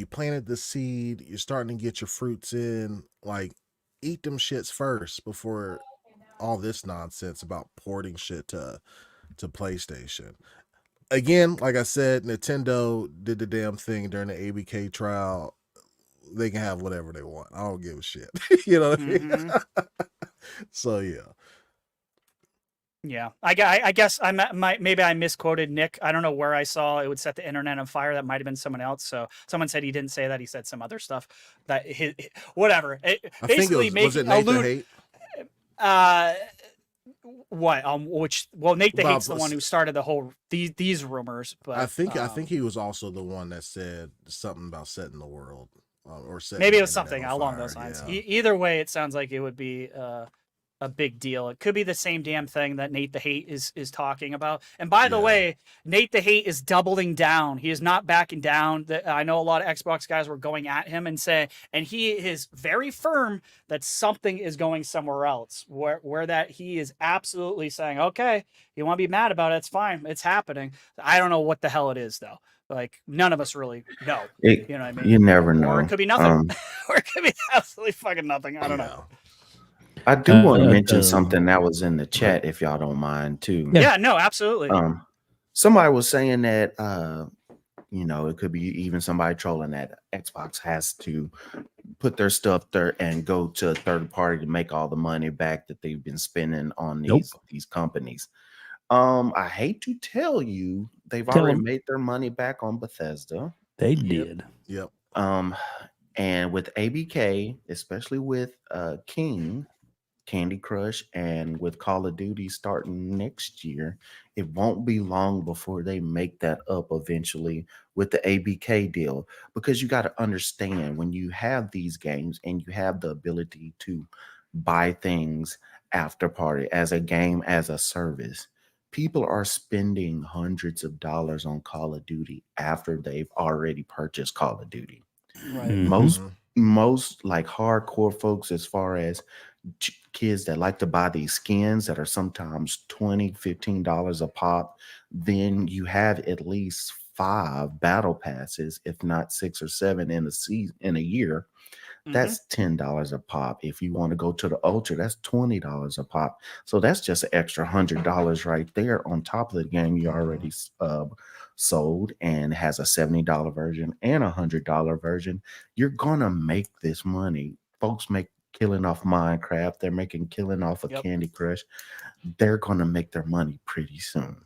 planted the seed, you're starting to get your fruits in, like eat them shits first before all this nonsense about porting shit to PlayStation. Again, like I said, Nintendo did the damn thing during the ABK trial. They can have whatever they want. I don't give a shit. You know what I mean? So yeah. Yeah, I guess maybe I misquoted Nick. I don't know where I saw it would set the internet on fire. That might have been someone else. So someone said he didn't say that. He said some other stuff. That whatever. I think it was it Nate the Hate? What? Which? Well, Nate the Hate's the Bob- one who started the whole these rumors. But I think he was also the one that said something about setting the world or setting maybe it the was internet something on along fire. those lines. Yeah. Either way, it sounds like it would be a big deal. It could be the same damn thing that Nate the Hate is talking about. And by the way, Nate the Hate is doubling down. He is not backing down. I know a lot of Xbox guys were going at him and he is very firm that something is going somewhere else. Where that he is absolutely saying, okay, you want to be mad about it? It's fine. It's happening. I don't know what the hell it is though. Like none of us really know. You know what I mean? You never know. Or it could be nothing. Or it could be absolutely fucking nothing. I don't know. I do want to mention something that was in the chat, if y'all don't mind, too. Yeah, no, absolutely. Somebody was saying that, it could be even somebody trolling that Xbox has to put their stuff there and go to a third party to make all the money back that they've been spending on these companies. I hate to tell you, they've already made their money back on Bethesda. They did. Yep. And with ABK, especially with Candy Crush, and with Call of Duty starting next year, it won't be long before they make that up eventually with the ABK deal. Because you got to understand, when you have these games and you have the ability to buy things after party as a game, as a service, people are spending hundreds of dollars on Call of Duty after they've already purchased Call of Duty. Right. Most like hardcore folks, as far as kids that like to buy these skins that are sometimes $20-15 a pop, then you have at least 5 battle passes, if not 6 or 7 in a year. That's $10 a pop. If you want to go to the Ultra, that's $20 a pop. So that's just an extra $100 right there on top of the game you already sold, and has a $70 version and a $100 version. You're gonna make this money. Folks make killing off Minecraft. They're making killing off of Candy Crush. They're gonna make their money pretty soon.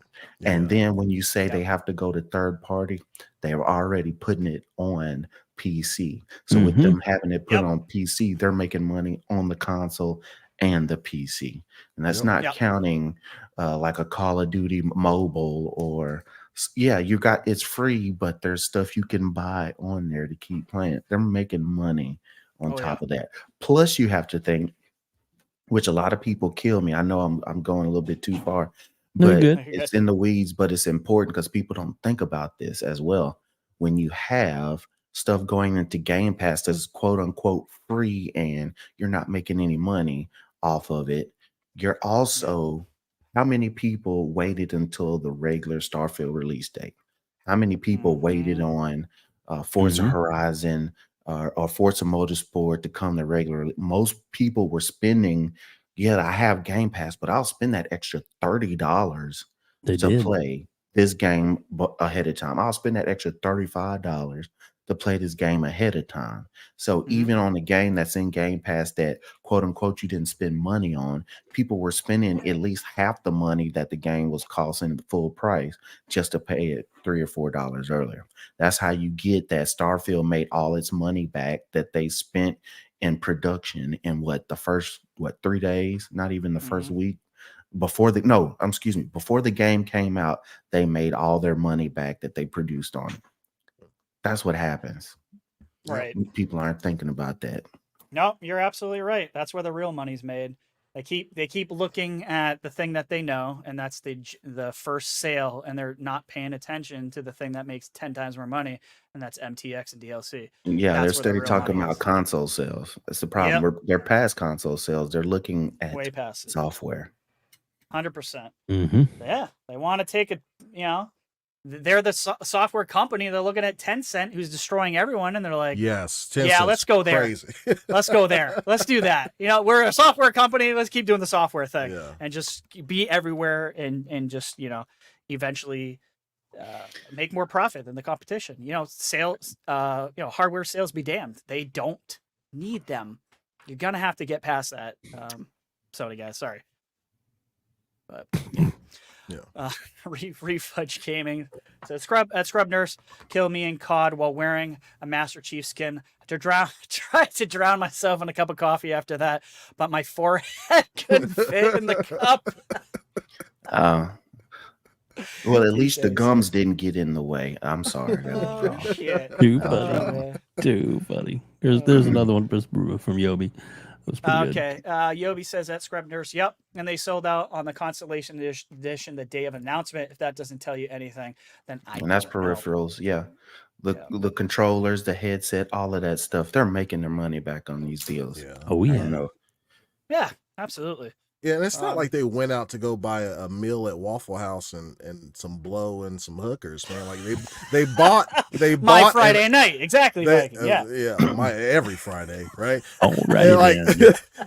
And then when you say they have to go to third party, they're already putting it on PC. So with them having it put on PC, they're making money on the console and the PC. And that's not counting like a Call of Duty mobile, or it's free, but there's stuff you can buy on there to keep playing. They're making money on top of that. Plus you have to think, which a lot of people kill me. I know I'm going a little bit too far, but it's in the weeds, but it's important because people don't think about this as well. When you have stuff going into Game Pass that's quote unquote free and you're not making any money off of it, you're also, how many people waited until the regular Starfield release date? How many people waited on Forza Horizon or Forza Motorsport to come to regular? Most people were spending, I have Game Pass, but I'll spend that extra $30 to play this game ahead of time. I'll spend that extra $35 to play this game ahead of time. So even on the game that's in Game Pass that quote unquote you didn't spend money on, people were spending at least half the money that the game was costing full price just to pay it $3 or $4 earlier. That's how you get that Starfield made all its money back that they spent in production in the first 3 days, not even the first week. Before the game came out, they made all their money back that they produced on it. That's what happens. Right. People aren't thinking about that. No, you're absolutely right. That's where the real money's made. They keep looking at the thing that they know, and that's the first sale, and they're not paying attention to the thing that makes 10 times more money, and that's MTX and DLC. Yeah, they're still talking about console sales. That's the problem. They're past console sales. They're looking at way past software. 100%. Mm-hmm. Yeah, they want to take it. they're the software company. They're looking at Tencent, who's destroying everyone, and they're like, yes, yeah, let's go there. Crazy. Let's go there. Let's do that. You know, we're a software company. Let's keep doing the software thing and just be everywhere and just, you know, eventually make more profit than the competition. You know, sales, you know, hardware sales be damned. They don't need them. You're going to have to get past that. Sony guys, sorry. But yeah. Refudge Gaming says Scrub Nurse killed me in COD while wearing a Master Chief skin. Tried to drown myself in a cup of coffee after that, but my forehead couldn't fit in the cup. Well, at least the gums didn't get in the way. I'm sorry. Oh, shit. Too funny. Too funny. There's another one from Yobi. That was pretty good. Yobi says that Scrub Nurse. Yep. And they sold out on the Constellation Edition the day of announcement. If that doesn't tell you anything, then and that's peripherals. Yeah. The controllers, the headset, all of that stuff. They're making their money back on these deals. Yeah. Oh, yeah. Yeah, absolutely. Yeah, and it's not like they went out to go buy a meal at Waffle House and some blow and some hookers, man. Like they bought my Friday night, exactly. Viking. My every Friday, right? Oh, right.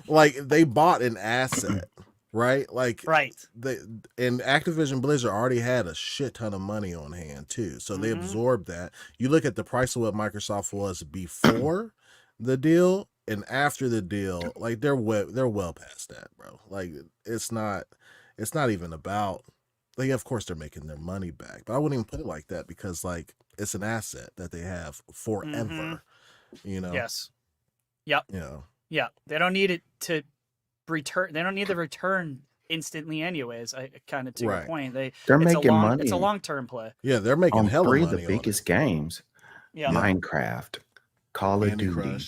Like they bought an asset, right? Like and Activision Blizzard already had a shit ton of money on hand too, so they absorbed that. You look at the price of what Microsoft was before the deal. And after the deal, like they're well past that, bro. Like it's not even about, like, of course they're making their money back, but I wouldn't even put it like that because like it's an asset that they have forever, you know? Yes. Yep. You know? Yeah. They don't need it to return. They don't need the return instantly anyways. I kind of to your point. They're making money. It's a long-term play. Yeah. They're making hella money. The biggest games. Yeah. Minecraft, Call of Duty.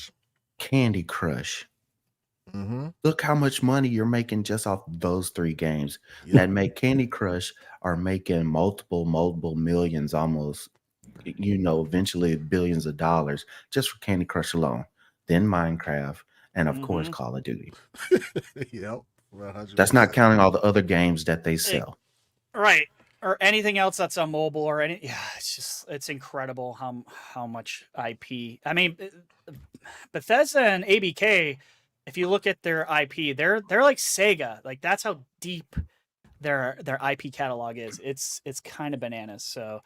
Candy Crush. Look how much money you're making just off those 3 games that make Candy Crush are making multiple millions, almost, you know, eventually billions of dollars just for Candy Crush alone. Then Minecraft, and of course Call of Duty. Yep. 100%. That's not counting all the other games that they sell. Right. Or anything else that's on mobile or any. Yeah, it's incredible how much IP. I mean, Bethesda and ABK, if you look at their IP, they're like Sega. Like that's how deep their IP catalog is. It's kind of bananas. So,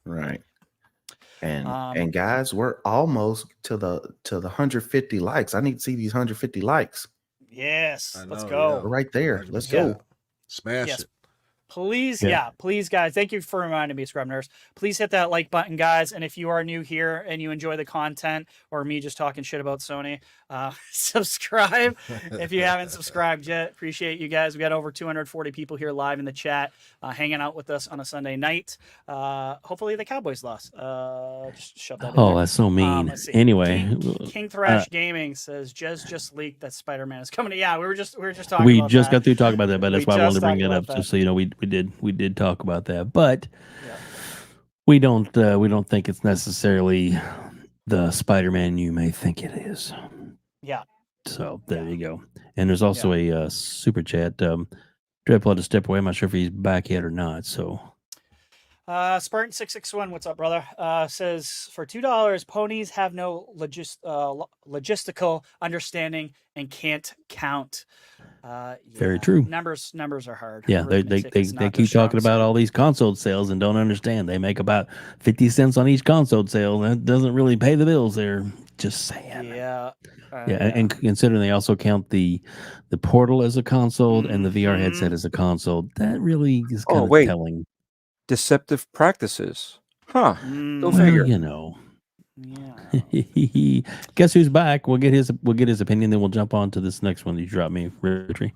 right. And guys, we're almost to the 150 likes. I need to see these 150 likes. Yes, let's go. We're right there. Let's go. Smash it. Please, please, guys. Thank you for reminding me, Scrub Nurse. Please hit that like button, guys. And if you are new here and you enjoy the content or me just talking shit about Sony, subscribe if you haven't subscribed yet. Appreciate you guys. We got over 240 people here live in the chat, hanging out with us on a Sunday night. Hopefully the Cowboys lost. Just shove that in there. That's so mean. Anyway, King Thrash Gaming says just leaked that Spider-Man is coming. Yeah, we were just talking. We about just that. got through talking about that, but that's why I wanted to bring that up, just so you know, we did talk about that, but we don't think it's necessarily the Spider-Man you may think it is. Yeah. So there you go. And there's also a super chat. Dreadpool to step away. I'm not sure if he's back yet or not. So Spartan661, what's up, brother? Says for $2, ponies have no logistical understanding and can't count. Very true. Numbers are hard. Yeah, they keep talking about all these console sales and don't understand. They make about 50 cents on each console sale. And that doesn't really pay the bills there. Just saying. Yeah. And considering they also count the Portal as a console and the VR headset as a console, that really is kind of telling. Deceptive practices. Huh. Go figure. You know. Yeah. Guess who's back? We'll get his opinion, then we'll jump on to this next one that you dropped me, RHETRI.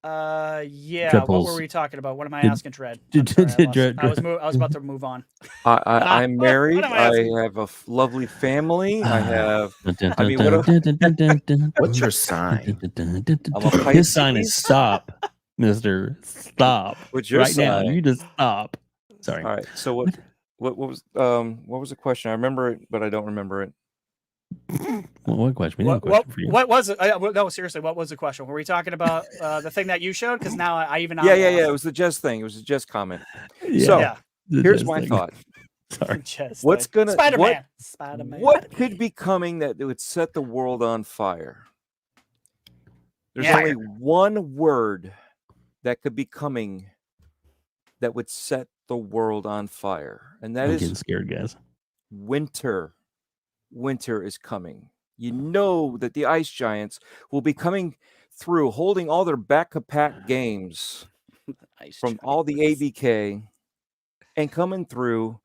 What were we talking about? What am I asking, Dread? I was about to move on. I'm married. I have a lovely family. I have. I mean, what's your sign? His sign is stop, Mister. Stop. What's your sign? Now, you just stop. Sorry. All right. So what was the question? I remember it, but I don't remember it. Well, what question? We have a question for you. What was it? No, seriously, what was the question? Were we talking about the thing that you showed? Because now I even Yeah. It was the Jess thing. It was a Jess comment. So yeah. here's my thought. Sorry. What's gonna Spider-Man? What could be coming that would set the world on fire? There's only one word that could be coming that would set the world on fire, and that I'm is getting scared, guys. winter. Winter is coming. You know that the ice giants will be coming through, holding all their back-to-back games from all the ABK, and coming through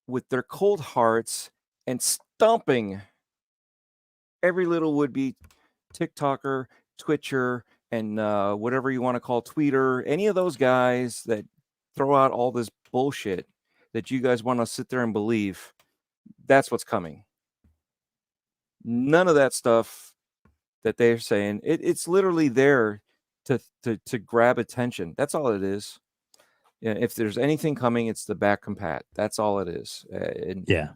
with their cold hearts and stomping every little would-be TikToker, Twitcher, and whatever you want to call tweeter, any of those guys that throw out all this bullshit that you guys want to sit there and believe. That's what's coming. None of that stuff that they're saying. It's literally there to grab attention. That's all it is. Yeah, if there's anything coming, it's the back compat. That's all it is.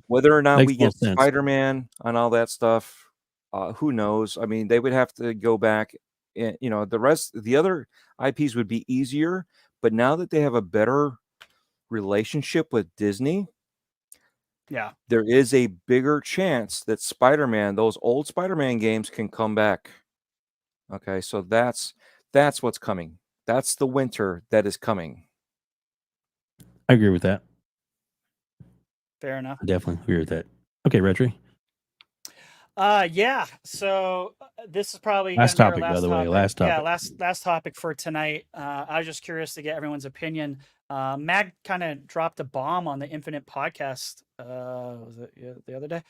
Whether or not Makes we get sense. Spider-Man on all that stuff, who knows? I mean, they would have to go back. And, the other IPs would be easier. But now that they have a better relationship with Disney, there is a bigger chance that Spider-Man, those old Spider-Man games, can come back. Okay, so that's what's coming. That's the winter that is coming. I agree with that. Fair enough. I definitely agree with that. Okay, RHETRI. Yeah. So this is probably last gonna be topic, our by the way. topic. Last topic. Yeah, last topic for tonight. I was just curious to get everyone's opinion. Mag kind of dropped a bomb on the Infinite podcast. Was it the other day?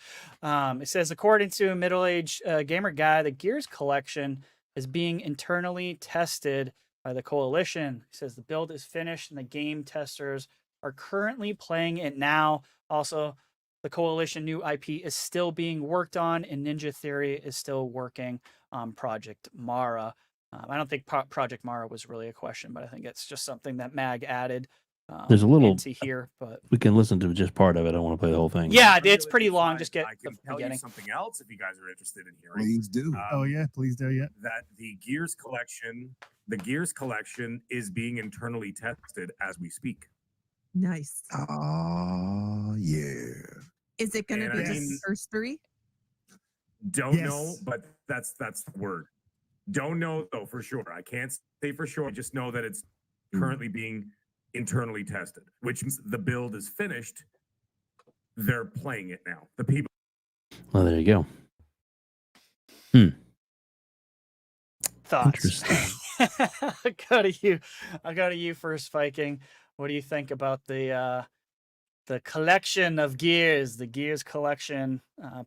It says, according to a middle-aged gamer guy, the Gears collection is being internally tested by the Coalition. He says the build is finished and the game testers are currently playing it now. Also, the Coalition new IP is still being worked on, and Ninja Theory is still working on Project Mara. I don't think Project Mara was really a question, but I think it's just something that Mag added There's a little into here. But we can listen to just part of it. I don't want to play the whole thing. Yeah, it's pretty long. Just get I can tell you something else if you guys are interested in hearing. Please do. Please do. Yeah, that the Gears collection is being internally tested as we speak. Nice. Oh, yeah. Is it going to be just the first three? Don't know, but that's the word. Don't know though for sure. I can't say for sure. I just know that it's currently being internally tested, which means the build is finished. They're playing it now. The people. Well, there you go. Thoughts. I go to you first, Viking. What do you think about the collection of Gears, the Gears collection,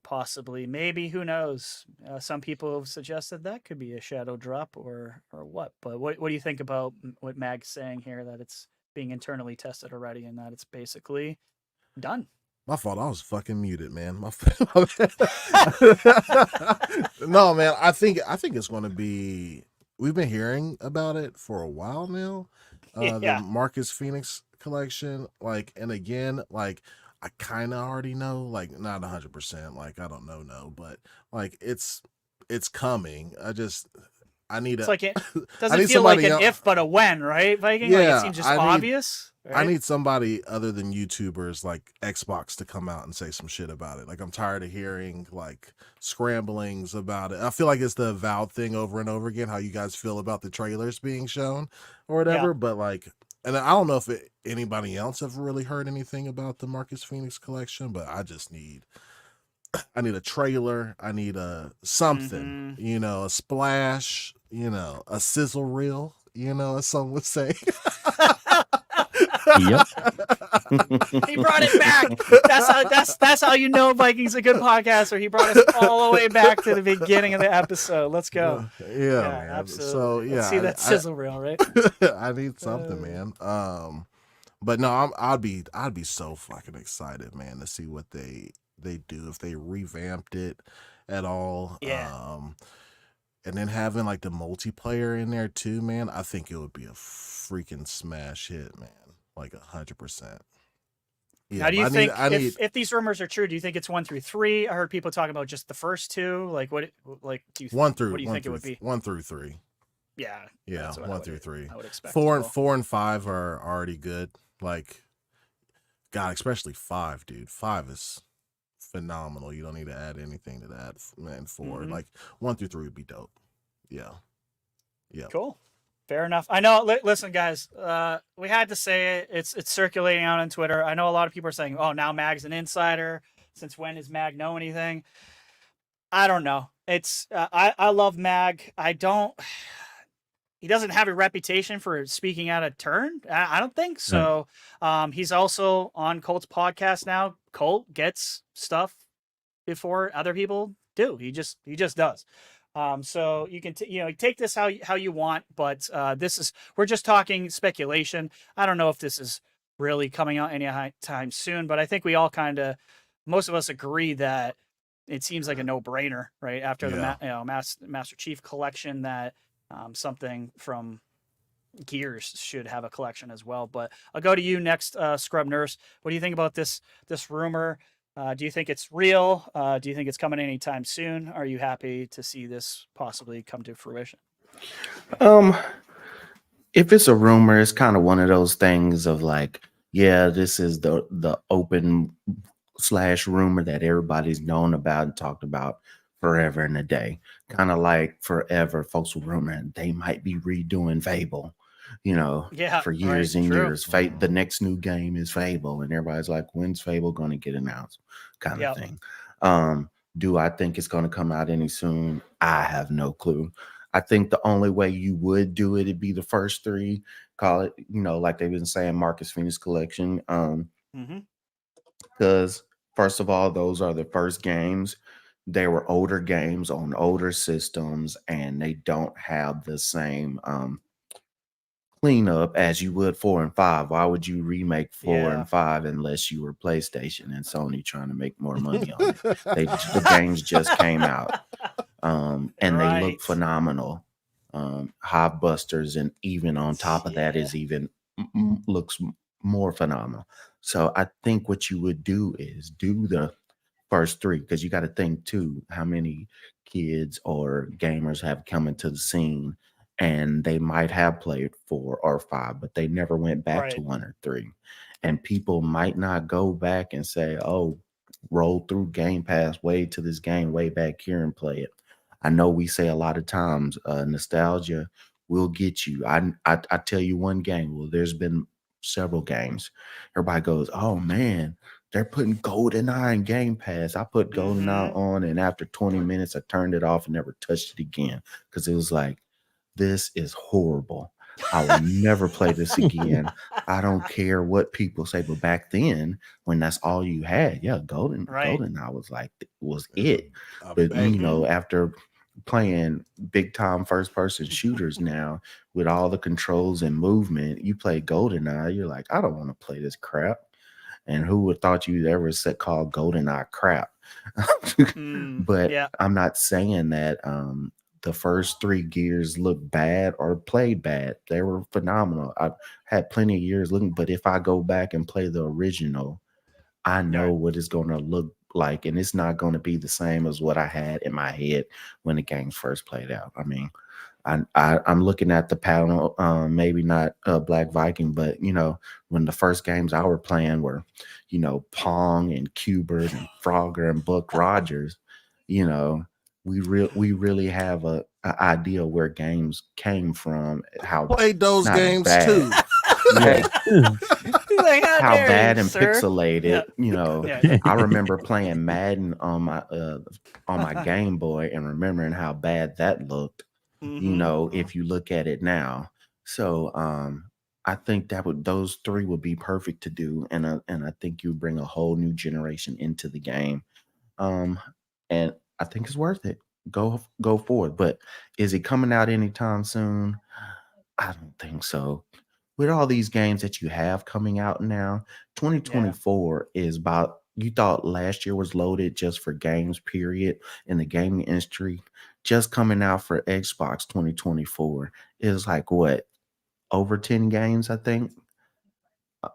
possibly, maybe, who knows? Some people have suggested that could be a shadow drop or what. But what do you think about what Mag's saying here, that it's being internally tested already and that it's basically done? My fault. I was fucking muted, man. No, man. I think it's going to be. We've been hearing about it for a while now. The Marcus Phoenix collection, and again, I kind of already know, not 100%, I don't know, but it's coming. I need it's it doesn't feel like an if but a when, right, Viking? Yeah, it seems just obvious. Right? I need somebody other than YouTubers like Xbox to come out and say some shit about it. I'm tired of hearing scramblings about it. I feel like it's the Avowed thing over and over again, how you guys feel about the trailers being shown or whatever, but and I don't know if anybody else have really heard anything about the Marcus Phoenix collection, but I need a trailer. I need something, a splash, a sizzle reel, as some would say. Yep. He brought it back. That's how you know Viking's a good podcaster. He brought us all the way back to the beginning of the episode. Let's go. Yeah, absolutely. So let's see that sizzle reel, right? I need something, man. But no, I'd be so fucking excited, man, to see what they do, if they revamped it at all. Yeah. And then having the multiplayer in there too, man, I think it would be a freaking smash hit, man. 100%. Yeah, now, do you but think I need if these rumors are true, do you think it's 1 through 3? I heard people talking about just the first two. Like, what? Like, do you one through what do you think it would be? 1 through 3. Yeah, Yeah, that's what 1 through 3. I would expect. 4 and 5 are already good. Like, God, especially 5, dude. 5 is phenomenal. You don't need to add anything to that. Man, 4 like 1 through 3 would be dope. Yeah. Cool. Fair enough. I know. Listen, guys. We had to say it. It's circulating out on Twitter. I know a lot of people are saying, "Oh, now Mag's an insider." Since when does Mag know anything? I don't know. It's I love Mag. I don't. He doesn't have a reputation for speaking out of turn. I don't think so. He's also on Colt's podcast now. Colt gets stuff before other people do. He just does. So you can take this how you want, but we're just talking speculation. I don't know if this is really coming out anytime soon, but I think we all most of us agree that it seems like a no-brainer, right? After the Master Chief collection, that something from Gears should have a collection as well. But I'll go to you next, Scrub Nurse. What do you think about this rumor? Do you think it's real? Do you think it's coming anytime soon? Are you happy to see this possibly come to fruition? If it's a rumor, it's kind of one of those things of like, yeah, this is the open / rumor that everybody's known about and talked about forever and a day. Kind of like forever, folks were rumoring they might be redoing Fable, for years and years. The next new game is Fable, and everybody's like, when's Fable going to get announced? Kind of thing. Do I think it's going to come out any soon? I have no clue. I think the only way you would do it, it'd be the first 3. Call it, like they've been saying, Marcus Phoenix Collection. Because first of all, those are the first games. They were older games on older systems, and they don't have the same cleanup as you would 4 and 5. Why would you remake 4 and 5 unless you were PlayStation and Sony trying to make more money on it? The games just came out, and they look phenomenal. Hive Busters, and even on top of that is even looks more phenomenal. So I think what you would do is do the first 3, because you got to think too how many kids or gamers have come into the scene and they might have played 4 or 5, but they never went back to 1 or 3. And people might not go back and say, oh, roll through Game Pass, way to this game way back here and play it. I know we say a lot of times, nostalgia will get you. I tell you one game. Well, there's been several games. Everybody goes, oh man, they're putting GoldenEye in Game Pass. I put GoldenEye on, and after 20 minutes, I turned it off and never touched it again because it was like, this is horrible. I will never play this again. I don't care what people say, but back then, when that's all you had, GoldenEye was it. But after playing big time first person shooters now with all the controls and movement, you play GoldenEye, you're like, I don't want to play this crap. And who would thought you'd ever called GoldenEye crap? But I'm not saying that the first 3 Gears look bad or played bad. They were phenomenal. I've had plenty of years looking, but if I go back and play the original, I know what it's going to look like, and it's not going to be the same as what I had in my head when the games first played out. I mean, I'm looking at the panel, maybe not Black Viking, but when the first games I were playing were, Pong and Qbert and Frogger and Buck Rogers, we really have a idea where games came from, how played those games too. How bad and pixelated, I remember playing Madden on my Game Boy and remembering how bad that looked, if you look at it now. So I think those 3 would be perfect to do, and I think you bring a whole new generation into the game, and I think it's worth it. Go forward. But is it coming out anytime soon? I don't think so. With all these games that you have coming out now, 2024 is about, you thought last year was loaded just for games, period, in the gaming industry. Just coming out for Xbox 2024 is like what? Over 10 games, I think.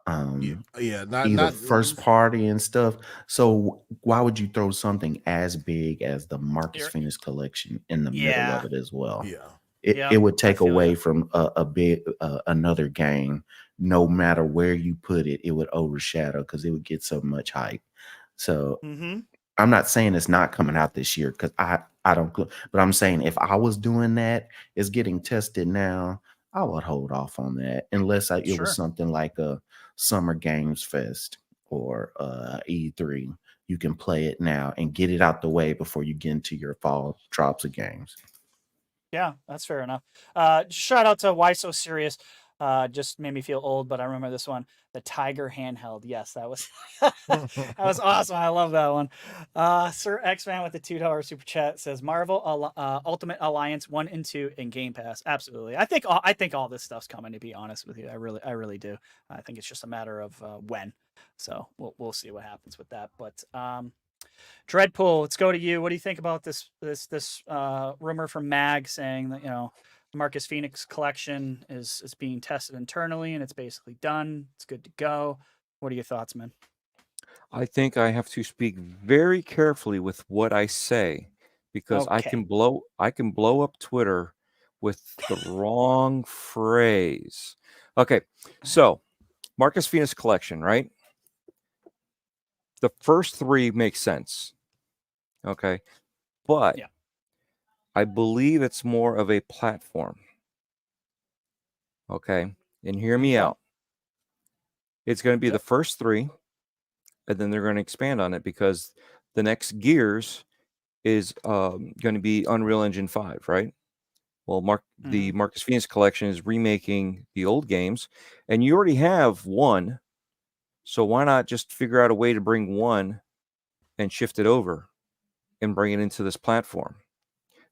not either first party and stuff. So why would you throw something as big as the Marcus Phoenix collection in the middle of it as well? Yeah. It would take away from a big another game. No matter where you put it, it would overshadow because it would get so much hype. So I'm not saying it's not coming out this year because I don't, but I'm saying if I was doing that, it's getting tested now. I would hold off on that unless it was something like a Summer Games Fest or E3. You can play it now and get it out the way before you get into your fall drops of games. Yeah, that's fair enough. Shout out to Why So Serious. Just made me feel old, but I remember this one, the Tiger handheld. Yes, that was that was awesome. I love that one. Sir X-Man with the $2 super chat says Marvel Ultimate Alliance 1 and 2 in Game Pass. Absolutely. I think all this stuff's coming, to be honest with you. I really do. I think it's just a matter of when. So we'll see what happens with that. But Dreadpool, let's go to you. What do you think about this rumor from Mag saying that, Marcus Phoenix collection is being tested internally and it's basically done. It's good to go. What are your thoughts, man? I think I have to speak very carefully with what I say because I can blow up Twitter with the wrong phrase. Okay, so Marcus Phoenix collection, right? The first 3 make sense. Okay, but I believe it's more of a platform. Okay, and hear me out. It's going to be the first 3, and then they're going to expand on it because the next Gears is going to be Unreal Engine 5, right? Well, the Marcus Phoenix collection is remaking the old games, and you already have 1, so why not just figure out a way to bring 1 and shift it over and bring it into this platform?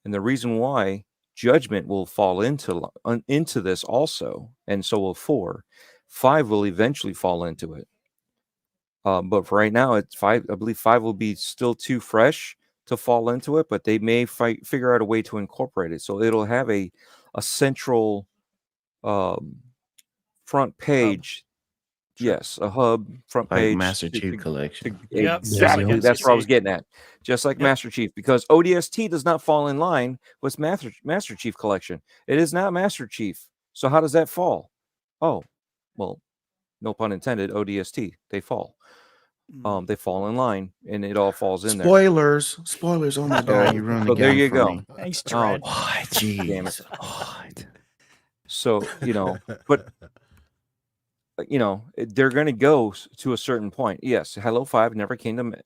And the reason why Judgment will fall into this also, and so will 4. 5 will eventually fall into it. But for right now, it's 5. I believe 5 will be still too fresh to fall into it, but they may figure out a way to incorporate it. So it'll have a central front page. Yes, a hub front like page. Master Chief collection. Exactly. That's what I was getting at. Just like Master Chief, because ODST does not fall in line with Master Chief collection. It is not Master Chief. So how does that fall? Oh, well, no pun intended. ODST, they fall. They fall in line, and it all falls in there. Spoilers! Oh my god, you ruined the game. There you for go. Me. Thanks, Dread. Why, jeez. Damn it. So but they're going to go to a certain point. Yes, Halo 5 never came to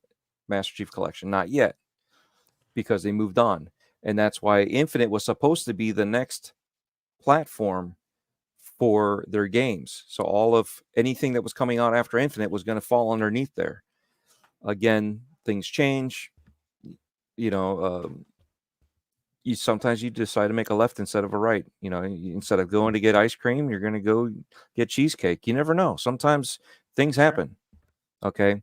Master Chief Collection, not yet, because they moved on, and that's why Infinite was supposed to be the next platform for their games. So all of anything that was coming out after Infinite was going to fall underneath there. Again, things change. Sometimes you decide to make a left instead of a right. Instead of going to get ice cream, you're going to go get cheesecake. You never know. Sometimes things happen. Okay.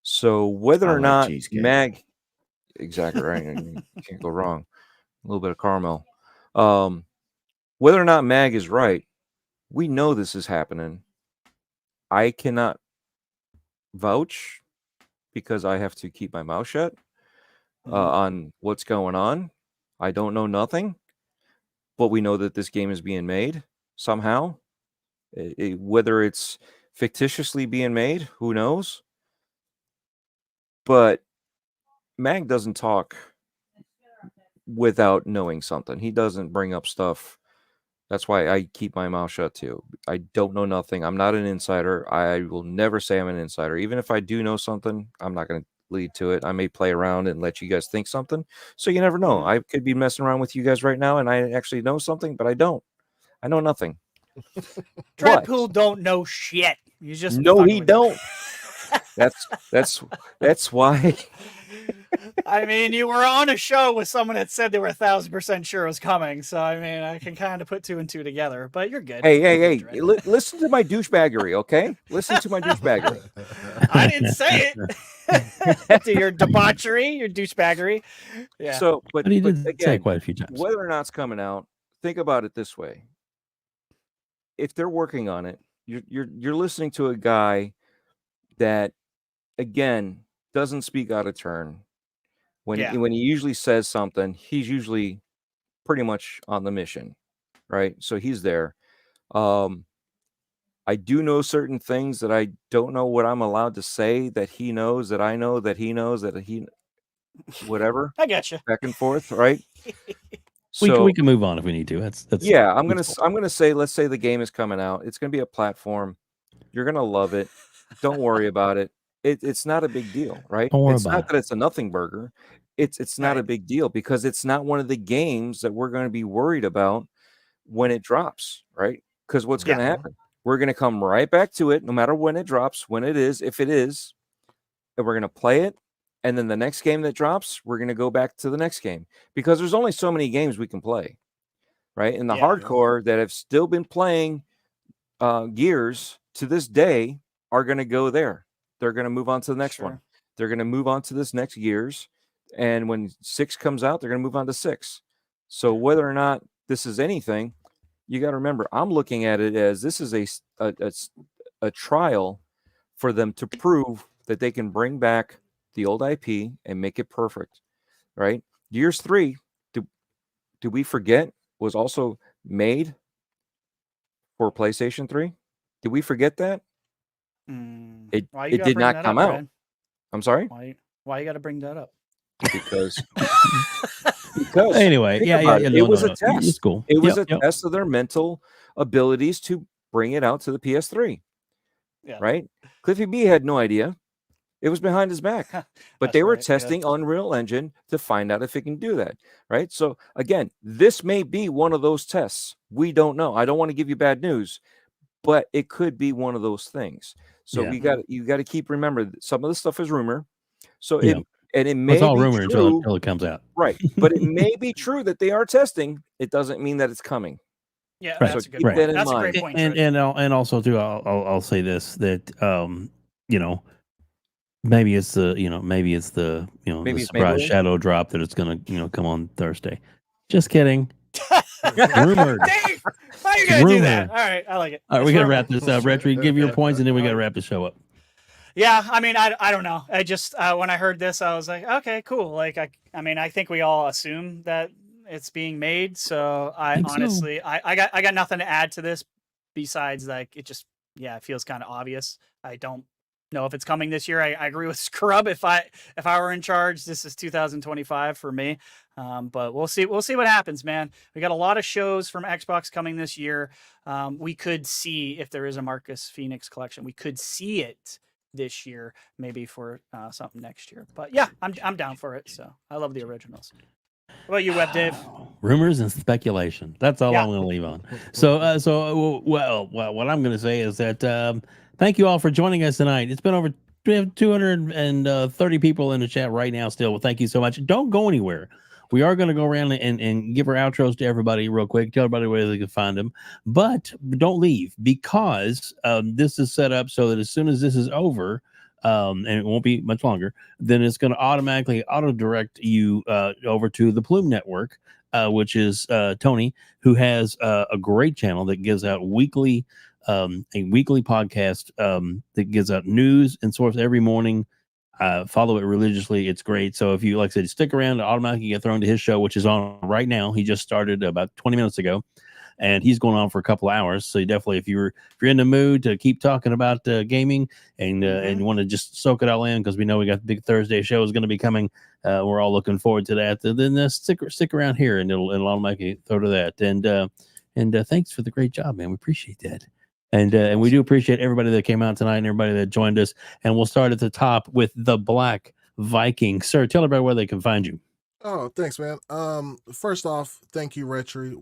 So whether or not Mag, exactly right. You can't go wrong. A little bit of caramel. Whether or not Mag is right, we know this is happening. I cannot vouch because I have to keep my mouth shut on what's going on. I don't know nothing, but we know that this game is being made somehow. Whether it's fictitiously being made, who knows? But Mag doesn't talk without knowing something. He doesn't bring up stuff. That's why I keep my mouth shut too. I don't know nothing. I'm not an insider. I will never say I'm an insider. Even if I do know something, I'm not going to lead to it. I may play around and let you guys think something. So you never know. I could be messing around with you guys right now and I actually know something, but I don't. I know nothing. Dreadpool don't know shit. You just he don't. That's why. I mean, you were on a show with someone that said they were 1,000% sure it was coming. So I mean, I can kind of put 2 and 2 together. But you're good. Hey! Listen to my douchebaggery, okay? Listen to my douchebaggery. I didn't say it. To your debauchery, your douchebaggery. Yeah. So, but he did again, say it quite a few times. Whether or not it's coming out, think about it this way: if they're working on it, you're listening to a guy that, again, doesn't speak out of turn. When he usually says something, he's usually pretty much on the mission, right? So he's there. I do know certain things that I don't know what I'm allowed to say that he knows, that I know, that he knows, that he whatever. I got you. Back and forth, right? We can move on if we need to. That's yeah. I'm gonna say, let's say the game is coming out. It's gonna be a platform. You're gonna love it. Don't worry about it. It's not a big deal, right? Don't worry It's about not that it's a nothing burger. It's not a big deal because it's not one of the games that we're going to be worried about when it drops, right? Because what's going to happen? We're going to come right back to it, no matter when it drops, when it is, if it is, and we're going to play it. And then the next game that drops, we're going to go back to the next game because there's only so many games we can play, right? And the hardcore that have still been playing Gears to this day are going to go there. They're going to move on to the next one. They're going to move on to this next Gears. And when 6 comes out, they're going to move on to 6. So whether or not this is anything, you got to remember, I'm looking at it as this is a trial for them to prove that they can bring back the old IP and make it perfect, right? Gears 3, do we forget, was also made for PlayStation 3? Did we forget that? It did not come out. I'm sorry? Why you got to bring that up? Because anyway, it was a test. It's cool. It was a test of their mental abilities to bring it out to the PS3. Right? Cliffy B had no idea. It was behind his back. But they were testing Unreal Engine to find out if it can do that. Right? So again, this may be one of those tests. We don't know. I don't want to give you bad news, but it could be one of those things. So you got to keep remember some of the stuff is rumor. So it may it's all be rumor true, until it comes out. Right. But it may be true that they are testing. It doesn't mean that it's coming. Yeah, right. that's, So a good point. That's a great point. And also too, I'll say this, that maybe it's the the surprise shadow drop that it's gonna come on Thursday. Just kidding. Rumored. Dave, how are you gonna do that? All right, I like it. All right, we gotta wrap this up. Retri, give your points, and then we gotta wrap the show up. Yeah, I mean, I don't know. I just when I heard this, I was like, okay, cool. Like, I think we all assume that it's being made. So I honestly, I got nothing to add to this besides like it just it feels kind of obvious. I don't know if it's coming this year. I agree with Scrub. If I were in charge, this is 2025 for me. But we'll see what happens, man. We got a lot of shows from Xbox coming this year. We could see if there is a Marcus Phoenix collection. We could see it this year, maybe for something next year. But yeah, I'm down for it. So I love the originals. What about you, Web Dave? Rumors and speculation. That's all I'm going to leave on. So what I'm going to say is that thank you all for joining us tonight. It's been over 230 people in the chat right now still. Well, thank you so much. Don't go anywhere. We are going to go around and give our outros to everybody real quick. Tell everybody where they can find them. But don't leave because this is set up so that as soon as this is over, and it won't be much longer, then it's going to automatically auto-direct you over to the Plume Network, which is Tony, who has a great channel that gives out a weekly podcast that gives out news and source every morning. Follow it religiously. It's great. So if you, like I said, stick around, automatically get thrown to his show, which is on right now. He just started about 20 minutes ago, and he's going on for a couple hours. So you definitely, if you're in the mood to keep talking about gaming and you want to just soak it all in, because we know we got the big Thursday show is going to be coming. We're all looking forward to that. Then stick around here, and it'll automatically throw to that. And thanks for the great job, man. We appreciate that. And we do appreciate everybody that came out tonight and everybody that joined us. And we'll start at the top with the Black Viking. Sir, tell everybody where they can find you. Oh, thanks, man. First off, thank you, RHETRI,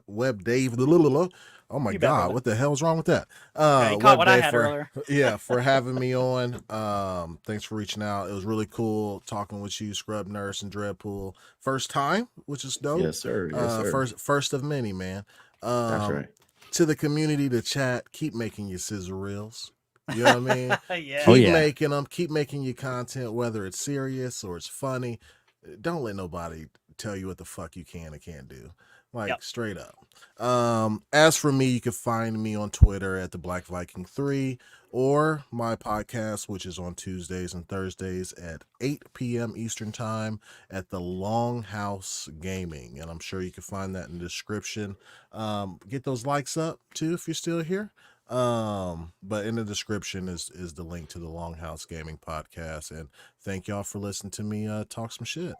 WEBDAVE. Oh my God, what the hell is wrong with that? You caught what I had earlier. Yeah, for having me on. Thanks for reaching out. It was really cool talking with you, Scrub Nurse and Dreadpool. First time, which is dope. Yes, sir. Yes, sir. First of many, man. That's right. To the community, to chat, keep making your sizzle reels. You know what I mean? Yeah. Keep making them. Keep making your content, whether it's serious or it's funny. Don't let nobody tell you what the fuck you can and can't do. like straight up. As for me, you can find me on Twitter at the Black Viking 3 or my podcast, which is on Tuesdays and Thursdays at 8 p.m. Eastern Time at the Longhouse Gaming, and I'm sure you can find that in the description. Get those likes up too if you're still here. But in the description is the link to the Longhouse Gaming podcast, and thank y'all for listening to me talk some shit.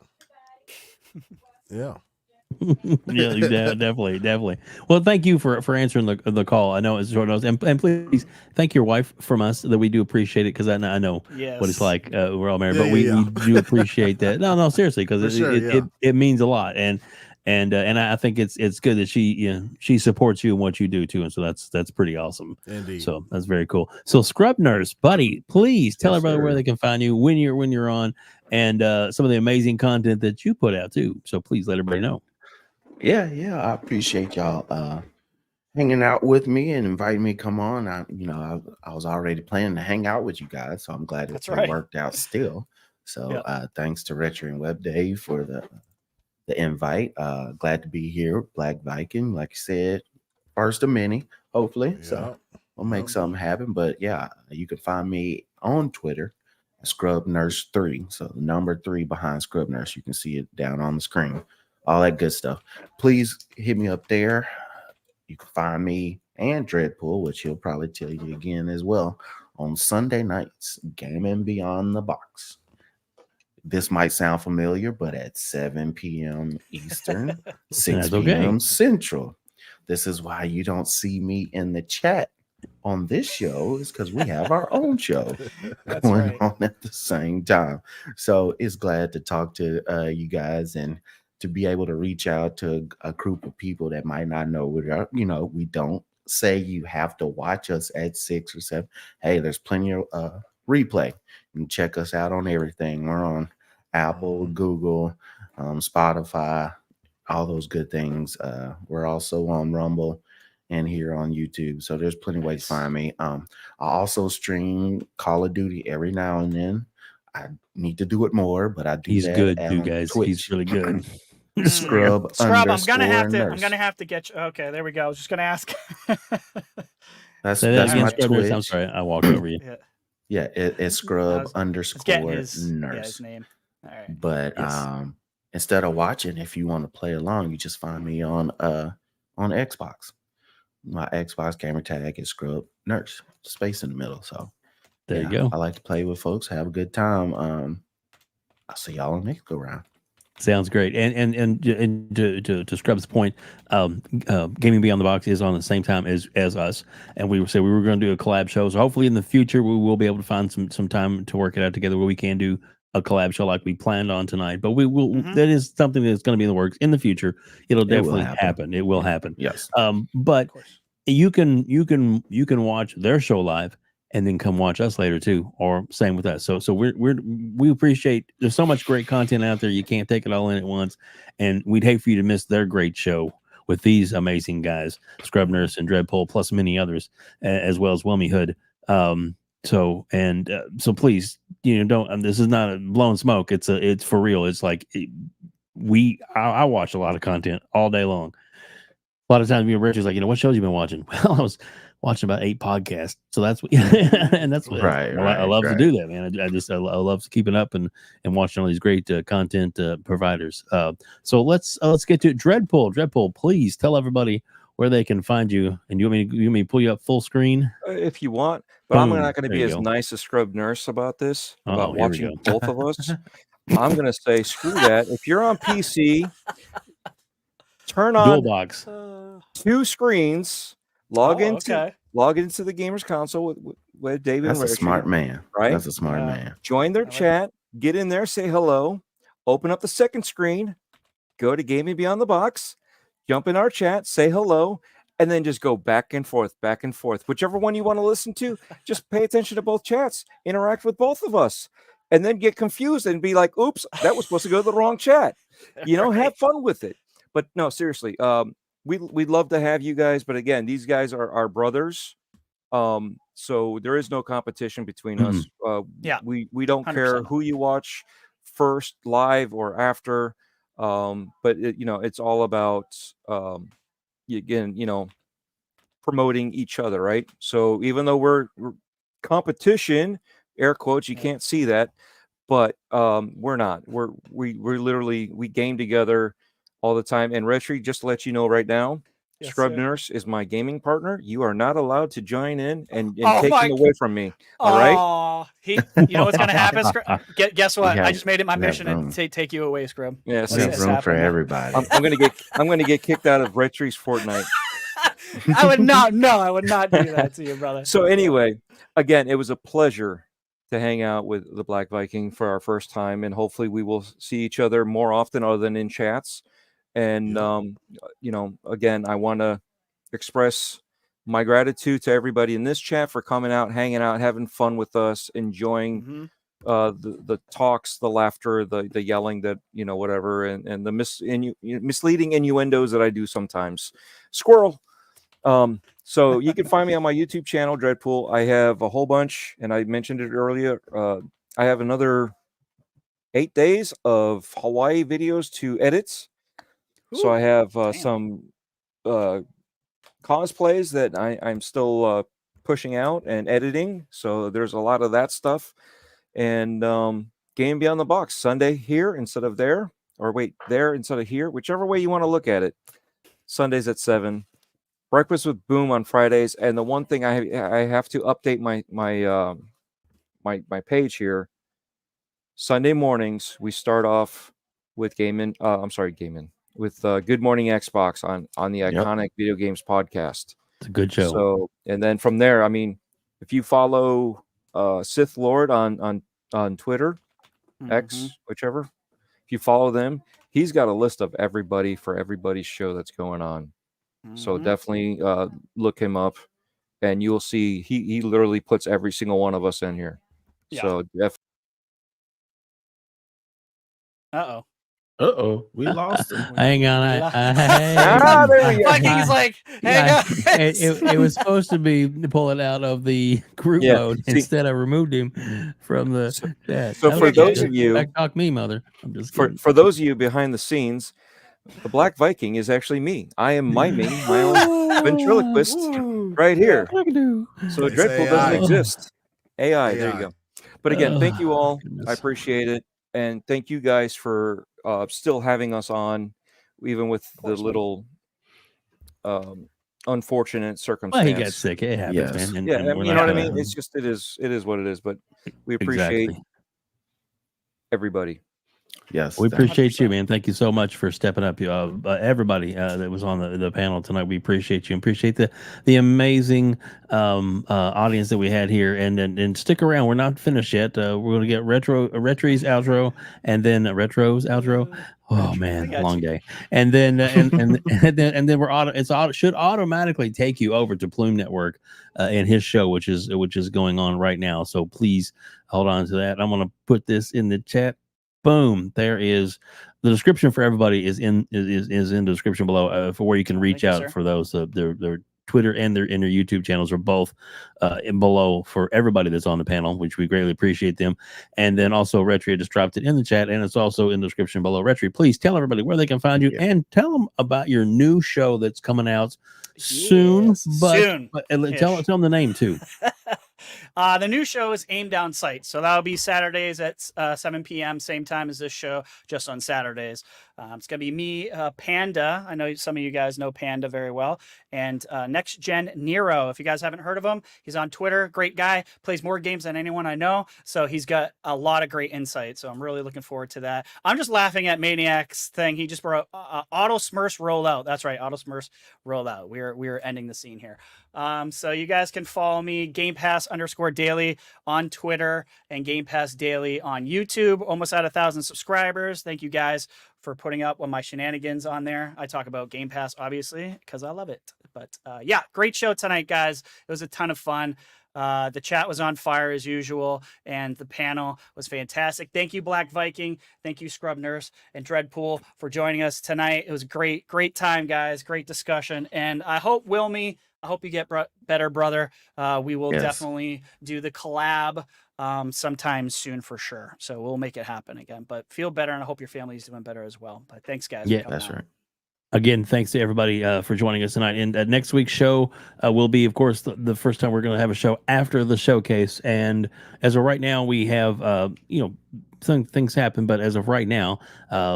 Yeah. Yeah, definitely. Well, thank you for answering the call. I know it's short notice, and please thank your wife from us. That we do appreciate it, because I know what it's like. We're all married, but we do appreciate that. No, seriously, because it means a lot, and I think it's good that she supports you and what you do too, and so that's pretty awesome. Indeed. So that's very cool. So Scrub Nurse, buddy, please tell everybody where they can find you when you're on, and some of the amazing content that you put out too. So please let everybody know. Yeah, I appreciate y'all hanging out with me and inviting me to come on. I was already planning to hang out with you guys, so I'm glad it worked out still. So thanks to RHETRI and WEBDAVE for the invite. Glad to be here. Black Viking, like you said, first of many, hopefully. So we'll make something happen. But yeah, you can find me on Twitter, Scrub Nurse 3. So the number 3 behind Scrub Nurse. You can see it down on the screen. All that good stuff. Please hit me up there. You can find me and Dreadpool, which he'll probably tell you again as well, on Sunday nights, Gaming Beyond the Box. This might sound familiar, but at 7 p.m. Eastern, 6 p.m. Central. This is why you don't see me in the chat on this show, is because we have our own show going on at the same time. So it's glad to talk to you guys and to be able to reach out to a group of people that might not know. We don't say you have to watch us at 6 or 7. Hey, there's plenty of replay. You can check us out on everything. We're on Apple, Google, Spotify, all those good things. We're also on Rumble and here on YouTube. So there's plenty of ways to find me. I also stream Call of Duty every now and then. I need to do it more, but I do. He's that good on too, guys. Twitch. He's really good. Scrub. I'm gonna have nurse. to get you. Okay, there we go. I was just gonna ask. That's my Twitch. I'm sorry, I walked over you. Yeah, it's Scrub _nurse. His name. All right. But instead of watching, if you want to play along, you just find me on Xbox. My Xbox gamer tag is Scrub Nurse, space in the middle. So there you go. I like to play with folks, have a good time. I'll see y'all on the next go round. Sounds great. And to Scrub's point, Gaming Beyond the Box is on the same time as us, and we said we were going to do a collab show. So hopefully in the future we will be able to find some time to work it out together where we can do a collab show like we planned on tonight. But we will. That is something that's going to be in the works in the future. It'll definitely happen. It will happen. Yes. But you can watch their show live and then come watch us later too, or same with us. So we appreciate. There's so much great content out there. You can't take it all in at once, and we'd hate for you to miss their great show with these amazing guys, Scrub Nurse and Dreadpool, plus many others, as well as Whelmy Hood. So please, don't. This is not a blowing smoke. It's for real. It's like I watch a lot of content all day long. A lot of times me and Richard's like, what shows you been watching? Well, I was watching about 8 podcasts. So that's what, and that's what I love to do that, man. I love keeping up and watching all these great content providers. So let's get to it. Dreadpool, please tell everybody where they can find you. And you want me to pull you up full screen? If you want, but I'm not going to be as nice as Scrub Nurse about this, about watching both of us. I'm going to say, screw that. If you're on PC, turn on DualBox. 2 screens. Log into the Gamers Console with David. That's a smart man, right? That's a smart man. Join their chat. Get in there. Say hello. Open up the second screen. Go to Gaming Beyond the Box. Jump in our chat. Say hello, and then just go back and forth, whichever one you want to listen to. Just pay attention to both chats. Interact with both of us, and then get confused and be like, "Oops, that was supposed to go to the wrong chat." Have fun with it. But no, seriously. We'd love to have you guys, but again, these guys are our brothers. So there is no competition between us. We don't 100%. Care who you watch first, live or after. But it's all about again, promoting each other, right? So even though we're competition, air quotes, you can't see that, but we're not. We're literally we game together all the time. And RHETRI, just to let you know right now, Yes, Scrub sir. Nurse is my gaming partner. You are not allowed to join in and Oh take my him away from me. All right. Oh, you know what's gonna happen? Guess what? I have- just made it my we have mission to room. take you away, Scrub. Yeah, We have It's room for happening now. everybody. I'm gonna get kicked out of RHETRI's Fortnite. I would not. No, I would not do that to you, brother. So anyway, again, it was a pleasure to hang out with the Black Viking for our first time, and hopefully we will see each other more often other than in chats. And again, I want to express my gratitude to everybody in this chat for coming out, hanging out, having fun with us, enjoying the talks, the laughter, the yelling, that whatever, and the misleading innuendos that I do sometimes. Squirrel. So you can find me on my YouTube channel, Dreadpool. I have a whole bunch, and I mentioned it earlier. I have another 8 days of Hawaii videos to edit. So I have some cosplays that I'm still pushing out and editing. So there's a lot of that stuff. And Game Beyond the Box Sunday here instead of there, or wait, there instead of here, whichever way you want to look at it. Sundays at 7. Breakfast with Boom on Fridays, and the one thing I have to update my page here. Sunday mornings we start off with with Good Morning Xbox on the Iconic Video Games Podcast. It's a good show. So, and then from there, I mean, if you follow Sith Lord on Twitter, X, whichever, if you follow them, he's got a list of everybody for everybody's show that's going on. So definitely look him up, and you'll see he literally puts every single one of us in here. Yeah. So definitely. We lost him. Hang on. There we go. Viking's like, hey guys. It was supposed to be pulling out of the group mode. Instead, I removed him from the chat. So for those of you, talk me, mother. I'm just kidding. for those of you behind the scenes, the Black Viking is actually me. I am miming my own ventriloquist right here. So Dreadpool doesn't exist. AI, there you go. But again, thank you all. I appreciate it. And thank you guys for still having us on, even with the little unfortunate circumstance. Well, he got sick. It happens, man. Yeah, you know what I mean? It's just, it is what it is. But we appreciate everybody. Yes, we appreciate you, man. Thank you so much for stepping up. Everybody that was on the panel tonight, we appreciate you. Appreciate the amazing audience that we had here, and stick around. We're not finished yet. We're going to get RHETRI's outro, and then Retro's outro. Oh man, long day. And then and then we're should automatically take you over to Plume Network and his show, which is going on right now. So please hold on to that. I'm going to put this in the chat. Boom! There is the description for everybody is in the description below for where you can reach out for those. Their Twitter and their YouTube channels are both below for everybody that's on the panel, which we greatly appreciate them. And then also RHETRI just dropped it in the chat, and it's also in the description below. RHETRI, please tell everybody where they can find you, and tell them about your new show that's coming out soon. But tell them the name too. The new show is Aim Down Sight. So that'll be Saturdays at 7 p.m., same time as this show, just on Saturdays. It's going to be me, Panda. I know some of you guys know Panda very well. And Next Gen Nero. If you guys haven't heard of him, he's on Twitter. Great guy. Plays more games than anyone I know. So he's got a lot of great insight. So I'm really looking forward to that. I'm just laughing at Maniac's thing. He just brought Auto Smurfs rollout. That's right. Auto Smurfs rollout. We're ending the scene here. So you guys can follow me, Game Pass _daily on Twitter, and Game Pass Daily on YouTube. Almost at 1,000 subscribers. Thank you guys for putting up with my shenanigans on there. I talk about Game Pass, obviously, because I love it. But yeah, great show tonight, guys. It was a ton of fun. The chat was on fire as usual, and the panel was fantastic. Thank you, Black Viking. Thank you, Scrub Nurse and Dreadpool, for joining us tonight. It was a great time, guys. Great discussion. And I hope, Wilmy, I hope you get better, brother. We will definitely do the collab sometime soon for sure. So we'll make it happen again. But feel better, and I hope your family's doing better as well. But thanks, guys. Yeah, for coming That's on. right. Again, thanks to everybody for joining us tonight. And next week's show will be, of course, the first time we're going to have a show after the showcase. And as of right now, we have, some things happen, but as of right now,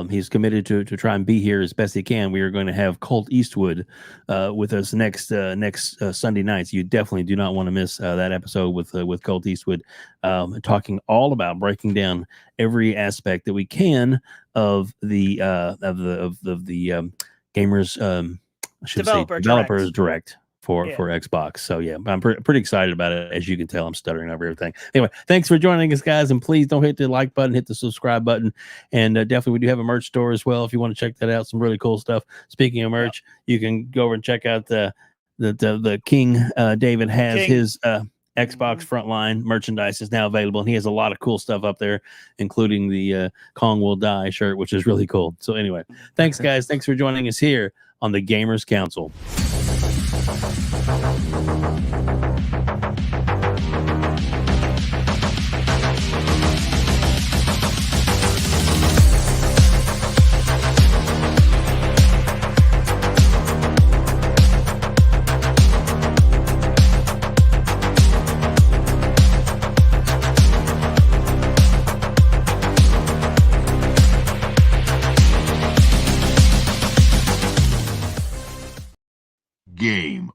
he's committed to try and be here as best he can. We are going to have Colt Eastwood with us next Sunday night. So you definitely do not want to miss that episode with Colt Eastwood, talking all about breaking down every aspect that we can of the Gamers, I should say Developers Direct for Xbox. So yeah, I'm pretty excited about it. As you can tell, I'm stuttering over everything. Anyway, thanks for joining us, guys, and please don't hit the like button, hit the subscribe button, and definitely we do have a merch store as well if you want to check that out. Some really cool stuff. Speaking of merch, you can go over and check out the King. David has his Xbox Frontline merchandise is now available, and he has a lot of cool stuff up there, including the Kong Will Die shirt, which is really cool. So anyway, thanks, guys. Thanks for joining us here on the Gamers Council. Game